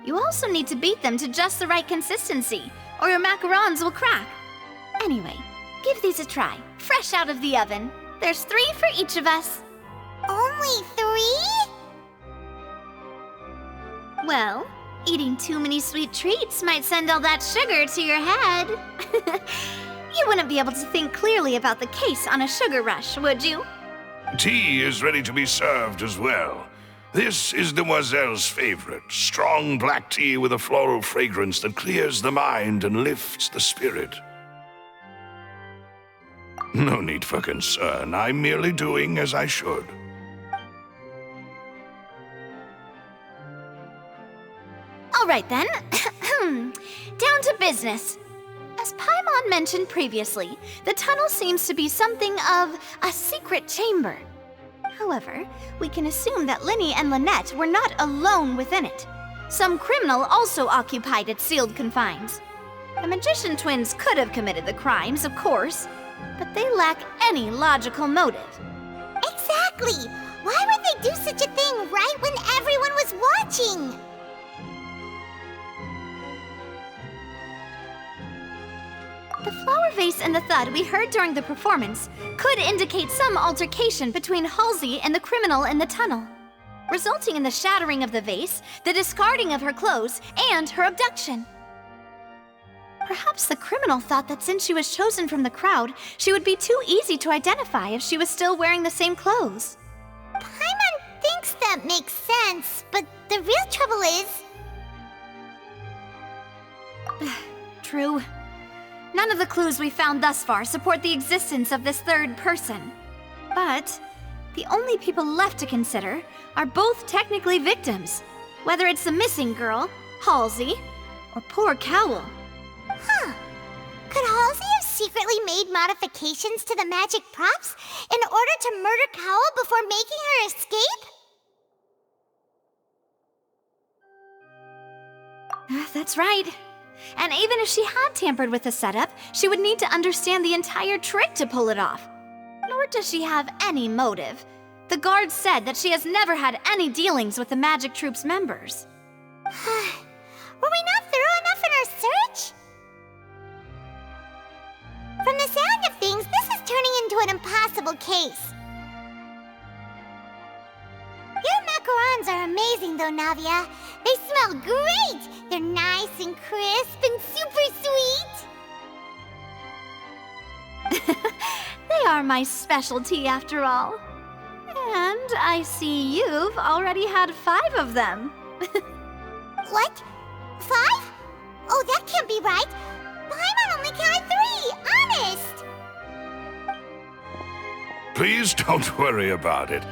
You also need to beat them to just the right consistency, or your macarons will crack. Anyway, give these a try, fresh out of the oven. There's 3 for each of us. Only 3? Well, eating too many sweet treats might send all that sugar to your head. You wouldn't be able to think clearly about the case on a sugar rush, would you? Tea is ready to be served as well. This is Demoiselle's favorite, strong black tea with a floral fragrance that clears the mind and lifts the spirit. No need for concern. I'm merely doing as I should. All right then. Down to business. As Paimon mentioned previously, the tunnel seems to be something of a secret chamber. However, we can assume that Linny and Lynette were not alone within it. Some criminal also occupied its sealed confines. The magician twins could have committed the crimes, of course, but they lack any logical motive. Exactly! Why would they do such a thing right when everyone was watching? The flower vase and the thud we heard during the performance could indicate some altercation between Halsey and the criminal in the tunnel, resulting in the shattering of the vase, the discarding of her clothes, and her abduction. Perhaps the criminal thought that since she was chosen from the crowd, she would be too easy to identify if she was still wearing the same clothes. Paimon thinks that makes sense, but the real trouble is... True. None of the clues we found thus far support the existence of this third person. But the only people left to consider are both technically victims, whether it's the missing girl, Halsey, or poor Cowl. Huh. Could Halsey have secretly made modifications to the magic props in order to murder Cowl before making her escape? That's right. And even if she had tampered with the setup, she would need to understand the entire trick to pull it off. Nor does she have any motive. The guard said that she has never had any dealings with the Magic Troop's members. Were we not thorough enough in our search? From the sound of things, this is turning into an impossible case. Your macarons are amazing though, Navia. They smell great! They're nice and crisp and super sweet! They are my specialty after all. And I see you've already had 5 of them. What? 5? Oh, that can't be right. Paimon only counted 3, honest! Please don't worry about it.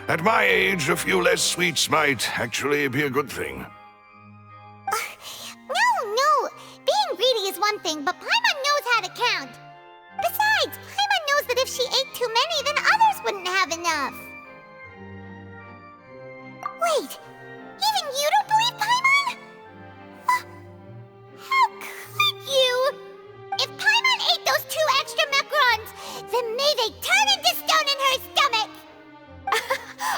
At my age, a few less sweets might actually be a good thing. No. Being greedy is one thing, but Paimon knows how to count. Besides, Paimon knows that if she ate too many, then others wouldn't have enough. Wait, even you don't believe Paimon? How could you? If Paimon ate those 2 extra macarons, then may they turn into stone in her stomach!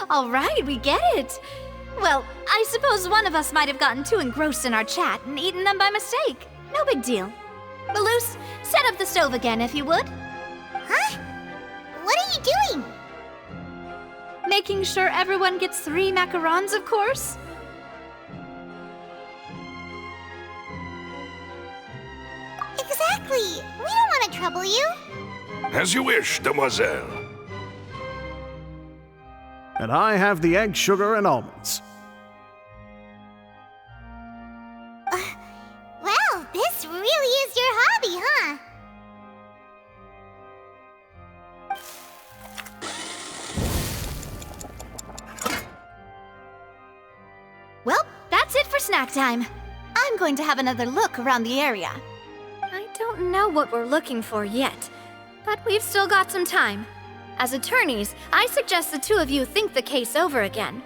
All right, we get it. Well, I suppose one of us might have gotten too engrossed in our chat and eaten them by mistake. No big deal. Malus, set up the stove again if you would. Huh? What are you doing? Making sure everyone gets 3 macarons, of course. Exactly. We don't want to trouble you. As you wish, demoiselle. And I have the egg, sugar, and almonds. Well, this really is your hobby, huh? Well, that's it for snack time. I'm going to have another look around the area. I don't know what we're looking for yet, but we've still got some time. As attorneys, I suggest the 2 of you think the case over again.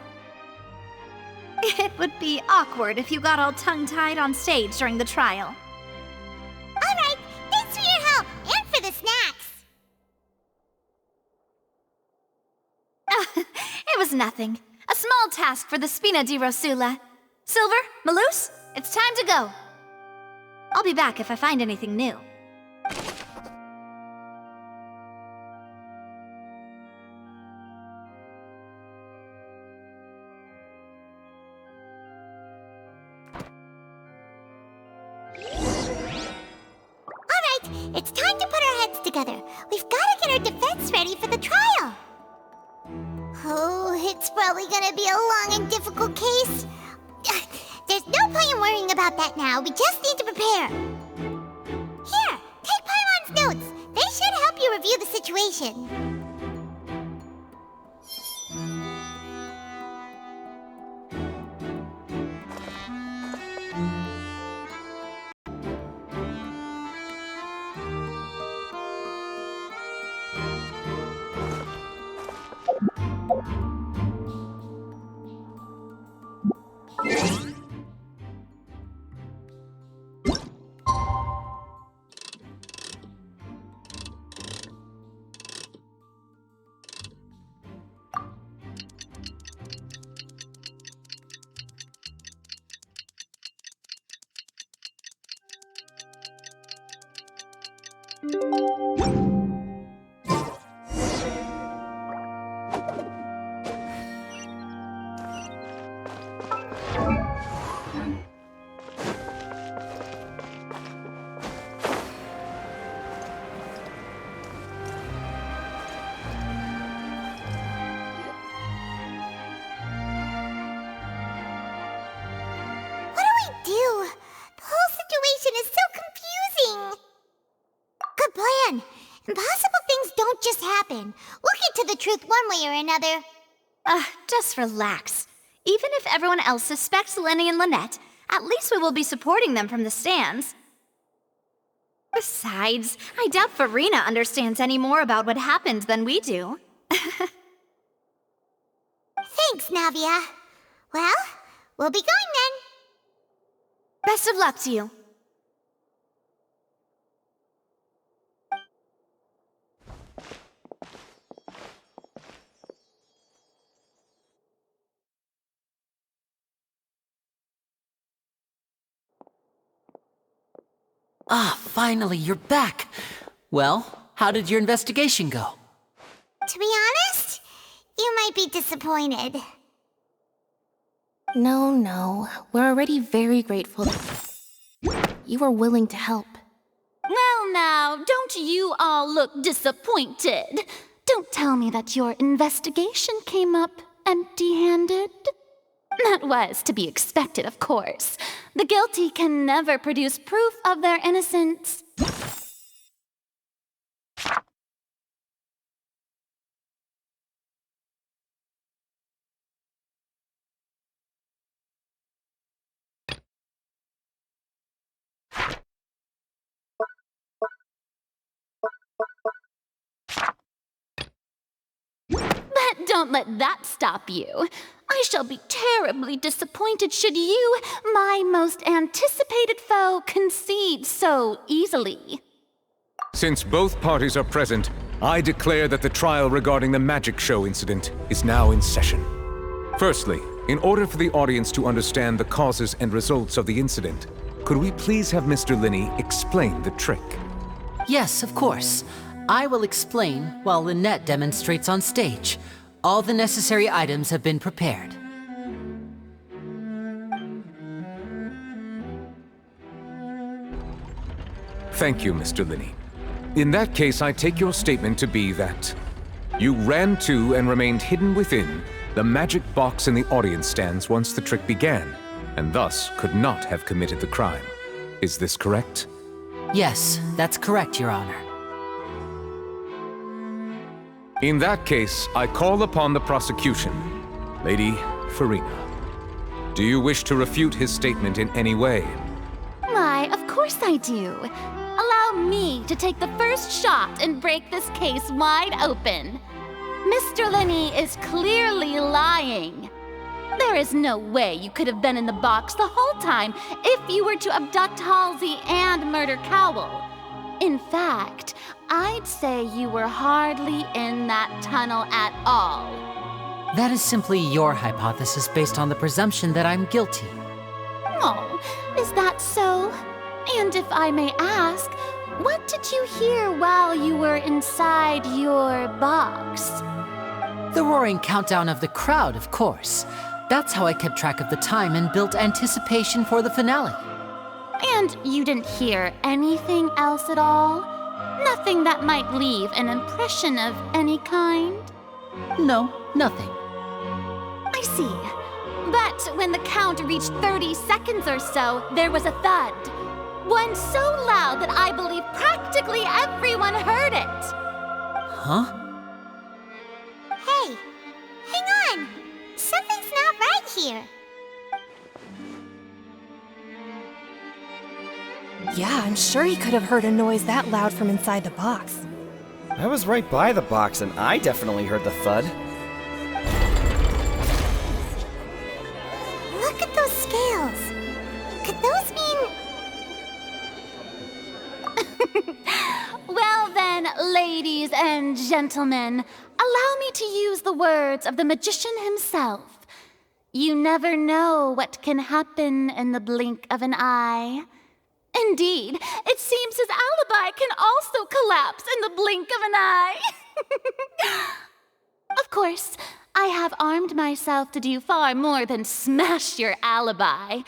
It would be awkward if you got all tongue-tied on stage during the trial. All right, thanks for your help, and for the snacks. It was nothing. A small task for the Spina di Rosula. Silver, Malus, it's time to go. I'll be back if I find anything new. It's time to put our heads together. We've got to get our defense ready for the trial. Oh, it's probably gonna be a long and difficult case. There's no point in worrying about that now. We just need to prepare. Here, take Paimon's notes. They should help you review the situation. What do we do? The whole situation is so Impossible things don't just happen. We'll get to the truth one way or another. Just relax. Even if everyone else suspects Lenny and Lynette, at least we will be supporting them from the stands. Besides, I doubt Farina understands any more about what happened than we do. Thanks, Navia. Well, we'll be going then. Best of luck to you. Ah, finally, you're back. Well, how did your investigation go? To be honest, you might be disappointed. No. We're already very grateful that you were willing to help. Well now, don't you all look disappointed. Don't tell me that your investigation came up empty-handed. That was to be expected, of course. The guilty can never produce proof of their innocence. But don't let that stop you. I shall be terribly disappointed should you, my most anticipated foe, concede so easily. Since both parties are present, I declare that the trial regarding the magic show incident is now in session. Firstly, in order for the audience to understand the causes and results of the incident, could we please have Mr. Linney explain the trick? Yes, of course. I will explain while Lynette demonstrates on stage. All the necessary items have been prepared. Thank you, Mr. Linney. In that case, I take your statement to be that you ran to and remained hidden within the magic box in the audience stands once the trick began, and thus could not have committed the crime. Is this correct? Yes, that's correct, Your Honor. In that case, I call upon the prosecution. Lady Farina, do you wish to refute his statement in any way? Why, of course I do. Allow me to take the first shot and break this case wide open. Mr. Linney is clearly lying. There is no way you could have been in the box the whole time if you were to abduct Halsey and murder Cowell. In fact, I'd say you were hardly in that tunnel at all. That is simply your hypothesis based on the presumption that I'm guilty. Oh, is that so? And if I may ask, what did you hear while you were inside your box? The roaring countdown of the crowd, of course. That's how I kept track of the time and built anticipation for the finale. And you didn't hear anything else at all? Nothing that might leave an impression of any kind? No, nothing. I see. But when the count reached 30 seconds or so, there was a thud. One so loud that I believe practically everyone heard it. Huh? Hey, hang on. Something's not right here. Yeah, I'm sure he could have heard a noise that loud from inside the box. I was right by the box and I definitely heard the thud. Look at those scales. Could those mean... Well then, ladies and gentlemen, allow me to use the words of the magician himself. You never know what can happen in the blink of an eye. Indeed, it seems his alibi can also collapse in the blink of an eye. Of course, I have armed myself to do far more than smash your alibi.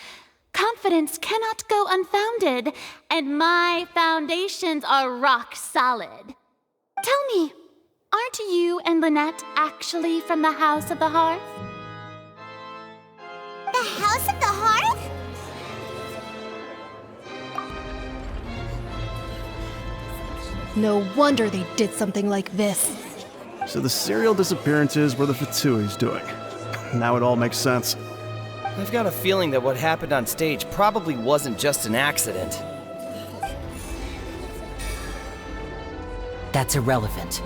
Confidence cannot go unfounded, and my foundations are rock solid. Tell me, aren't you and Lynette actually from the House of the Hearth? The House of the Hearth? No wonder they did something like this. So the serial disappearances were the Fatui's doing. Now it all makes sense. I've got a feeling that what happened on stage probably wasn't just an accident. That's irrelevant.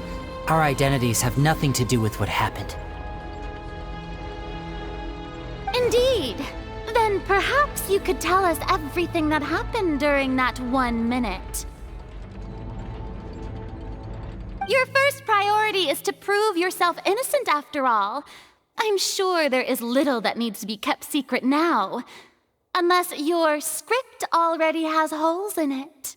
Our identities have nothing to do with what happened. Indeed. Then perhaps you could tell us everything that happened during that 1 minute. Your first priority is to prove yourself innocent after all. I'm sure there is little that needs to be kept secret now. Unless your script already has holes in it.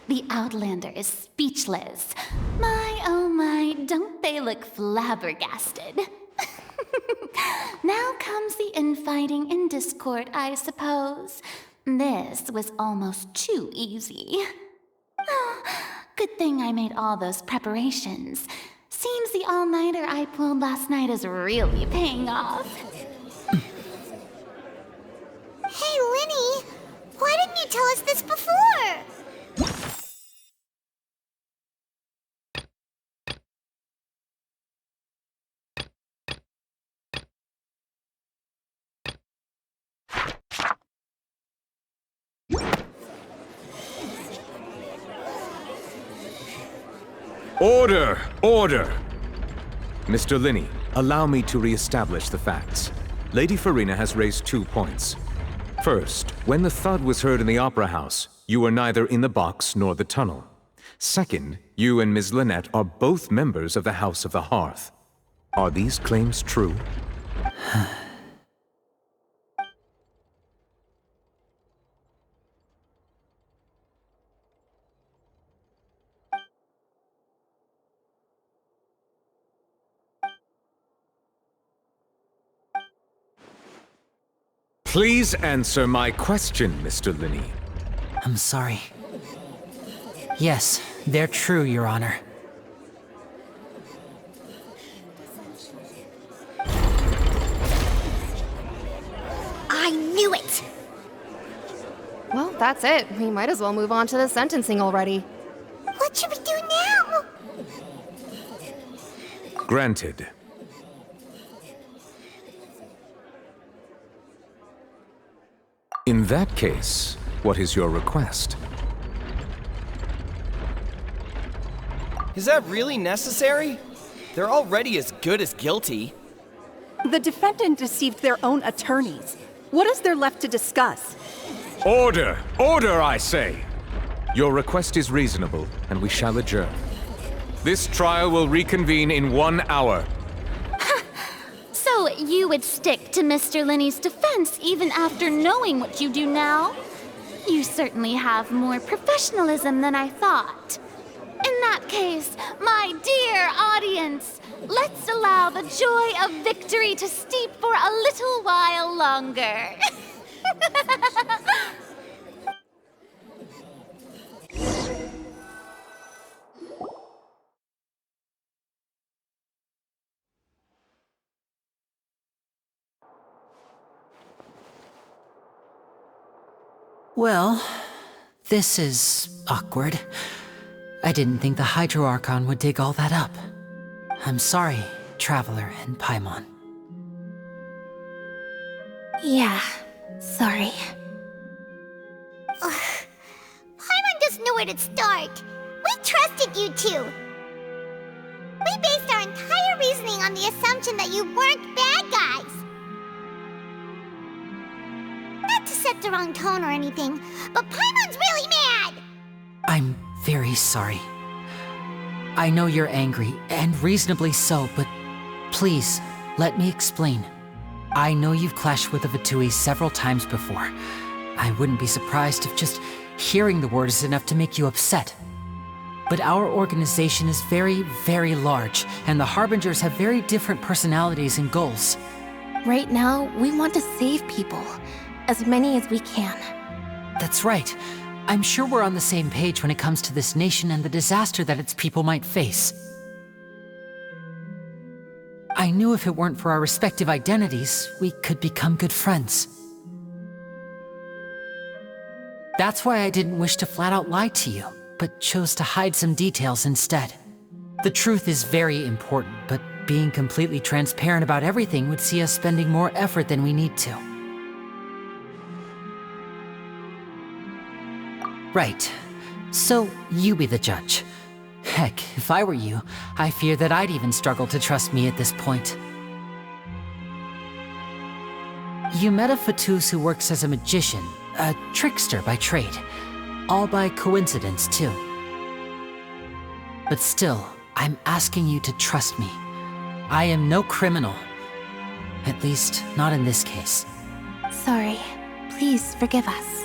The Outlander is speechless. My, oh my, don't they look flabbergasted? Now comes the infighting and discord, I suppose. This was almost too easy. Good thing I made all those preparations. Seems the all-nighter I pulled last night is really paying off. Hey, Linny! Why didn't you tell us this before? Order! Order! Mr. Linney, allow me to re-establish the facts. Lady Farina has raised 2 points. First, when the thud was heard in the Opera House, you were neither in the box nor the tunnel. Second, you and Ms. Lynette are both members of the House of the Hearth. Are these claims true? Please answer my question, Mr. Linney. I'm sorry. Yes, they're true, Your Honor. I knew it! Well, that's it. We might as well move on to the sentencing already. What should we do now? Granted. In that case, what is your request? Is that really necessary? They're already as good as guilty. The defendant deceived their own attorneys. What is there left to discuss? Order! Order, I say! Your request is reasonable, and we shall adjourn. This trial will reconvene in 1 hour. So you would stick to Mr. Linney's defense even after knowing what you do now? You certainly have more professionalism than I thought. In that case, my dear audience, let's allow the joy of victory to steep for a little while longer. Well, this is awkward. I didn't think the Hydro Archon would dig all that up. I'm sorry, Traveler and Paimon. Yeah, sorry. Paimon doesn't know where to start. We trusted you two. We based our entire reasoning on the assumption that you weren't bad guys. Not to set the wrong tone or anything, but Paimon's really mad! I'm very sorry. I know you're angry, and reasonably so, but please, let me explain. I know you've clashed with the Fatui several times before. I wouldn't be surprised if just hearing the word is enough to make you upset. But our organization is very, very large, and the Harbingers have very different personalities and goals. Right now, we want to save people. As many as we can. That's right. I'm sure we're on the same page when it comes to this nation and the disaster that its people might face. I knew if it weren't for our respective identities, we could become good friends. That's why I didn't wish to flat out lie to you, but chose to hide some details instead. The truth is very important, but being completely transparent about everything would see us spending more effort than we need to. Right. So, you be the judge. Heck, if I were you, I fear that I'd even struggle to trust me at this point. You met a Fatous who works as a magician, a trickster by trade. All by coincidence, too. But still, I'm asking you to trust me. I am no criminal. At least, not in this case. Sorry. Please forgive us.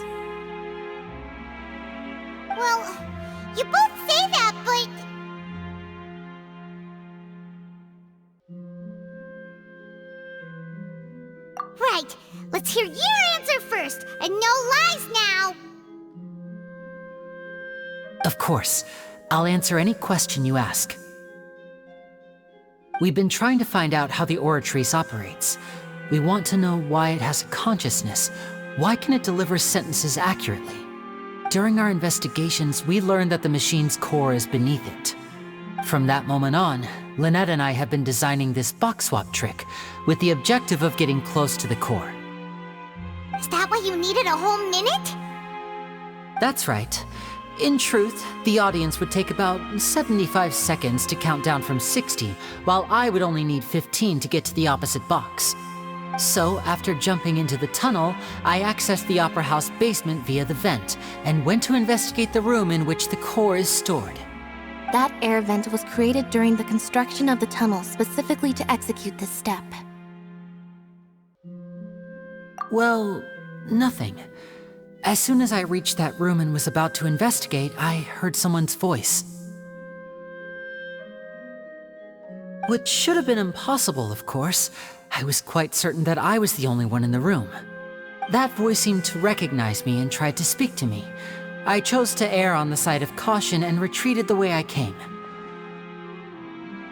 Well, you both say that, but... Right, let's hear your answer first, and no lies now! Of course. I'll answer any question you ask. We've been trying to find out how the Oratrice operates. We want to know why it has a consciousness. Why can it deliver sentences accurately? During our investigations, we learned that the machine's core is beneath it. From that moment on, Lynette and I have been designing this box swap trick, with the objective of getting close to the core. Is that why you needed a whole minute? That's right. In truth, the audience would take about 75 seconds to count down from 60, while I would only need 15 to get to the opposite box. So, after jumping into the tunnel, I accessed the Opera House basement via the vent, and went to investigate the room in which the core is stored. That air vent was created during the construction of the tunnel specifically to execute this step. Well, nothing. As soon as I reached that room and was about to investigate, I heard someone's voice. Which should have been impossible, of course. I was quite certain that I was the only one in the room. That voice seemed to recognize me and tried to speak to me. I chose to err on the side of caution and retreated the way I came.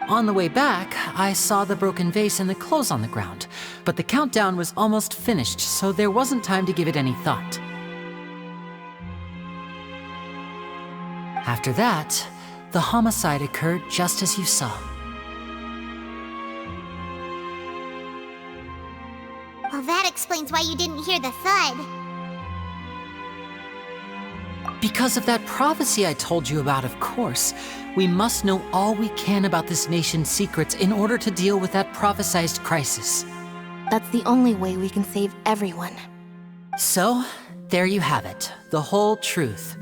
On the way back, I saw the broken vase and the clothes on the ground, but the countdown was almost finished, so there wasn't time to give it any thought. After that, the homicide occurred just as you saw. Well, that explains why you didn't hear the thud. Because of that prophecy I told you about, of course. We must know all we can about this nation's secrets in order to deal with that prophesized crisis. That's the only way we can save everyone. So, there you have it. The whole truth.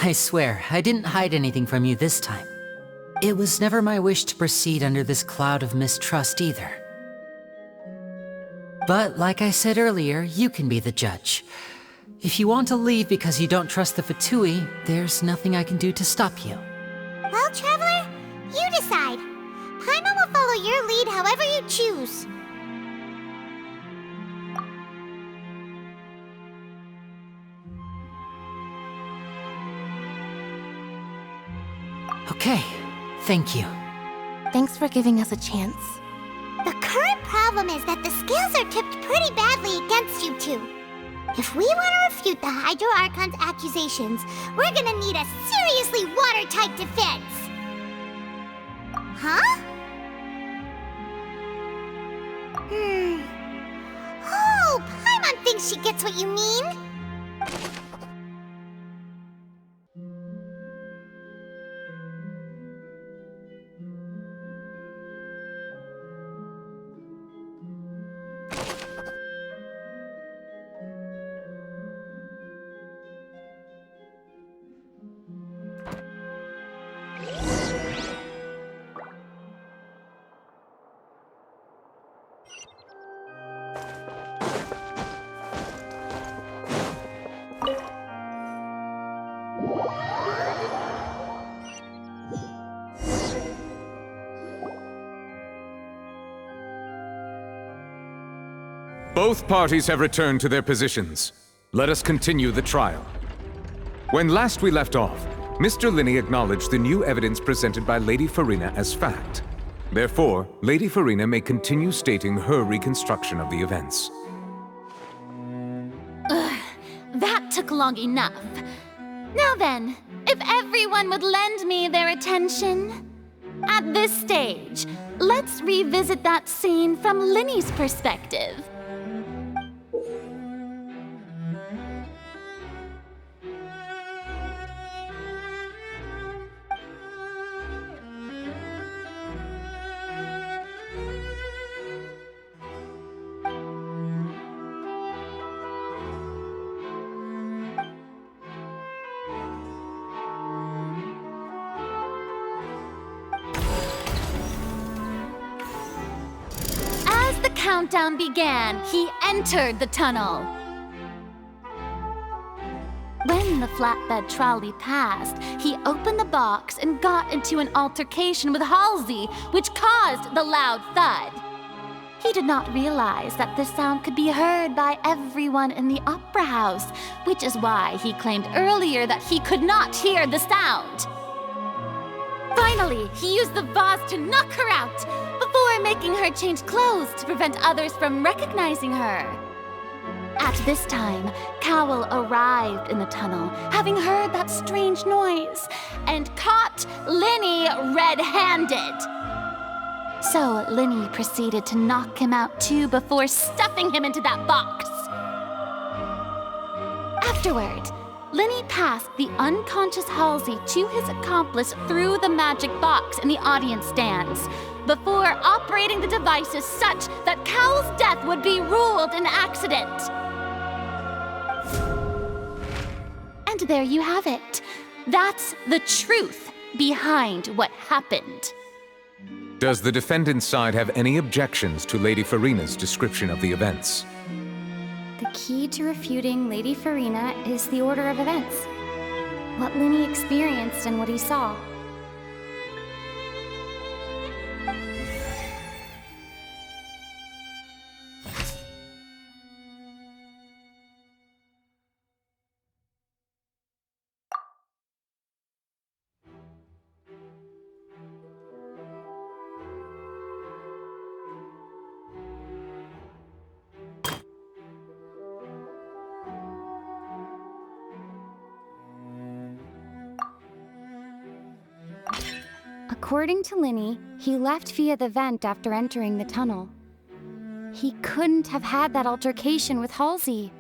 I swear, I didn't hide anything from you this time. It was never my wish to proceed under this cloud of mistrust either. But like I said earlier, you can be the judge. If you want to leave because you don't trust the Fatui, there's nothing I can do to stop you. Well, Traveler, you decide. Paimon will follow your lead however you choose. Okay, thank you. Thanks for giving us a chance. The current problem is that the scales are tipped pretty badly against you two. If we want to refute the Hydro Archon's accusations, we're gonna need a seriously watertight defense. Huh? Oh, Paimon thinks she gets what you mean. Both parties have returned to their positions. Let us continue the trial. When last we left off, Mr. Linney acknowledged the new evidence presented by Lady Farina as fact. Therefore, Lady Farina may continue stating her reconstruction of the events. That took long enough. Now then, if everyone would lend me their attention. At this stage, let's revisit that scene from Linny's perspective. Countdown began, he entered the tunnel. When the flatbed trolley passed, he opened the box and got into an altercation with Halsey, which caused the loud thud. He did not realize that this sound could be heard by everyone in the opera house, which is why he claimed earlier that he could not hear the sound. Finally, he used the vase to knock her out, before making her change clothes to prevent others from recognizing her. At this time, Cowell arrived in the tunnel, having heard that strange noise, and caught Linny red-handed. So Linny proceeded to knock him out too before stuffing him into that box. Afterward, Linny passed the unconscious Halsey to his accomplice through the magic box in the audience stands, before operating the devices such that Cowell's death would be ruled an accident. And there you have it. That's the truth behind what happened. Does the defendant's side have any objections to Lady Farina's description of the events? The key to refuting Lady Farina is the order of events. What Linny experienced and what he saw. According to Linny, he left via the vent after entering the tunnel. He couldn't have had that altercation with Halsey.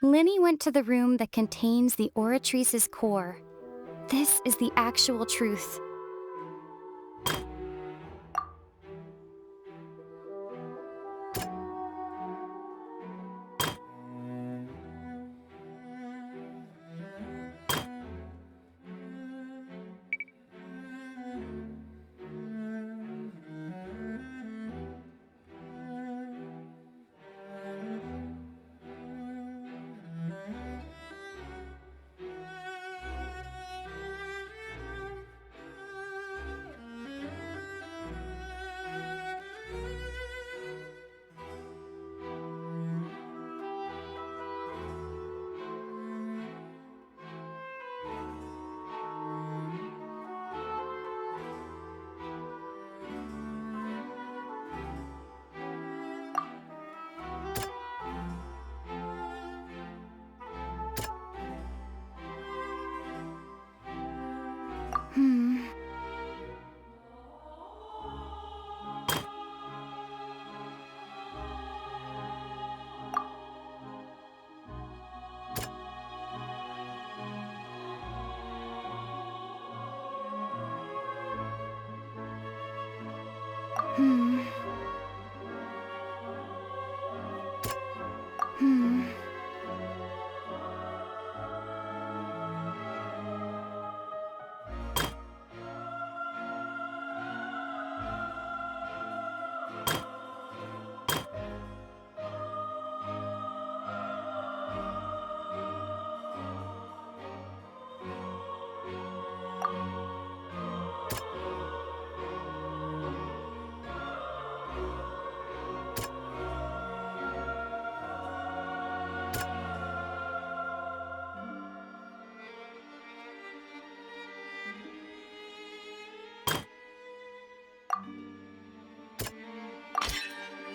Linny went to the room that contains the Oratrice's core. This is the actual truth.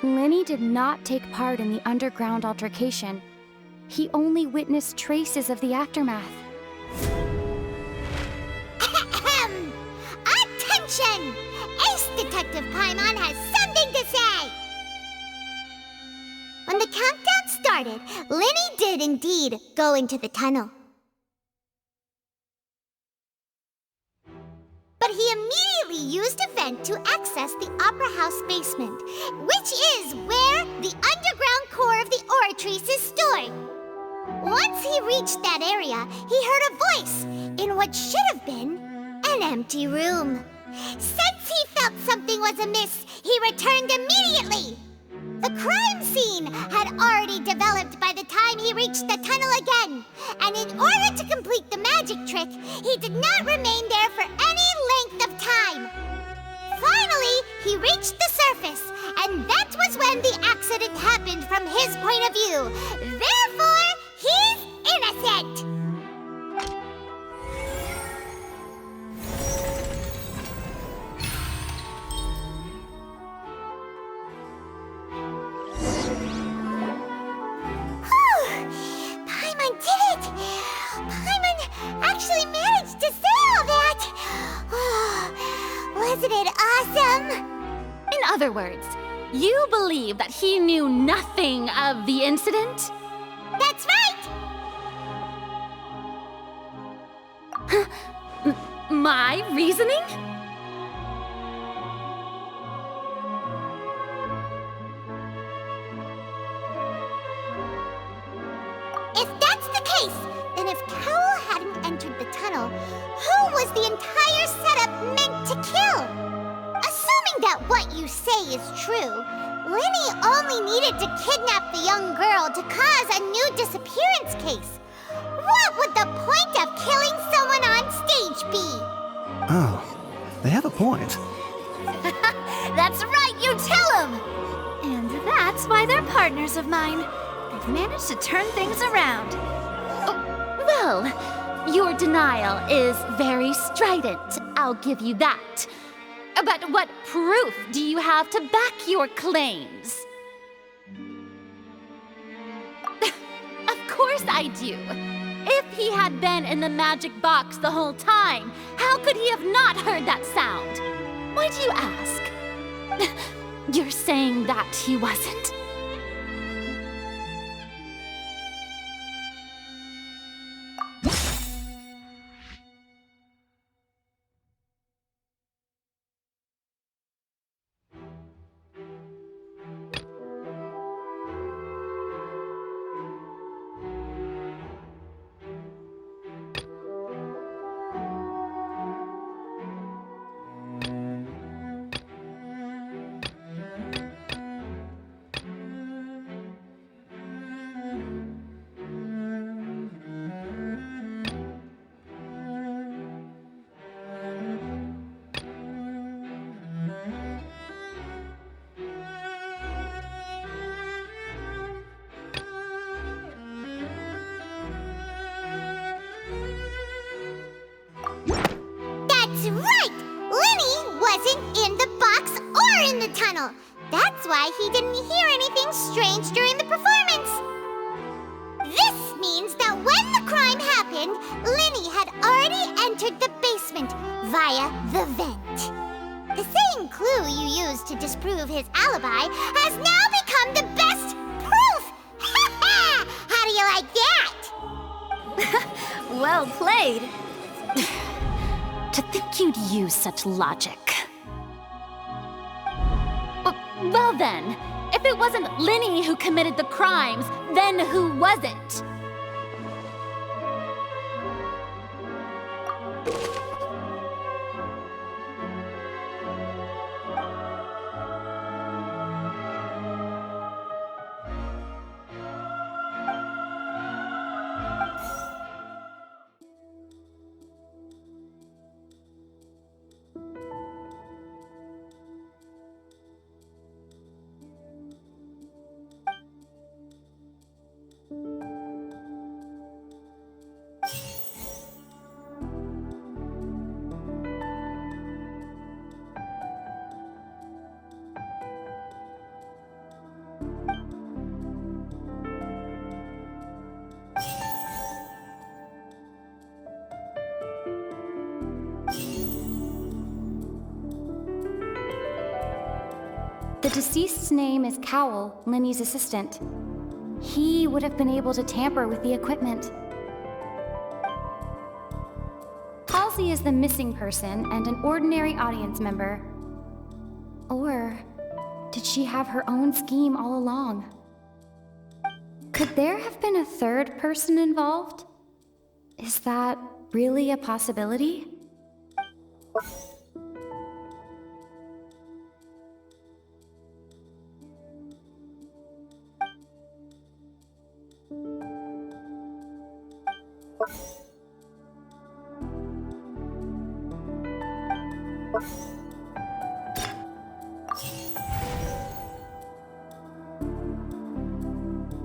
Lenny did not take part in the underground altercation. He only witnessed traces of the aftermath. Attention! Ace Detective Paimon has something to say! When the countdown started, Lenny did indeed go into the tunnel. But he immediately used a vent to access the Opera House basement, which is where the underground core of the Oratrice is stored. Once he reached that area, he heard a voice in what should have been an empty room. Since he felt something was amiss, he returned immediately. The crime scene had already developed by the time he reached the tunnel again, and in order to complete the magic trick, he did not remain there for any length of time. Finally, he reached the surface, and that was when the accident happened from his point of view. Therefore, he's innocent! Paimon did it! Paimon actually managed to say all that! Wasn't it awesome? In other words, you believe that he knew nothing of the incident? That's right! My reasoning? If that's the case, then if Cowell hadn't entered the tunnel, who was the entire setup meant to kill? Assuming that what you say is true, Lenny only needed to kidnap the young girl to cause a new disappearance case. What would the point of killing someone on stage be? Oh, they have a point. That's right, you tell him! And that's why they're partners of mine. They've managed to turn things around. Well, your denial is very strident, I'll give you that. But what proof do you have to back your claims? Of course I do. If he had been in the magic box the whole time, how could he have not heard that sound? Why do you ask? You're saying that he wasn't? That's why he didn't hear anything strange during the performance. This means that when the crime happened, Lenny had already entered the basement via the vent. The same clue you used to disprove his alibi has now become the best proof! Ha ha! How do you like that? Well played. To think you'd use such logic. Well then, if it wasn't Linny who committed the crimes, then who was it? The deceased's name is Cowell, Linny's assistant. He would have been able to tamper with the equipment. Halsey is the missing person and an ordinary audience member. Or did she have her own scheme all along? Could there have been a third person involved? Is that really a possibility?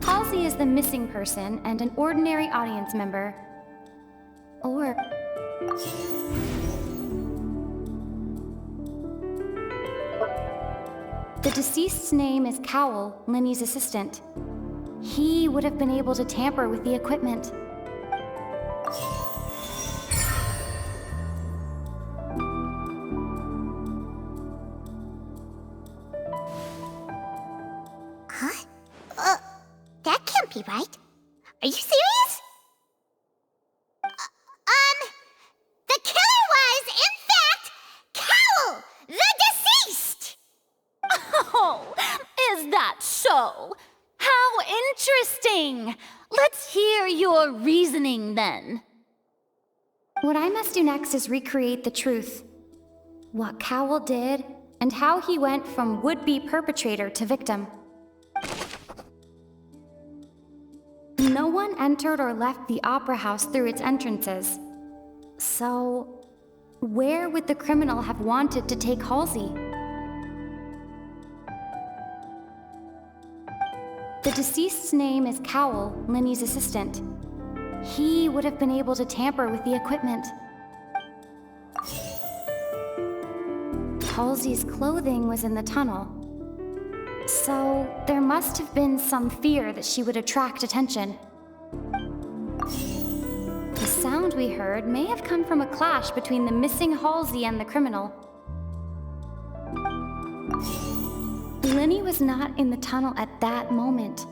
Halsey is the missing person and an ordinary audience member. Or the deceased's name is Cowell, Linny's assistant. He would have been able to tamper with the equipment. Huh? That can't be right. Are you serious? The killer was, in fact, Cowell, the deceased! Oh, is that so? How interesting! Let's hear your reasoning then. What I must do next is recreate the truth. What Cowell did, and how he went from would-be perpetrator to victim. No one entered or left the Opera House through its entrances. So, where would the criminal have wanted to take Halsey? The deceased's name is Cowell, Linny's assistant. He would have been able to tamper with the equipment. Halsey's clothing was in the tunnel. So, there must have been some fear that she would attract attention. The sound we heard may have come from a clash between the missing Halsey and the criminal. Linny was not in the tunnel at that moment,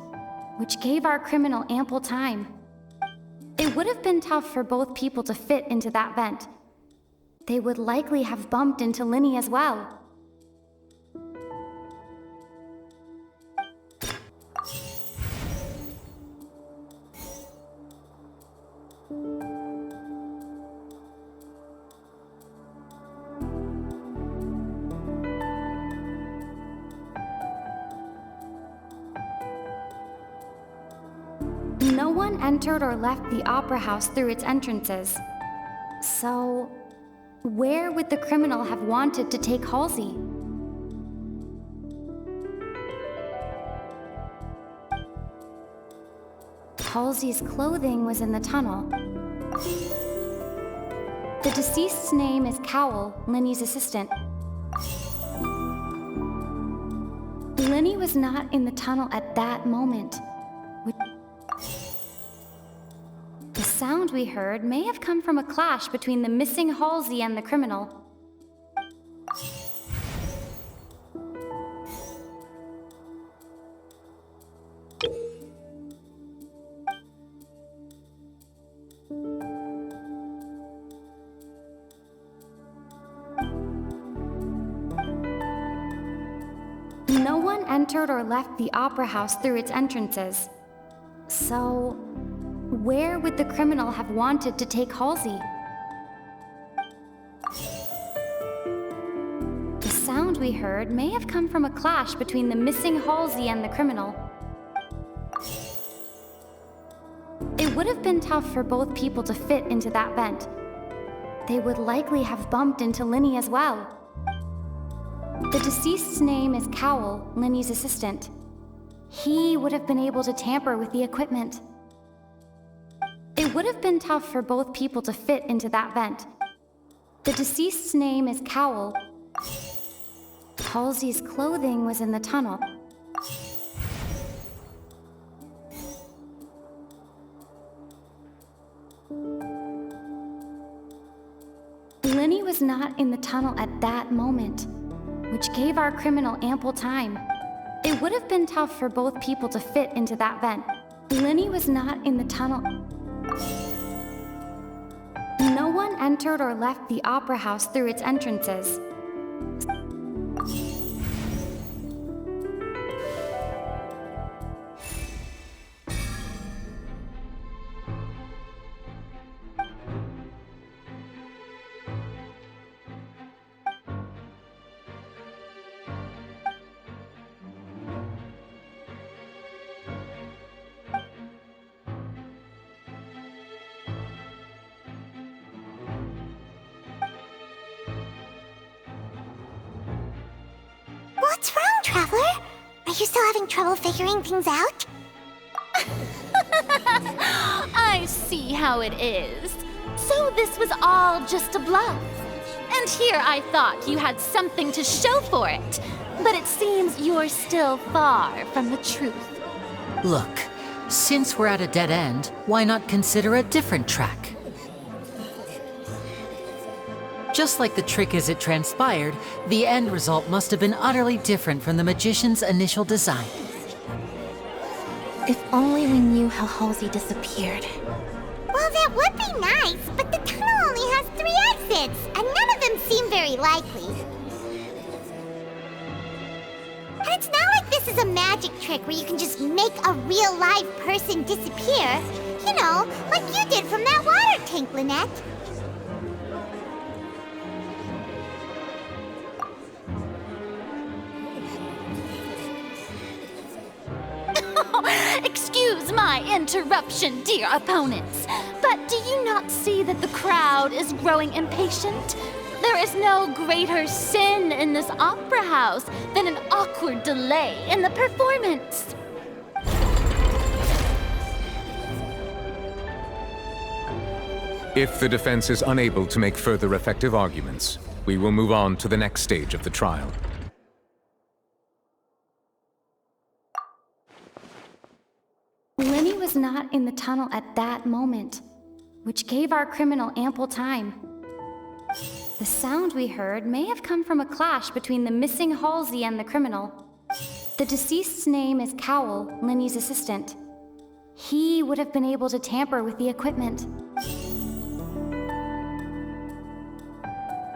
which gave our criminal ample time. It would have been tough for both people to fit into that vent. They would likely have bumped into Linny as well. No one entered or left the Opera House through its entrances. So, where would the criminal have wanted to take Halsey? Halsey's clothing was in the tunnel. The deceased's name is Cowell, Linny's assistant. Linny was not in the tunnel at that moment. The sound we heard may have come from a clash between the missing Halsey and the criminal. No entered or left the opera house through its entrances. So, where would the criminal have wanted to take Halsey? The sound we heard may have come from a clash between the missing Halsey and the criminal. It would have been tough for both people to fit into that vent. They would likely have bumped into Linny as well. The deceased's name is Cowell, Linny's assistant. He would have been able to tamper with the equipment. It would have been tough for both people to fit into that vent. The deceased's name is Cowell. Halsey's clothing was in the tunnel. Linny was not in the tunnel at that moment, which gave our criminal ample time. It would have been tough for both people to fit into that vent. Linny was not in the tunnel. No one entered or left the opera house through its entrances. What's wrong, Traveler? Are you still having trouble figuring things out? I see how it is. So this was all just a bluff. And here I thought you had something to show for it. But it seems you're still far from the truth. Look, since we're at a dead end, why not consider a different track? Just like the trick as it transpired, the end result must have been utterly different from the magician's initial design. If only we knew how Halsey disappeared. Well, that would be nice, but the tunnel only has 3 exits, and none of them seem very likely. And it's not like this is a magic trick where you can just make a real live person disappear. You know, like you did from that water tank, Lynette. Excuse my interruption, dear opponents, but do you not see that the crowd is growing impatient? There is no greater sin in this opera house than an awkward delay in the performance. If the defense is unable to make further effective arguments, we will move on to the next stage of the trial. Linny was not in the tunnel at that moment, which gave our criminal ample time. The sound we heard may have come from a clash between the missing Halsey and the criminal. The deceased's name is Cowell, Linny's assistant. He would have been able to tamper with the equipment.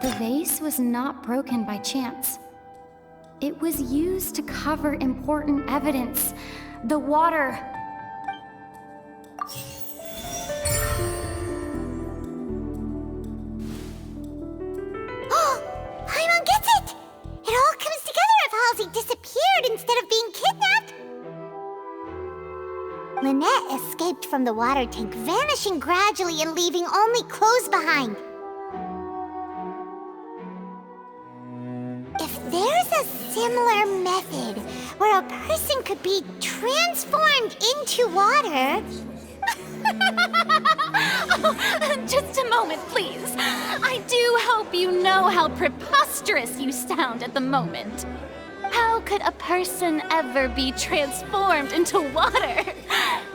The vase was not broken by chance. It was used to cover important evidence. The water. Paimon gets it! It all comes together if Halsey disappeared instead of being kidnapped. Lynette escaped from the water tank, vanishing gradually and leaving only clothes behind. If there's a similar method where a person could be transformed into water... Oh, just a moment, please. I do hope you know how preposterous you sound at the moment. How could a person ever be transformed into water?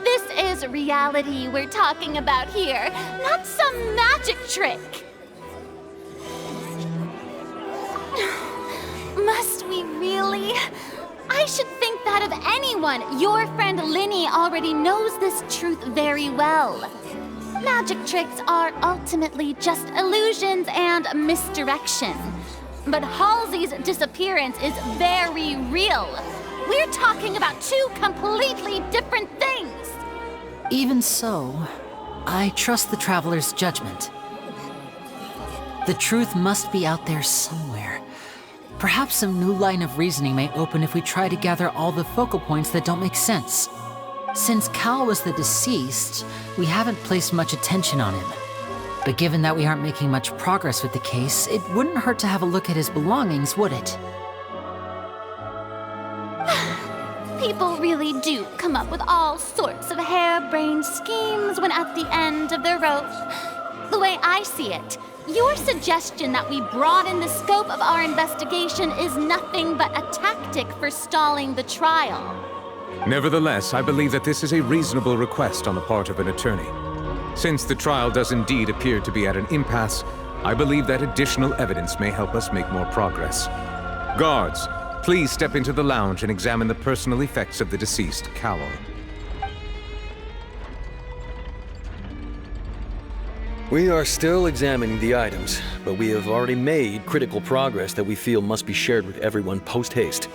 This is reality we're talking about here, not some magic trick. Must we really? I should think that of anyone. Your friend Linny already knows this truth very well. Magic tricks are ultimately just illusions and misdirection. But Halsey's disappearance is very real. We're talking about two completely different things! Even so, I trust the Traveler's judgment. The truth must be out there somewhere. Perhaps some new line of reasoning may open if we try to gather all the focal points that don't make sense. Since Cal was the deceased, we haven't placed much attention on him. But given that we aren't making much progress with the case, it wouldn't hurt to have a look at his belongings, would it? People really do come up with all sorts of harebrained schemes when at the end of the rope. The way I see it, your suggestion that we broaden the scope of our investigation is nothing but a tactic for stalling the trial. Nevertheless, I believe that this is a reasonable request on the part of an attorney. Since the trial does indeed appear to be at an impasse, I believe that additional evidence may help us make more progress. Guards, please step into the lounge and examine the personal effects of the deceased Cowell. We are still examining the items, but we have already made critical progress that we feel must be shared with everyone post-haste.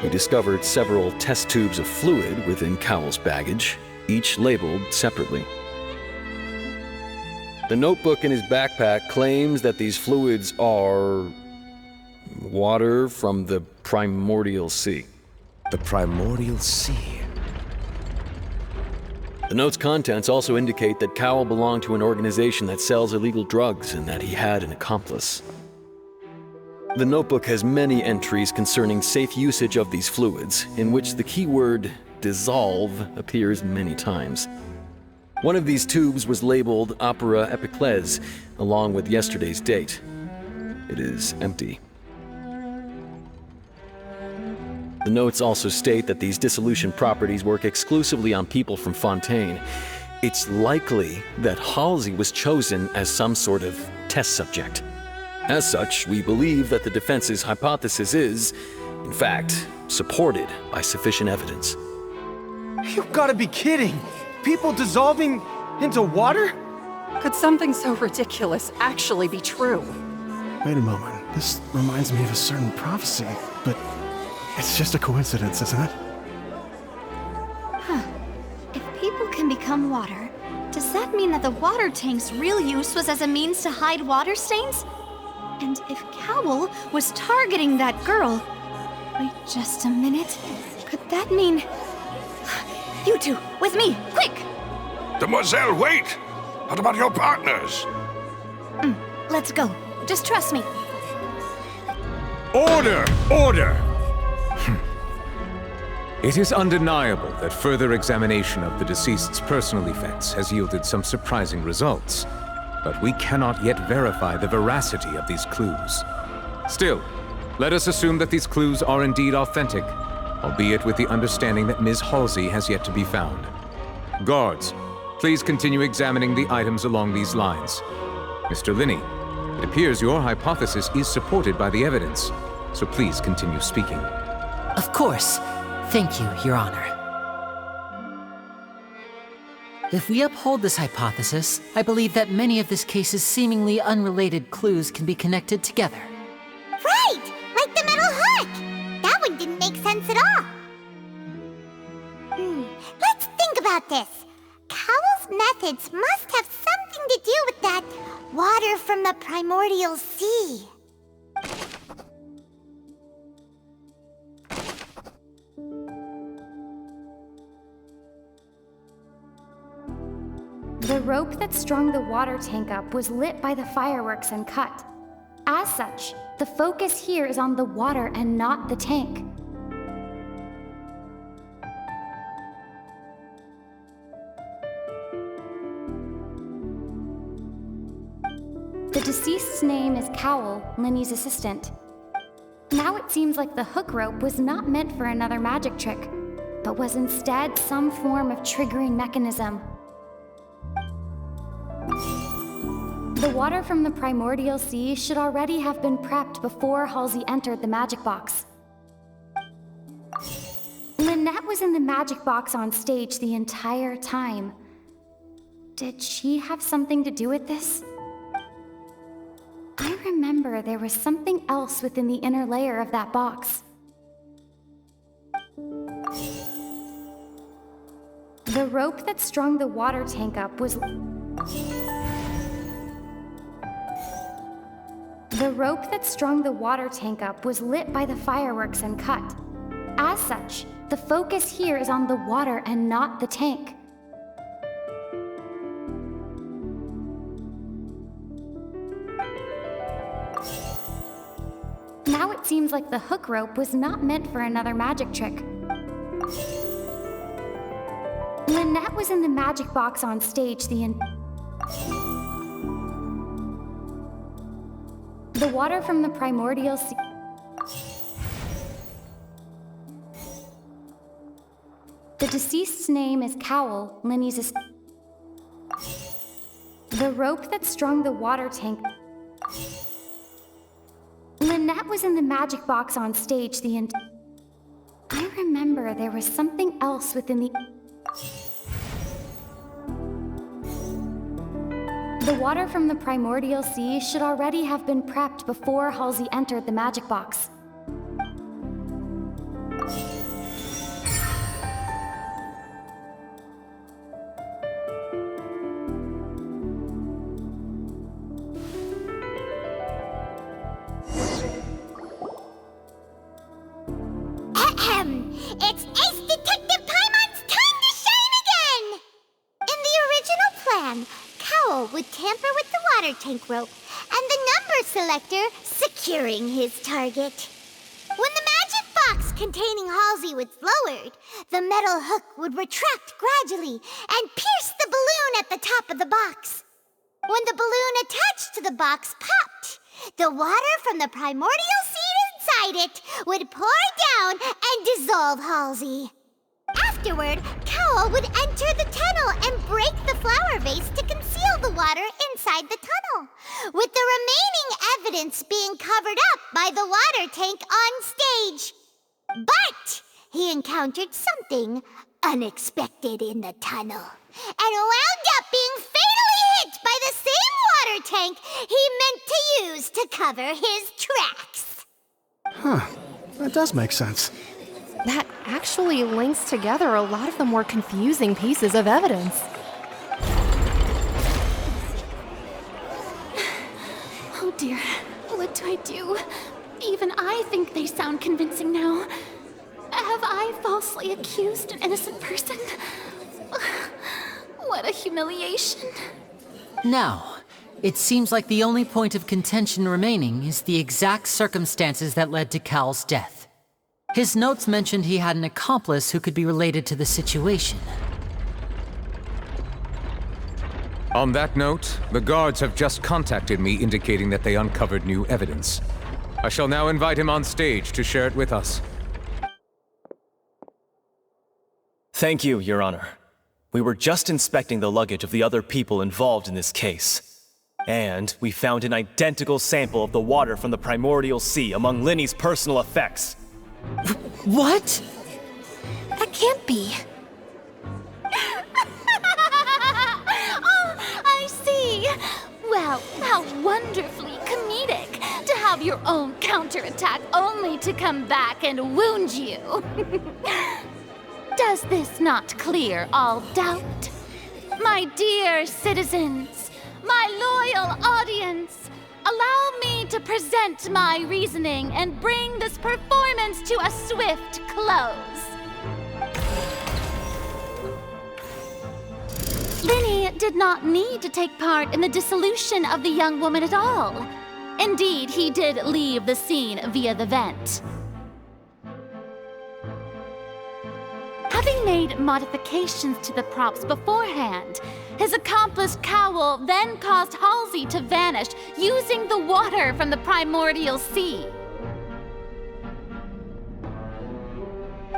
We discovered several test tubes of fluid within Cowell's baggage, each labeled separately. The notebook in his backpack claims that these fluids are water from the primordial sea. The primordial sea? The note's contents also indicate that Cowell belonged to an organization that sells illegal drugs and that he had an accomplice. The notebook has many entries concerning safe usage of these fluids, in which the keyword dissolve appears many times. One of these tubes was labeled Opera Epiclese, along with yesterday's date. It is empty. The notes also state that these dissolution properties work exclusively on people from Fontaine. It's likely that Halsey was chosen as some sort of test subject. As such, we believe that the defense's hypothesis is, in fact, supported by sufficient evidence. You've got to be kidding! People dissolving into water? Could something so ridiculous actually be true? Wait a moment. This reminds me of a certain prophecy, but it's just a coincidence, isn't it? Huh. If people can become water, does that mean that the water tank's real use was as a means to hide water stains? And if Cowell was targeting that girl... Wait just a minute. Could that mean... You two, with me, quick! Demoiselle, wait! What about your partners? Let's go. Just trust me. Order! Order! It is undeniable that further examination of the deceased's personal effects has yielded some surprising results, but we cannot yet verify the veracity of these clues. Still, let us assume that these clues are indeed authentic, albeit with the understanding that Ms. Halsey has yet to be found. Guards, please continue examining the items along these lines. Mr. Linney, it appears your hypothesis is supported by the evidence, so please continue speaking. Of course. Thank you, Your Honor. If we uphold this hypothesis, I believe that many of this case's seemingly unrelated clues can be connected together. Right! Like the metal hook! That one didn't make sense at all. Let's think about this. Cowell's methods must have something to do with that water from the primordial sea. The rope that strung the water tank up was lit by the fireworks and cut. As such, the focus here is on the water and not the tank. The deceased's name is Cowell, Linny's assistant. Now it seems like the hook rope was not meant for another magic trick, but was instead some form of triggering mechanism. The water from the primordial sea should already have been prepped before Halsey entered the magic box. Lynette was in the magic box on stage the entire time. Did she have something to do with this? I remember there was something else within the inner layer of that box. The rope that strung the water tank up was... The rope that strung the water tank up was lit by the fireworks and cut. As such, the focus here is on the water and not the tank. Now it seems like the hook rope was not meant for another magic trick. Lynette was in the magic box on stage the water from the primordial sea... The deceased's name is Cowl, Linny's... The rope that strung the water tank... Lynette was in the magic box on stage the I remember there was something else within the... The water from the primordial sea should already have been prepped before Halsey entered the magic box. It's Ace Detective Paimon's time to shine again! In the original plan, Cowl would tamper with the water tank rope and the number selector securing his target. When the magic box containing Halsey was lowered, the metal hook would retract gradually and pierce the balloon at the top of the box. When the balloon attached to the box popped, the water from the primordial seed inside it would pour down and dissolve Halsey. Afterward, Cowl would enter the tunnel and break the flower vase to conceal the water inside the tunnel, with the remaining evidence being covered up by the water tank on stage. But he encountered something unexpected in the tunnel and wound up being fatally hit by the same water tank he meant to use to cover his tracks. Huh. That does make sense. That actually links together a lot of the more confusing pieces of evidence. Oh dear, what do I do? Even I think they sound convincing now. Have I falsely accused an innocent person? What a humiliation. Now, it seems like the only point of contention remaining is the exact circumstances that led to Cowl's death. His notes mentioned he had an accomplice who could be related to the situation. On that note, the guards have just contacted me indicating that they uncovered new evidence. I shall now invite him on stage to share it with us. Thank you, Your Honor. We were just inspecting the luggage of the other people involved in this case. And we found an identical sample of the water from the primordial sea among Linny's personal effects. What? That can't be. Oh, I see. Well, how wonderfully comedic to have your own counterattack only to come back and wound you. Does this not clear all doubt? My dear citizens, my loyal audience, allow me to present my reasoning and bring this performance to a swift close. Linny did not need to take part in the dissolution of the young woman at all. Indeed, he did leave the scene via the vent. Having made modifications to the props beforehand, his accomplice Cowl then caused Halsey to vanish using the water from the primordial sea.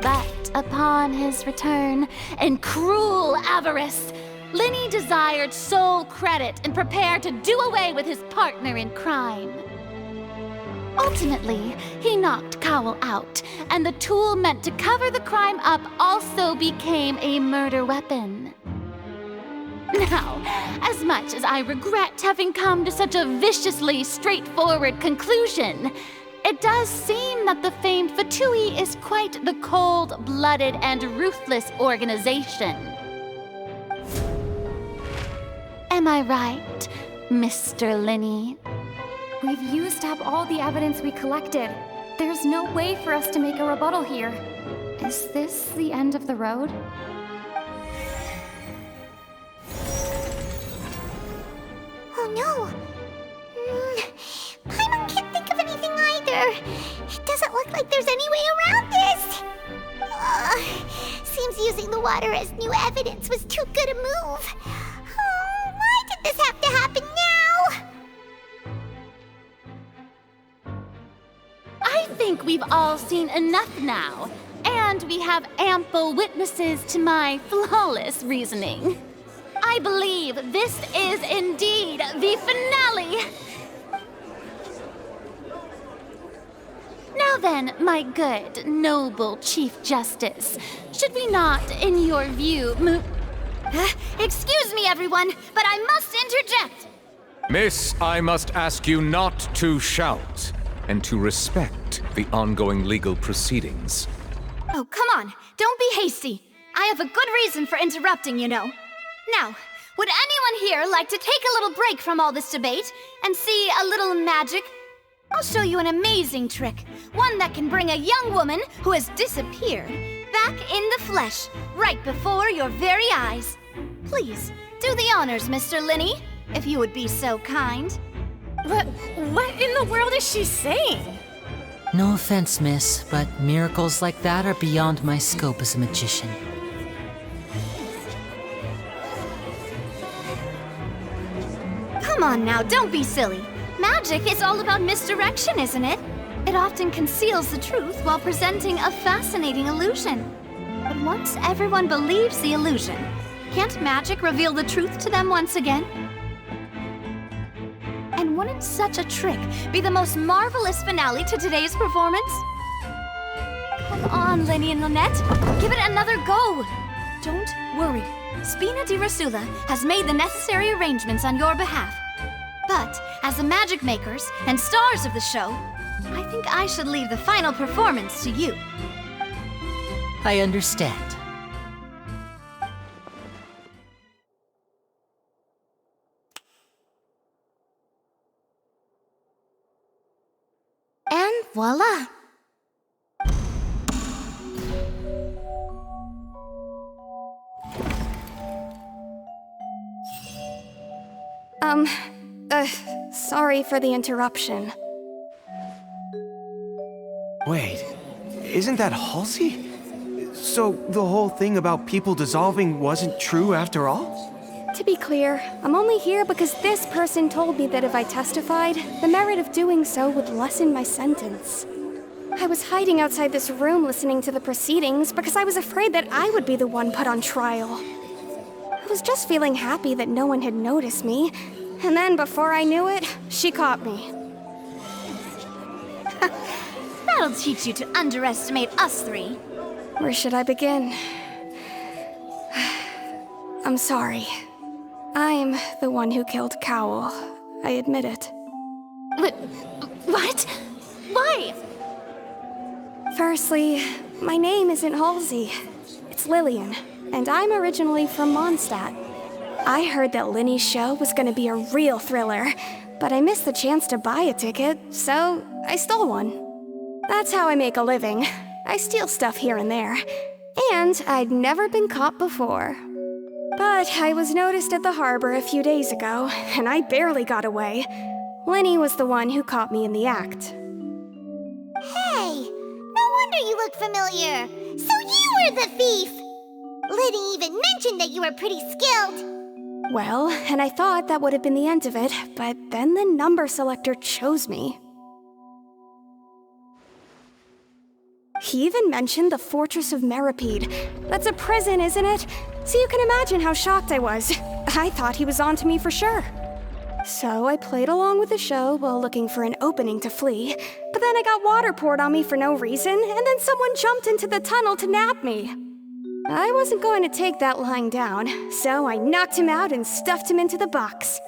But upon his return, in cruel avarice, Linny desired sole credit and prepared to do away with his partner in crime. Ultimately, he knocked Cowl out, and the tool meant to cover the crime up also became a murder weapon. Now, as much as I regret having come to such a viciously straightforward conclusion, It does seem that the famed Fatui is quite the cold-blooded and ruthless organization. Am I right, Mr. Linny? We've used up all the evidence we collected. There's no way for us to make a rebuttal here. Is this the end of the road? Oh no! Paimon can't think of anything either. It doesn't look like there's any way around this. Seems using the water as new evidence was too good a move. Why did this have to happen now? I think we've all seen enough now, and we have ample witnesses to my flawless reasoning. I believe this is indeed the finale! Now then, my good, noble Chief Justice, should we not, in your view, move... Excuse me, everyone, but I must interject! Miss, I must ask you not to shout, and to respect the ongoing legal proceedings. Oh, come on, don't be hasty. I have a good reason for interrupting, you know. Now, would anyone here like to take a little break from all this debate and see a little magic? I'll show you an amazing trick, one that can bring a young woman who has disappeared back in the flesh, right before your very eyes. Please, do the honors, Mr. Linny, if you would be so kind. What in the world is she saying? No offense, miss, but miracles like that are beyond my scope as a magician. Come on now, don't be silly. Magic is all about misdirection, isn't it? It often conceals the truth while presenting a fascinating illusion. But once everyone believes the illusion, can't magic reveal the truth to them once again? And wouldn't such a trick be the most marvelous finale to today's performance? Come on, Linny and Lynette, give it another go. Don't worry, Spina di Rasula has made the necessary arrangements on your behalf. But as the magic makers and stars of the show, I think I should leave the final performance to you. I understand. And voila! Sorry for the interruption. Wait, isn't that Halsey? So the whole thing about people dissolving wasn't true after all? To be clear, I'm only here because this person told me that if I testified, the merit of doing so would lessen my sentence. I was hiding outside this room listening to the proceedings because I was afraid that I would be the one put on trial. I was just feeling happy that no one had noticed me, and then before I knew it, she caught me. That'll teach you to underestimate us three. Where should I begin? I'm sorry. I'm the one who killed Cowell. I admit it. What? Why? Firstly, my name isn't Halsey. It's Lillian, and I'm originally from Mondstadt. I heard that Linny's show was gonna be a real thriller, but I missed the chance to buy a ticket, so I stole one. That's how I make a living. I steal stuff here and there, and I'd never been caught before. But I was noticed at the harbor a few days ago, and I barely got away. Linny was the one who caught me in the act. Hey, no wonder you look familiar. So you were the thief! Liddy even mentioned that you were pretty skilled. Well, and I thought that would have been the end of it, but then the number selector chose me. He even mentioned the Fortress of Meripede. That's a prison, isn't it? So you can imagine how shocked I was. I thought he was onto me for sure. So I played along with the show while looking for an opening to flee, but then I got water poured on me for no reason, and then someone jumped into the tunnel to nab me. I wasn't going to take that lying down, so I knocked him out and stuffed him into the box.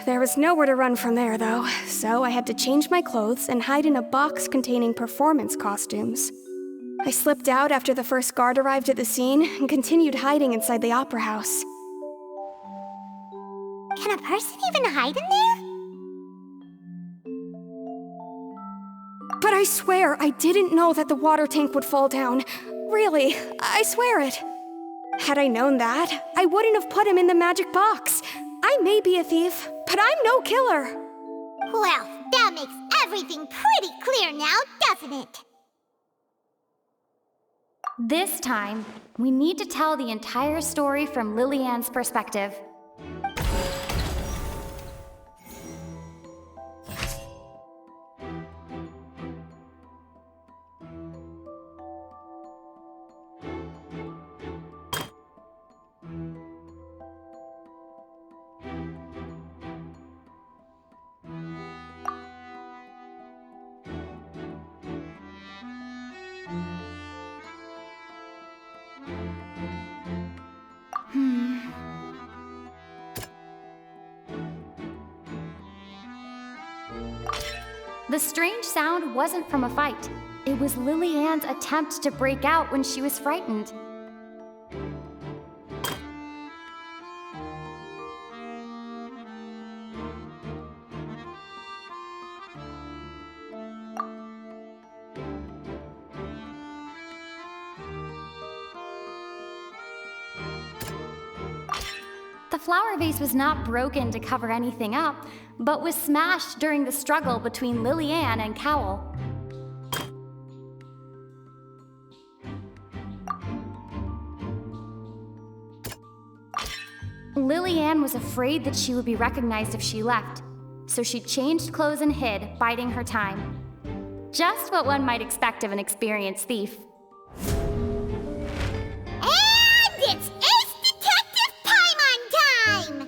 There was nowhere to run from there, though, so I had to change my clothes and hide in a box containing performance costumes. I slipped out after the first guard arrived at the scene and continued hiding inside the opera house. Can a person even hide in there? But I swear I didn't know that the water tank would fall down. Really, I swear it. Had I known that, I wouldn't have put him in the magic box. I may be a thief, but I'm no killer. Well, that makes everything pretty clear now, doesn't it? This time, we need to tell the entire story from Lillian's perspective. The strange sound wasn't from a fight. It was Lillian's attempt to break out when she was frightened. The flower vase was not broken to cover anything up, but was smashed during the struggle between Lillian and Cowell. Lillian was afraid that she would be recognized if she left, so she changed clothes and hid, biding her time. Just what one might expect of an experienced thief. And it's Ace Detective Paimon time!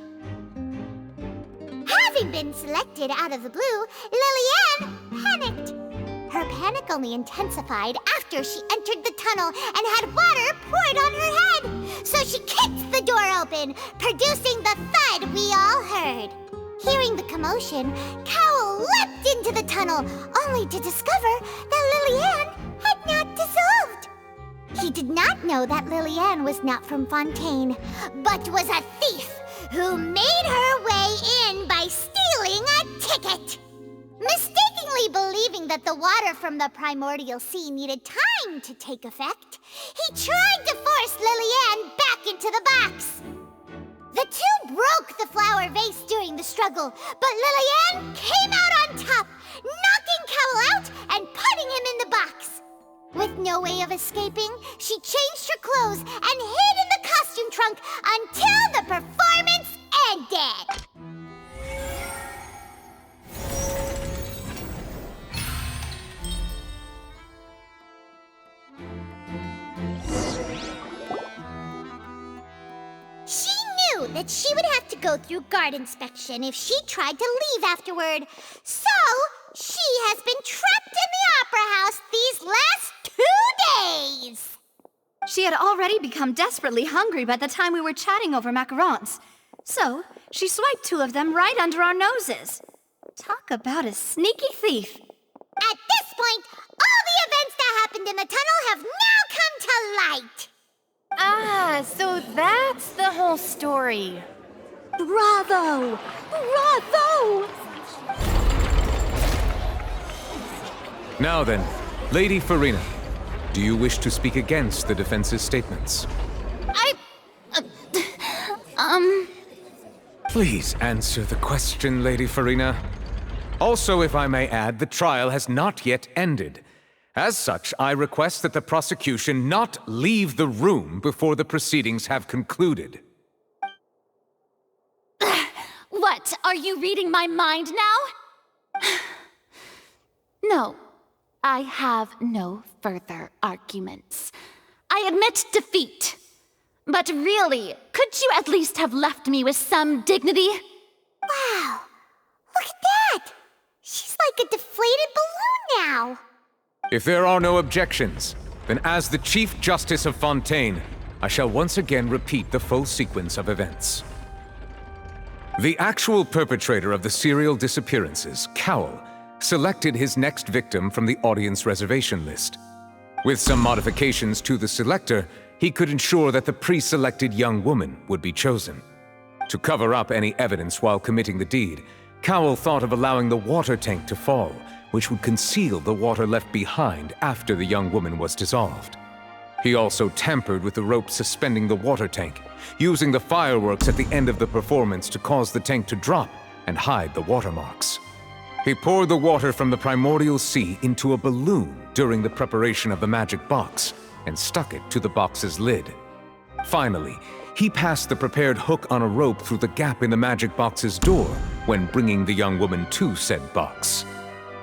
Having been selected out of the blue, Lillian panicked. Her panic only intensified after she entered the tunnel and had water poured on her head. So she kicked the door open, producing the thud we all heard. Hearing the commotion, Cowell leapt into the tunnel, only to discover that Lillian had not dissolved. He did not know that Lillian was not from Fontaine, but was a thief who made her way in by stealing a ticket. Mistakenly believing that the water from the primordial sea needed time to take effect, he tried to force Lillian back into the box. The two broke the flower vase during the struggle, but Lillian came out on top, knocking Cowell out and putting him in the box. With no way of escaping, she changed her clothes and hid in the costume trunk until the performance ended. She knew that she would have to go through guard inspection if she tried to leave afterward. So, she has been trapped in the opera house these last 2 days. She had already become desperately hungry by the time we were chatting over macarons. So, she swiped 2 of them right under our noses. Talk about a sneaky thief. At this point, all the events that happened in the tunnel have now come to light. Ah, so that's the whole story. Bravo! Bravo! Now then, Lady Farina, do you wish to speak against the defense's statements? Please answer the question, Lady Farina. Also, if I may add, the trial has not yet ended. As such, I request that the prosecution not leave the room before the proceedings have concluded. What, are you reading my mind now? No, I have no further arguments. I admit defeat. But really, could you at least have left me with some dignity? Wow, look at that! She's like a deflated balloon now. If there are no objections, then as the Chief Justice of Fontaine, I shall once again repeat the full sequence of events. The actual perpetrator of the serial disappearances, Cowl, selected his next victim from the audience reservation list. With some modifications to the selector, he could ensure that the pre-selected young woman would be chosen. To cover up any evidence while committing the deed, Cowl thought of allowing the water tank to fall, which would conceal the water left behind after the young woman was dissolved. He also tampered with the rope suspending the water tank, using the fireworks at the end of the performance to cause the tank to drop and hide the watermarks. He poured the water from the primordial sea into a balloon during the preparation of the magic box and stuck it to the box's lid. Finally, he passed the prepared hook on a rope through the gap in the magic box's door when bringing the young woman to said box.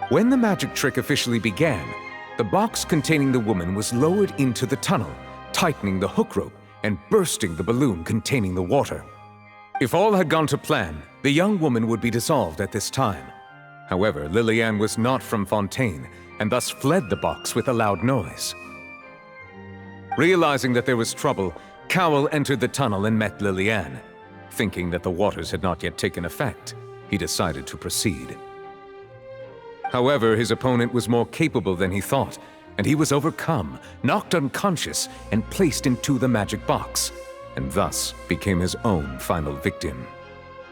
When the magic trick officially began, the box containing the woman was lowered into the tunnel, tightening the hook rope and bursting the balloon containing the water. If all had gone to plan, the young woman would be dissolved at this time. However, Lillian was not from Fontaine and thus fled the box with a loud noise. Realizing that there was trouble, Cowl entered the tunnel and met Lillian. Thinking that the waters had not yet taken effect, he decided to proceed. However, his opponent was more capable than he thought, and he was overcome, knocked unconscious, and placed into the magic box, and thus became his own final victim.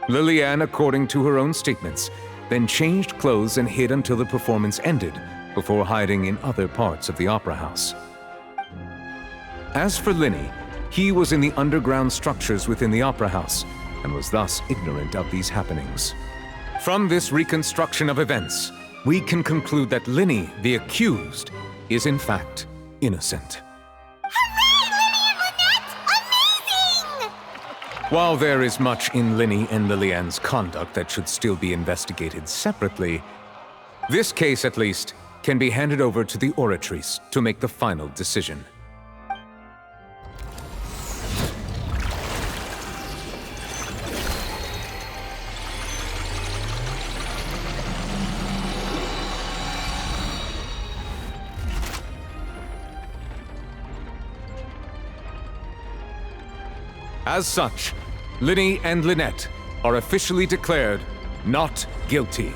Lillian, according to her own statements, then changed clothes and hid until the performance ended, before hiding in other parts of the opera house. As for Linny, he was in the underground structures within the opera house, and was thus ignorant of these happenings. From this reconstruction of events, we can conclude that Linny, the accused, is in fact innocent. While there is much in Linny and Lillian's conduct that should still be investigated separately, this case, at least, can be handed over to the Oratrice to make the final decision. As such, Linny and Lynette are officially declared not guilty.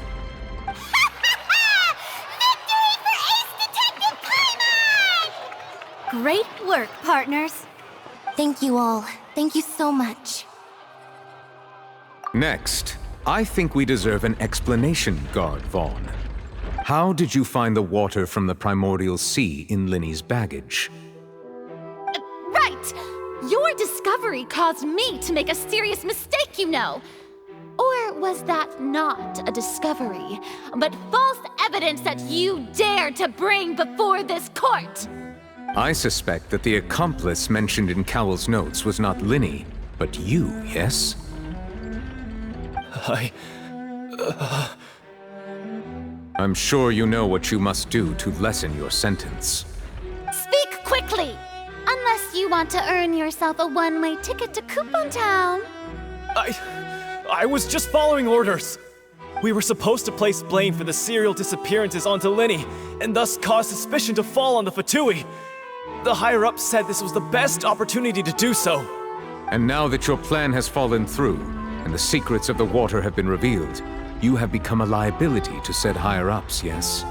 Great work, partners. Thank you all. Thank you so much. Next, I think we deserve an explanation, Guard Vaughn. How did you find the water from the primordial sea in Linny's baggage? Right! Your discovery caused me to make a serious mistake, you know. Or was that not a discovery, but false evidence that you dared to bring before this court? I suspect that the accomplice mentioned in Cowell's notes was not Linny, but you, yes? I'm sure you know what you must do to lessen your sentence. Speak quickly! Unless you want to earn yourself a one-way ticket to Coupon Town. I was just following orders. We were supposed to place blame for the serial disappearances onto Linny, and thus cause suspicion to fall on the Fatui. The higher-ups said this was the best opportunity to do so. And now that your plan has fallen through, and the secrets of the water have been revealed, you have become a liability to said higher-ups, yes?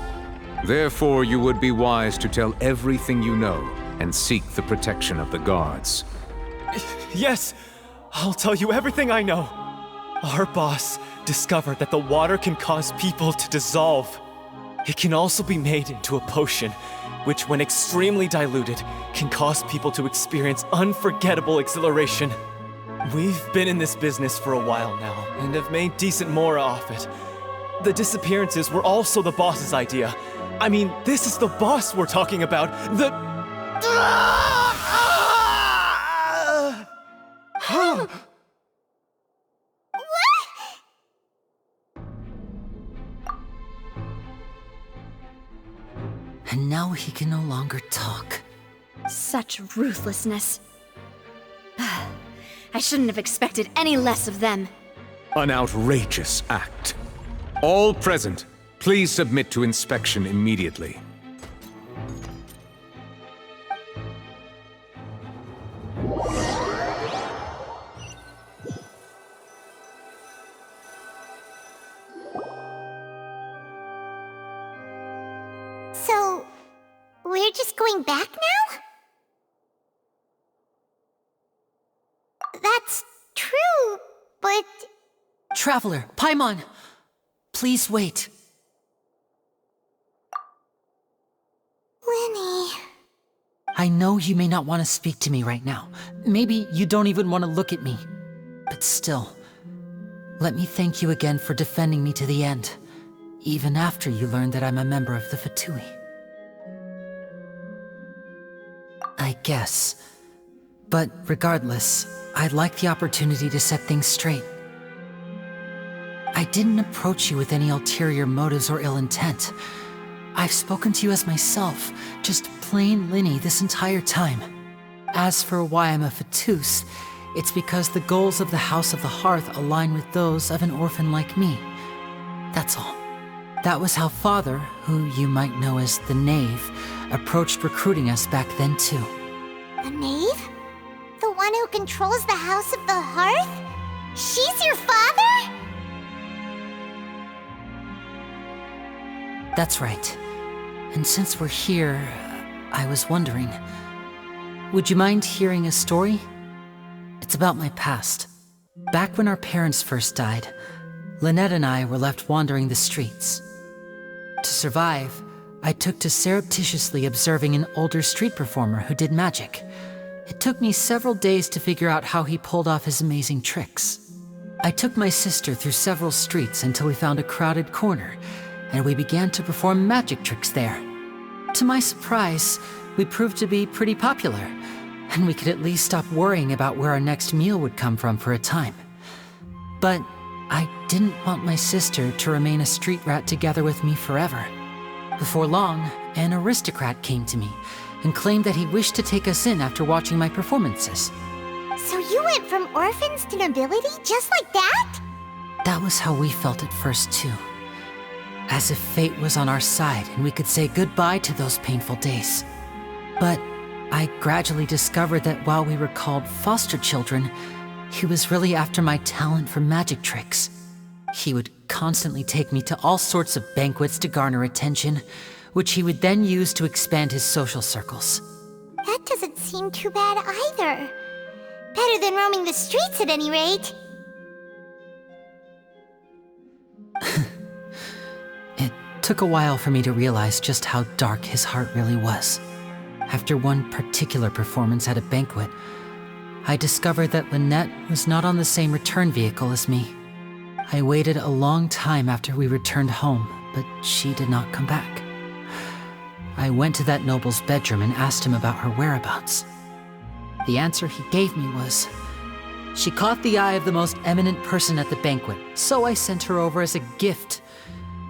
Therefore, you would be wise to tell everything you know, and seek the protection of the guards. Yes, I'll tell you everything I know. Our boss discovered that the water can cause people to dissolve. It can also be made into a potion, which when extremely diluted, can cause people to experience unforgettable exhilaration. We've been in this business for a while now, and have made decent mora off it. The disappearances were also the boss's idea. I mean, this is the boss we're talking about. And now he can no longer talk. Such ruthlessness. I shouldn't have expected any less of them. An outrageous act. All present, please submit to inspection immediately. going back now? That's true, but... Traveler, Paimon! Please wait. Lenny... I know you may not want to speak to me right now. Maybe you don't even want to look at me. But still, let me thank you again for defending me to the end, even after you learned that I'm a member of the Fatui. I guess. But regardless, I'd like the opportunity to set things straight. I didn't approach you with any ulterior motives or ill intent. I've spoken to you as myself, just plain Linny this entire time. As for why I'm a Fatus, it's because the goals of the House of the Hearth align with those of an orphan like me. That's all. That was how Father, who you might know as the Knave, approached recruiting us back then too. The Knave? The one who controls the House of the Hearth? She's your father? That's right. And since we're here, I was wondering, would you mind hearing a story? It's about my past. Back when our parents first died, Lynette and I were left wandering the streets. To survive, I took to surreptitiously observing an older street performer who did magic. It took me several days to figure out how he pulled off his amazing tricks. I took my sister through several streets until we found a crowded corner, and we began to perform magic tricks there. To my surprise, we proved to be pretty popular, and we could at least stop worrying about where our next meal would come from for a time. But I didn't want my sister to remain a street rat together with me forever. Before long, an aristocrat came to me and claimed that he wished to take us in after watching my performances. So you went from orphans to nobility just like that? That was how we felt at first too. As if fate was on our side and we could say goodbye to those painful days. But I gradually discovered that while we were called foster children, he was really after my talent for magic tricks. He would constantly take me to all sorts of banquets to garner attention, which he would then use to expand his social circles. That doesn't seem too bad either. Better than roaming the streets at any rate. It took a while for me to realize just how dark his heart really was. After one particular performance at a banquet, I discovered that Lynette was not on the same return vehicle as me. I waited a long time after we returned home, but she did not come back. I went to that noble's bedroom and asked him about her whereabouts. The answer he gave me was, she caught the eye of the most eminent person at the banquet, so I sent her over as a gift.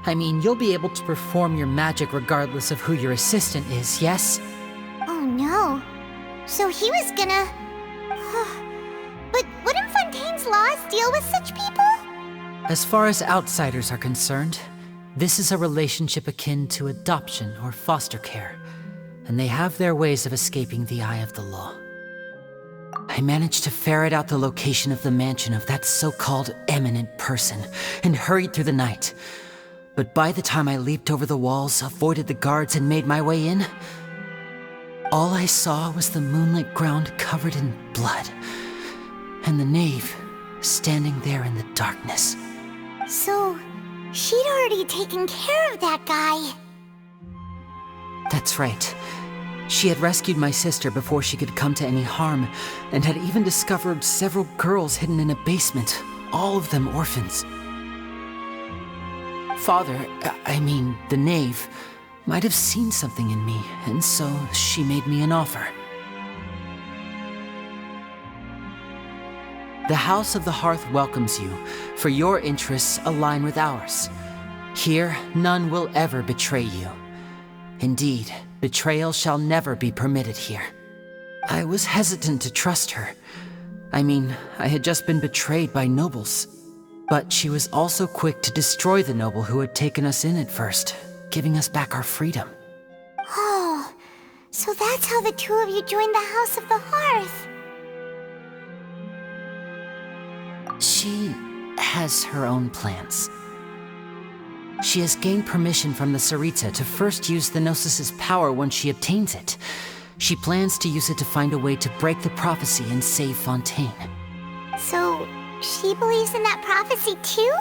I mean, you'll be able to perform your magic regardless of who your assistant is, yes? Oh no. So he was gonna... But wouldn't Fontaine's laws deal with such people? As far as outsiders are concerned, this is a relationship akin to adoption or foster care, and they have their ways of escaping the eye of the law. I managed to ferret out the location of the mansion of that so-called eminent person and hurried through the night. But by the time I leaped over the walls, avoided the guards, and made my way in, all I saw was the moonlit ground covered in blood, and the knave standing there in the darkness. So, she'd already taken care of that guy. That's right. She had rescued my sister before she could come to any harm, and had even discovered several girls hidden in a basement, all of them orphans. Father, the knave, might have seen something in me, and so she made me an offer. The House of the Hearth welcomes you, for your interests align with ours. Here, none will ever betray you. Indeed, betrayal shall never be permitted here. I was hesitant to trust her. I had just been betrayed by nobles. But she was also quick to destroy the noble who had taken us in at first, giving us back our freedom. Oh, so that's how the two of you joined the House of the Hearth. She has her own plans. She has gained permission from the Tsaritsa to first use the Gnosis' power when she obtains it. She plans to use it to find a way to break the prophecy and save Fontaine. So, she believes in that prophecy too?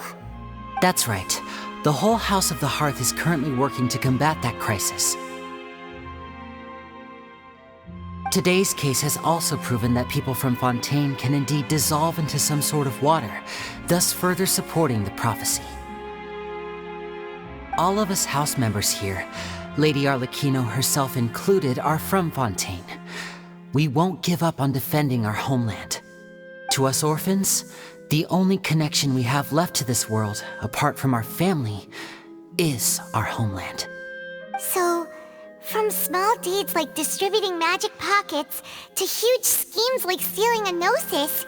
That's right. The whole House of the Hearth is currently working to combat that crisis. Today's case has also proven that people from Fontaine can indeed dissolve into some sort of water, thus further supporting the prophecy. All of us house members here, Lady Arlecchino herself included, are from Fontaine. We won't give up on defending our homeland. To us orphans, the only connection we have left to this world, apart from our family, is our homeland. So, from small deeds like distributing magic pockets to huge schemes like stealing a Gnosis,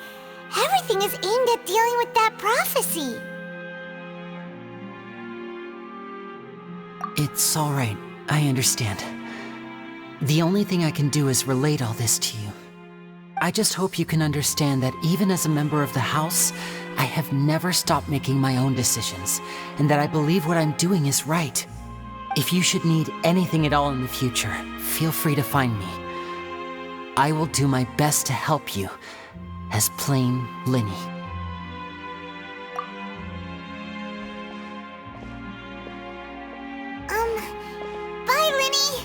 everything is aimed at dealing with that prophecy. It's all right. I understand. The only thing I can do is relate all this to you. I just hope you can understand that even as a member of the House, I have never stopped making my own decisions, and that I believe what I'm doing is right. If you should need anything at all in the future, feel free to find me. I will do my best to help you, as plain Linny. Bye, Linny!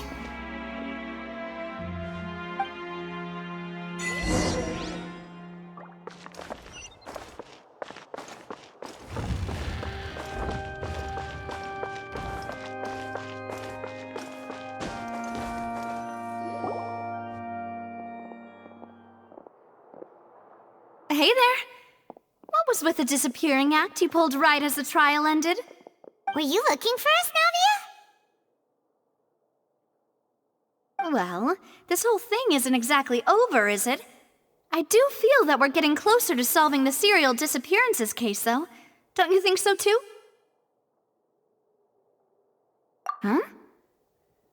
Hey there! What was with the disappearing act you pulled right as the trial ended? Were you looking for us, Navia? Well, this whole thing isn't exactly over, is it? I do feel that we're getting closer to solving the serial disappearances case, though. Don't you think so, too? Huh?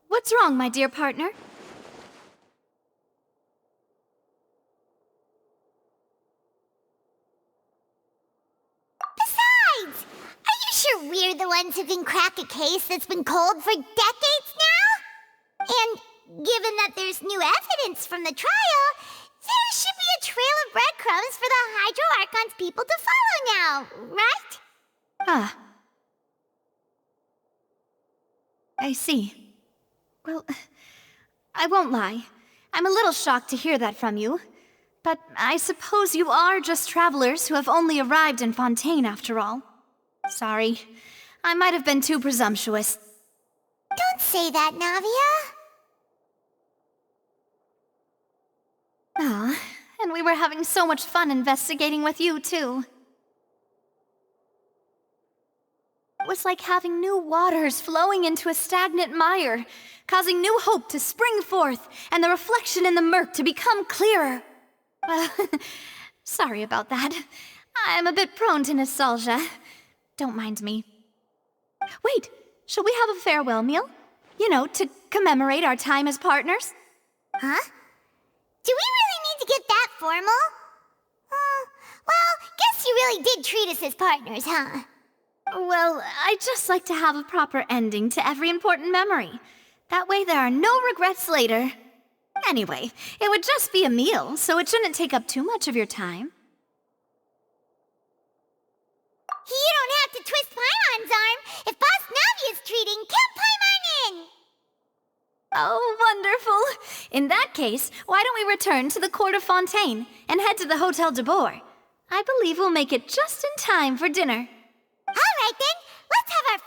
What's wrong, my dear partner? Besides, are you sure we're the ones who can crack a case that's been cold for decades now? And given that there's new evidence from the trial, there should be a trail of breadcrumbs for the Hydro Archon's people to follow now, right? Ah. I see. Well, I won't lie. I'm a little shocked to hear that from you. But I suppose you are just travelers who have only arrived in Fontaine after all. Sorry. I might have been too presumptuous. Don't say that, Navia. Ah, and we were having so much fun investigating with you, too. It was like having new waters flowing into a stagnant mire, causing new hope to spring forth, and the reflection in the murk to become clearer. Sorry about that. I'm a bit prone to nostalgia. Don't mind me. Wait, shall we have a farewell meal? You know, to commemorate our time as partners? Huh? Do we really need to get that formal? Well, guess you really did treat us as partners, huh? Well, I'd just like to have a proper ending to every important memory. That way there are no regrets later. Anyway, it would just be a meal, so it shouldn't take up too much of your time. You don't have to twist Paimon's arm. If Boss Navia's treating, count Paimon in! Oh, wonderful. In that case, why don't we return to the Court of Fontaine and head to the Hotel de Boer? I believe we'll make it just in time for dinner. All right then, let's have our